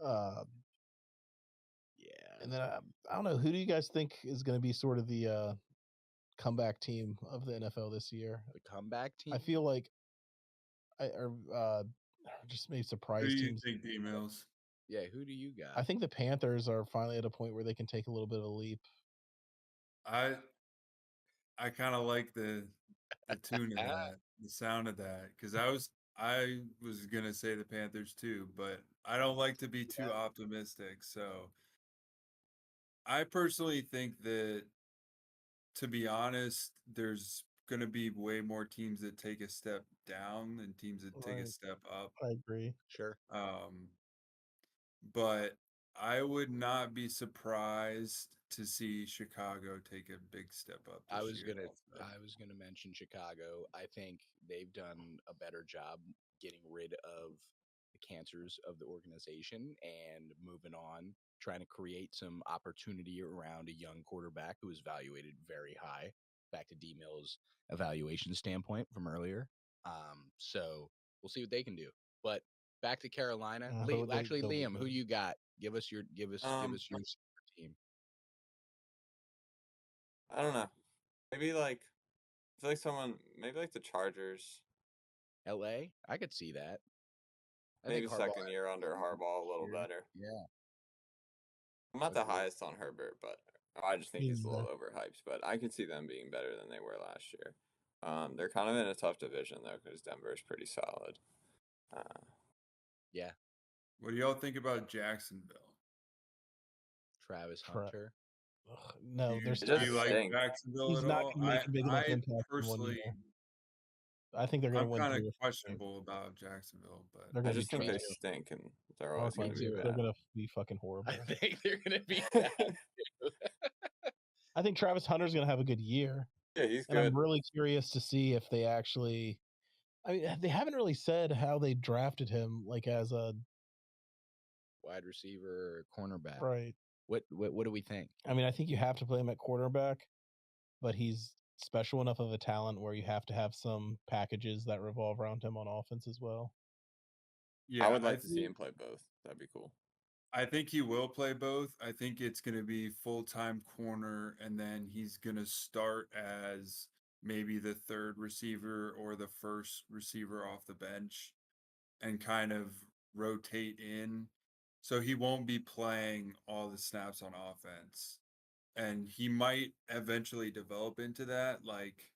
Yeah. And then I don't know, who do you guys think is going to be sort of the comeback team of the NFL this year? The comeback team? I feel like just maybe surprise teams. Who do you teams. think, D-Mills? Yeah, who do you got? I think the Panthers are finally at a point where they can take a little bit of a leap. I kind of like the tune of that, the sound of that, because I was gonna say the Panthers too, but I don't like to be too optimistic. So I personally think that, to be honest, there's gonna be way more teams that take a step down than teams that take a step up. I agree. Sure. But I would not be surprised to see Chicago take a big step up this year. I was gonna mention Chicago. I think they've done a better job getting rid of the cancers of the organization and moving on, trying to create some opportunity around a young quarterback who was evaluated very high. Back to D Mills' evaluation standpoint from earlier. So we'll see what they can do. But back to Carolina. Liam, who you got? Give us your team. I don't know. Maybe like I feel like maybe like the Chargers. LA? I could see that. Maybe second year under Harbaugh a little better. Yeah. I'm not the highest on Herbert, but I just think he's a little overhyped. But I could see them being better than they were last year. They're kind of in a tough division though, because Denver's pretty solid. Yeah. What do y'all think about Jacksonville? Travis Hunter. No, do you like Jacksonville at all? I personally, I think they're going to win. I'm kind of questionable about Jacksonville, but I just think they stink, and they're always going to be bad. They're going to be fucking horrible. I think they're going to be bad. I think Travis Hunter's going to have a good year. Yeah, he's good. And I'm really curious to see if they actually. I mean, they haven't really said how they drafted him, like as a wide receiver or cornerback. Right. What do we think? I mean, I think you have to play him at quarterback, but he's special enough of a talent where you have to have some packages that revolve around him on offense as well. Yeah, I would like to see him play both. That'd be cool. I think he will play both. I think it's going to be full-time corner, and then he's going to start as maybe the third receiver or the first receiver off the bench and kind of rotate in. So he won't be playing all the snaps on offense. And he might eventually develop into that, like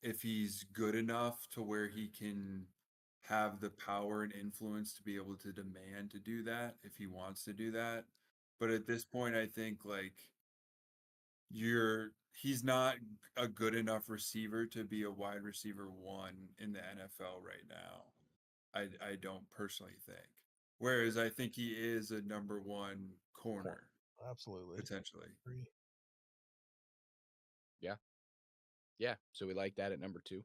if he's good enough to where he can have the power and influence to be able to demand to do that if he wants to do that. But at this point, I think like he's not a good enough receiver to be a wide receiver one in the NFL right now. I don't personally think. Whereas I think he is a number one corner. Absolutely. Potentially. Yeah. Yeah. So we like that at number 2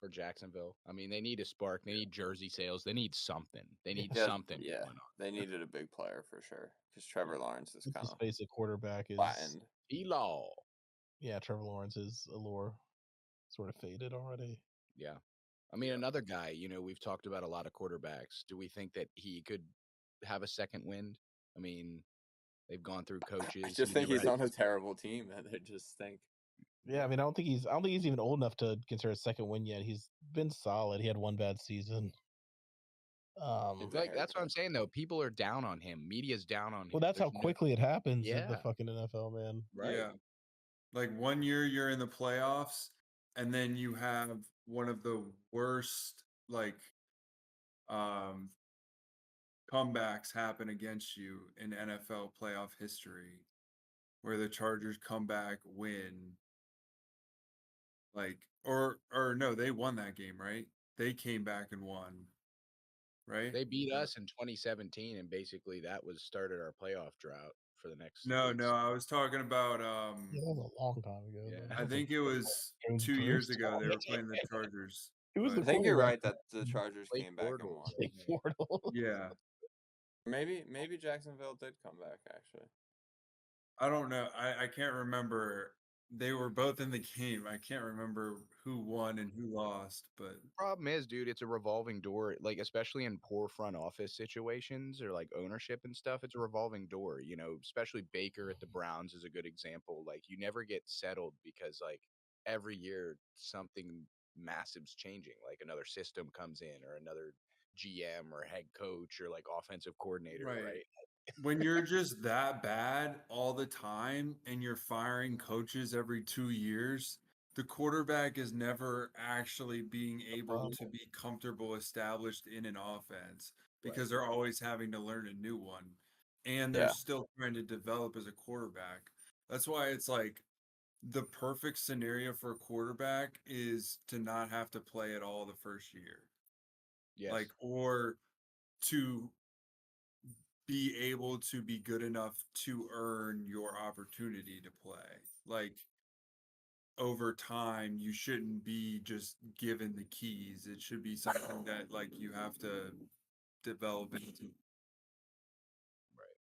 for Jacksonville. I mean, they need a spark. They need jersey sales. They need something. They need something. Yeah. They needed a big player for sure. Because Trevor Lawrence is kind of basic quarterback is flattened. Elaw. Yeah, Trevor Lawrence's allure sort of faded already. Yeah. I mean, another guy, we've talked about a lot of quarterbacks. Do we think that he could have a second wind? I mean, they've gone through coaches. I just think he's on a terrible team and they just stink. Yeah, I mean, I don't think he's even old enough to consider a second win yet. He's been solid. He had one bad season. Like that's what I'm saying though. People are down on him. Media's down on him. Well, that's how quickly it happens in the Yeah. fucking NFL, man. Right. Yeah. Like 1 year you're in the playoffs, and then you have one of the worst like comebacks happen against you in NFL playoff history, where the Chargers come back, win. Like or no, they won that game, right? They came back and won. Right? They beat us in 2017, and basically that started our playoff drought for the next. No, I was talking about Yeah, that was a long time ago. Yeah. That I was think it was James 2 years Bruce. ago they were playing the Chargers. Who was the I think you're right quarterback? that the Chargers Blake came back and Bortles. won. Blake Bortles. Yeah. Maybe Jacksonville did come back actually. I don't know. I can't remember. They were both in the game. I can't remember who won and who lost, but Problem is, dude, it's a revolving door. Like especially in poor front office situations or like ownership and stuff, it's a revolving door. You know, especially Baker at the Browns is a good example. Like you never get settled because like every year something massive's changing. Like another system comes in or another GM or head coach or like offensive coordinator, right? When you're just that bad all the time and you're firing coaches every 2 years, the quarterback is never actually being able to be comfortable established in an offense because they're always having to learn a new one and they're still trying to develop as a quarterback. That's why it's like the perfect scenario for a quarterback is to not have to play at all the first year. Yes. Like, or to be able to be good enough to earn your opportunity to play. Like, over time, you shouldn't be just given the keys. It should be something that like you have to develop into. Right.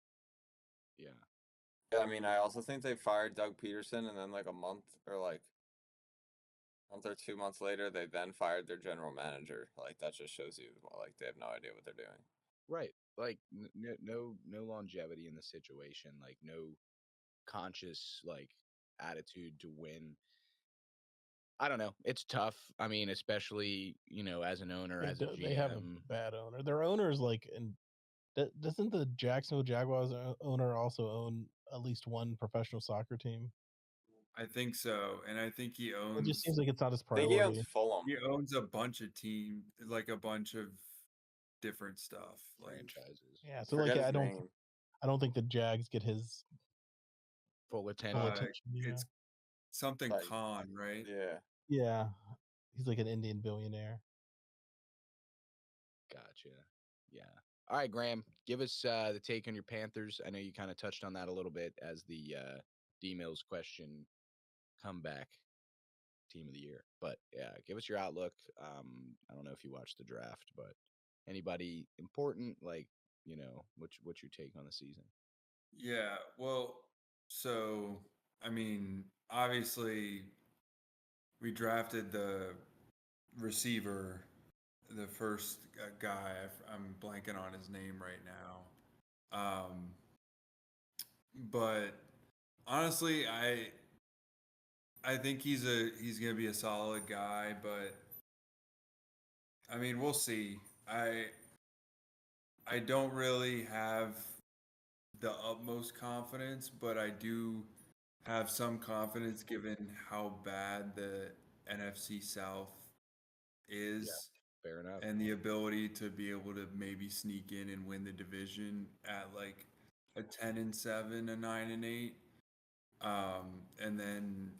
Yeah. Yeah, I mean, I also think they fired Doug Peterson, and then like a month or 2 months later, they then fired their general manager. Like that just shows you, like they have no idea what they're doing. Right. Like no longevity in the situation. Like no conscious like attitude to win. I don't know. It's tough. I mean, especially, you know, as an owner, as a GM. They have a bad owner. Their owner's like, doesn't the Jacksonville Jaguars owner also own at least one professional soccer team? I think so, and I think he owns. It just seems like it's not his I think priority. he owns Fulham. He owns a bunch of team, like a bunch of different stuff, like franchises. Yeah, so like I don't think the Jags get his full attention. It's something Khan, right? Yeah. Yeah. He's like an Indian billionaire. Gotcha. Yeah. All right, Graham, give us the take on your Panthers. I know you kind of touched on that a little bit as the D-Mills question comeback team of the year. But yeah, give us your outlook. I don't know if you watched the draft, but anybody important, like, you know, what's your take on the season? Yeah, well, so I mean, obviously we drafted the receiver, the first guy. I'm blanking on his name right now. But honestly, I think he's gonna be a solid guy, but I mean, we'll see. I don't really have the utmost confidence, but I do have some confidence given how bad the NFC South is. Fair enough. And the ability to be able to maybe sneak in and win the division at like a 10-7, a 9-8. And then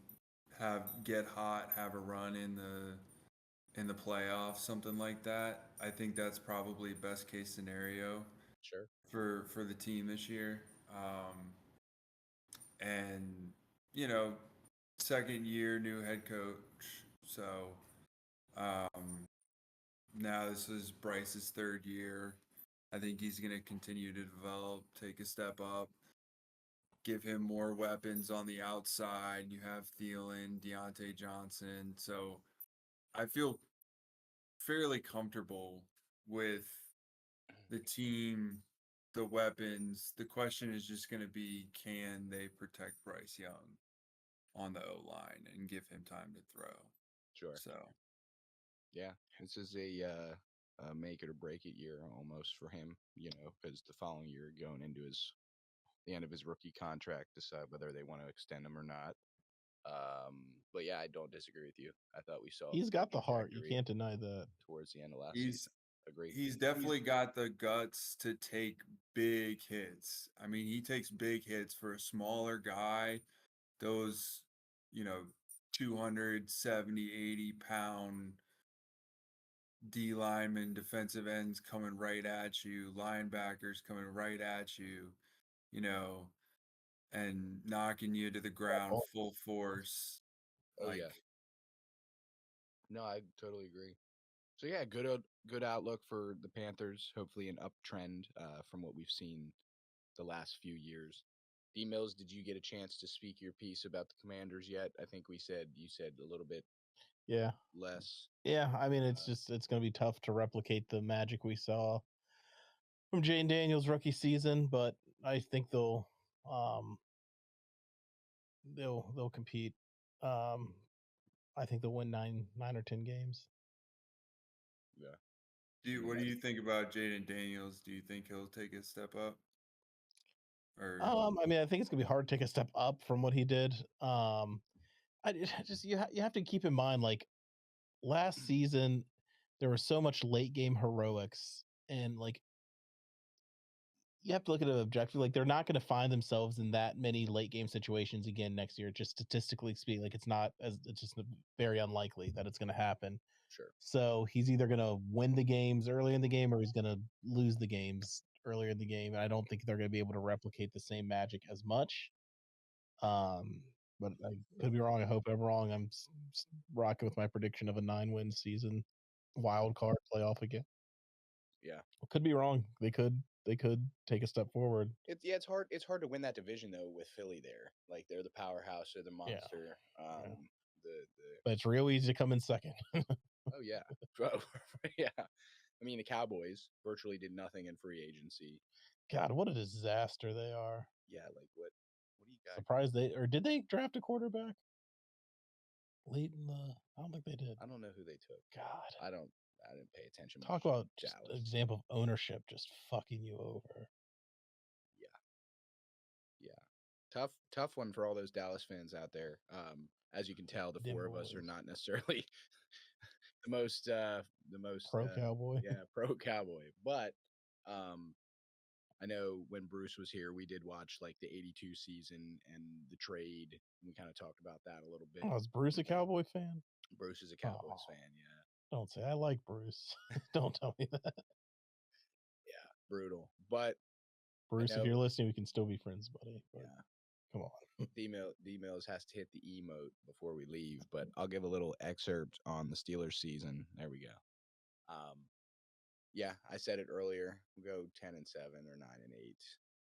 get hot, have a run in the playoffs, something like that. I think that's probably best case scenario. Sure. For the team this year. And you know, second year, new head coach. So now this is Bryce's third year. I think he's going to continue to develop, take a step up, give him more weapons on the outside. You have Thielen, Deontay Johnson. So I feel fairly comfortable with the team, the weapons. The question is just going to be, can they protect Bryce Young? on the O-line and give him time to throw. Sure. So, yeah, this is a make it or break it year almost for him, because the following year going into the end of his rookie contract, decide whether they want to extend him or not. But yeah, I don't disagree with you. I thought we saw He's a got good the heart. You trajectory can't deny that. towards the end of last season. Agreed. he's definitely got the guts to take big hits. I mean, he takes big hits for a smaller guy. Those, 270, 80-pound D linemen, defensive ends coming right at you, linebackers coming right at you, and knocking you to the ground full force. Oh yeah. No, I totally agree. So yeah, good outlook for the Panthers. Hopefully an uptrend from what we've seen the last few years. D Mills, did you get a chance to speak your piece about the Commanders yet? I think you said a little bit less. Yeah, I mean it's going to be tough to replicate the magic we saw from Jane Daniels' rookie season, but I think they'll compete. I think they'll win 9 or 10 games. Yeah. What do you think about Jaden Daniels? Do you think he'll take a step up? Or I mean, I think it's gonna be hard to take a step up from what he did. I just you have to keep in mind, like last season, there was so much late game heroics, and like you have to look at it objectively. Like they're not going to find themselves in that many late game situations again next year. Just statistically speaking, like it's just very unlikely that it's going to happen. Sure. So he's either going to win the games early in the game or he's going to lose the games earlier in the game. And I don't think they're going to be able to replicate the same magic as much. But I could be wrong. I hope I'm wrong. I'm rocking with my prediction of a 9-win season, wild card playoff again. Yeah, could be wrong. They could take a step forward. It's hard. It's hard to win that division though with Philly there. Like they're the powerhouse, they're the monster. Yeah. The But it's real easy to come in second. Oh yeah, yeah. I mean, the Cowboys virtually did nothing in free agency. God, what a disaster they are. Yeah, like what do you got? Surprised did they draft a quarterback late in the? I don't think they did. I don't know who they took. God, I didn't pay attention. Talk about just an example of ownership just fucking you over. Yeah. Tough one for all those Dallas fans out there. As you can tell, the four of us are not necessarily the most pro Cowboy. Yeah, pro Cowboy. But I know when Bruce was here, we did watch like the '82 season and the trade. We kind of talked about that a little bit. Oh, is Bruce a Cowboy fan? Bruce is a Cowboys fan. Yeah. Don't say I like Bruce. Don't tell me that. Yeah, brutal. But Bruce, if you're listening, we can still be friends, buddy. But yeah. Come on. D-Mills has to hit the emote before we leave, but I'll give a little excerpt on the Steelers season. There we go. Yeah, I said it earlier. We'll go 10-7 or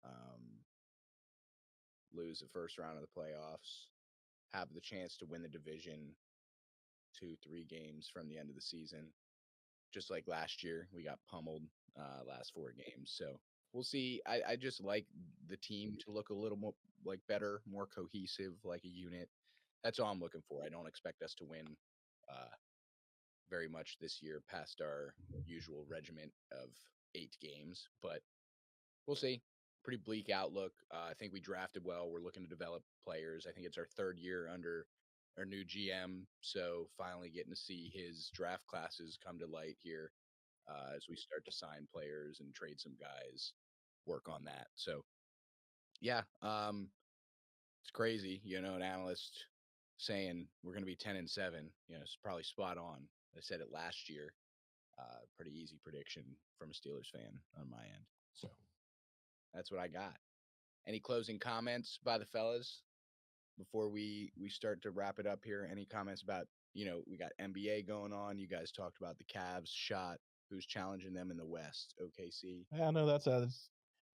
9-8. Lose the first round of the playoffs. Have the chance to win the division 2-3 games from the end of the season. Just like last year, we got pummeled last 4 games. So we'll see. I just like the team to look a little more like better, more cohesive, like a unit. That's all I'm looking for. I don't expect us to win very much this year past our usual regiment of 8 games, but we'll see. Pretty bleak outlook. I think we drafted well. We're looking to develop players. I think it's our 3rd year under our new GM, so finally getting to see his draft classes come to light here as we start to sign players and trade some guys, work on that. So, yeah, it's crazy. An analyst saying we're going to be 10-7. It's probably spot on. I said it last year. Pretty easy prediction from a Steelers fan on my end. So that's what I got. Any closing comments by the fellas before we start to wrap it up here? Any comments about, we got NBA going on. You guys talked about the Cavs shot. Who's challenging them in the West? OKC. Yeah, no, that's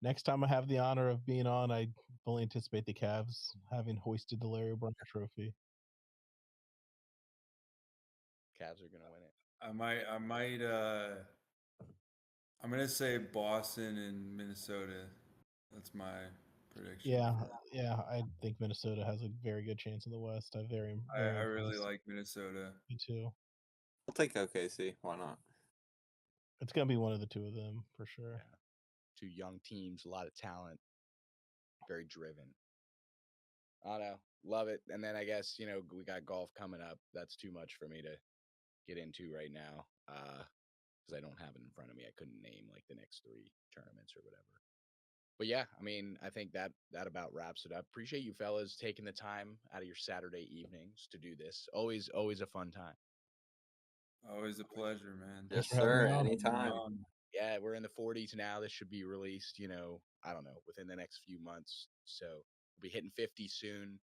next time I have the honor of being on, I fully anticipate the Cavs having hoisted the Larry O'Brien trophy. Cavs are going to win it. I'm going to say Boston and Minnesota. That's my prediction. Yeah. I think Minnesota has a very good chance in the West. I'm very I really impressed. like Minnesota. Me too. I'll take OKC. Why not? It's gonna be one of the two of them for sure. Yeah. Two young teams, a lot of talent, very driven. I don't know, love it. And then I guess we got golf coming up. That's too much for me to get into right now because I don't have it in front of me. I couldn't name like the next 3 tournaments or whatever. But yeah, I mean, I think that about wraps it up. Appreciate you fellas taking the time out of your Saturday evenings to do this. Always a fun time. Always a pleasure, man. Yes, for having sir. me on. Anytime. Yeah, we're in the 40s now. This should be released, I don't know, within the next few months. So we'll be hitting 50 soon,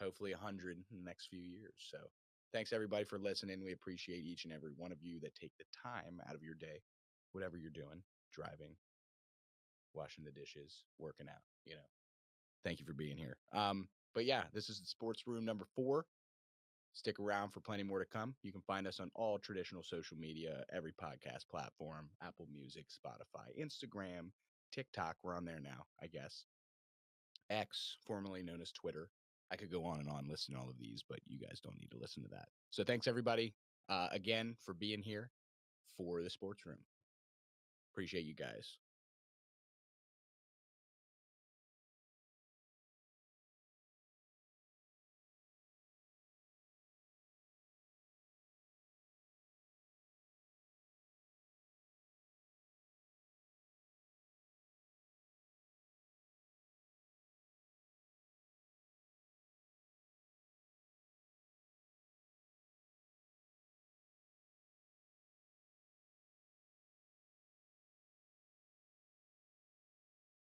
hopefully 100 in the next few years. So thanks everybody for listening. We appreciate each and every one of you that take the time out of your day, whatever you're doing, driving, washing the dishes, working out, Thank you for being here. But yeah, this is the Sports Room number 4. Stick around for plenty more to come. You can find us on all traditional social media, every podcast platform, Apple Music, Spotify, Instagram, TikTok. We're on there now, I guess. X, formerly known as Twitter. I could go on and on listing all of these, but you guys don't need to listen to that. So thanks everybody again for being here for the Sports Room. Appreciate you guys.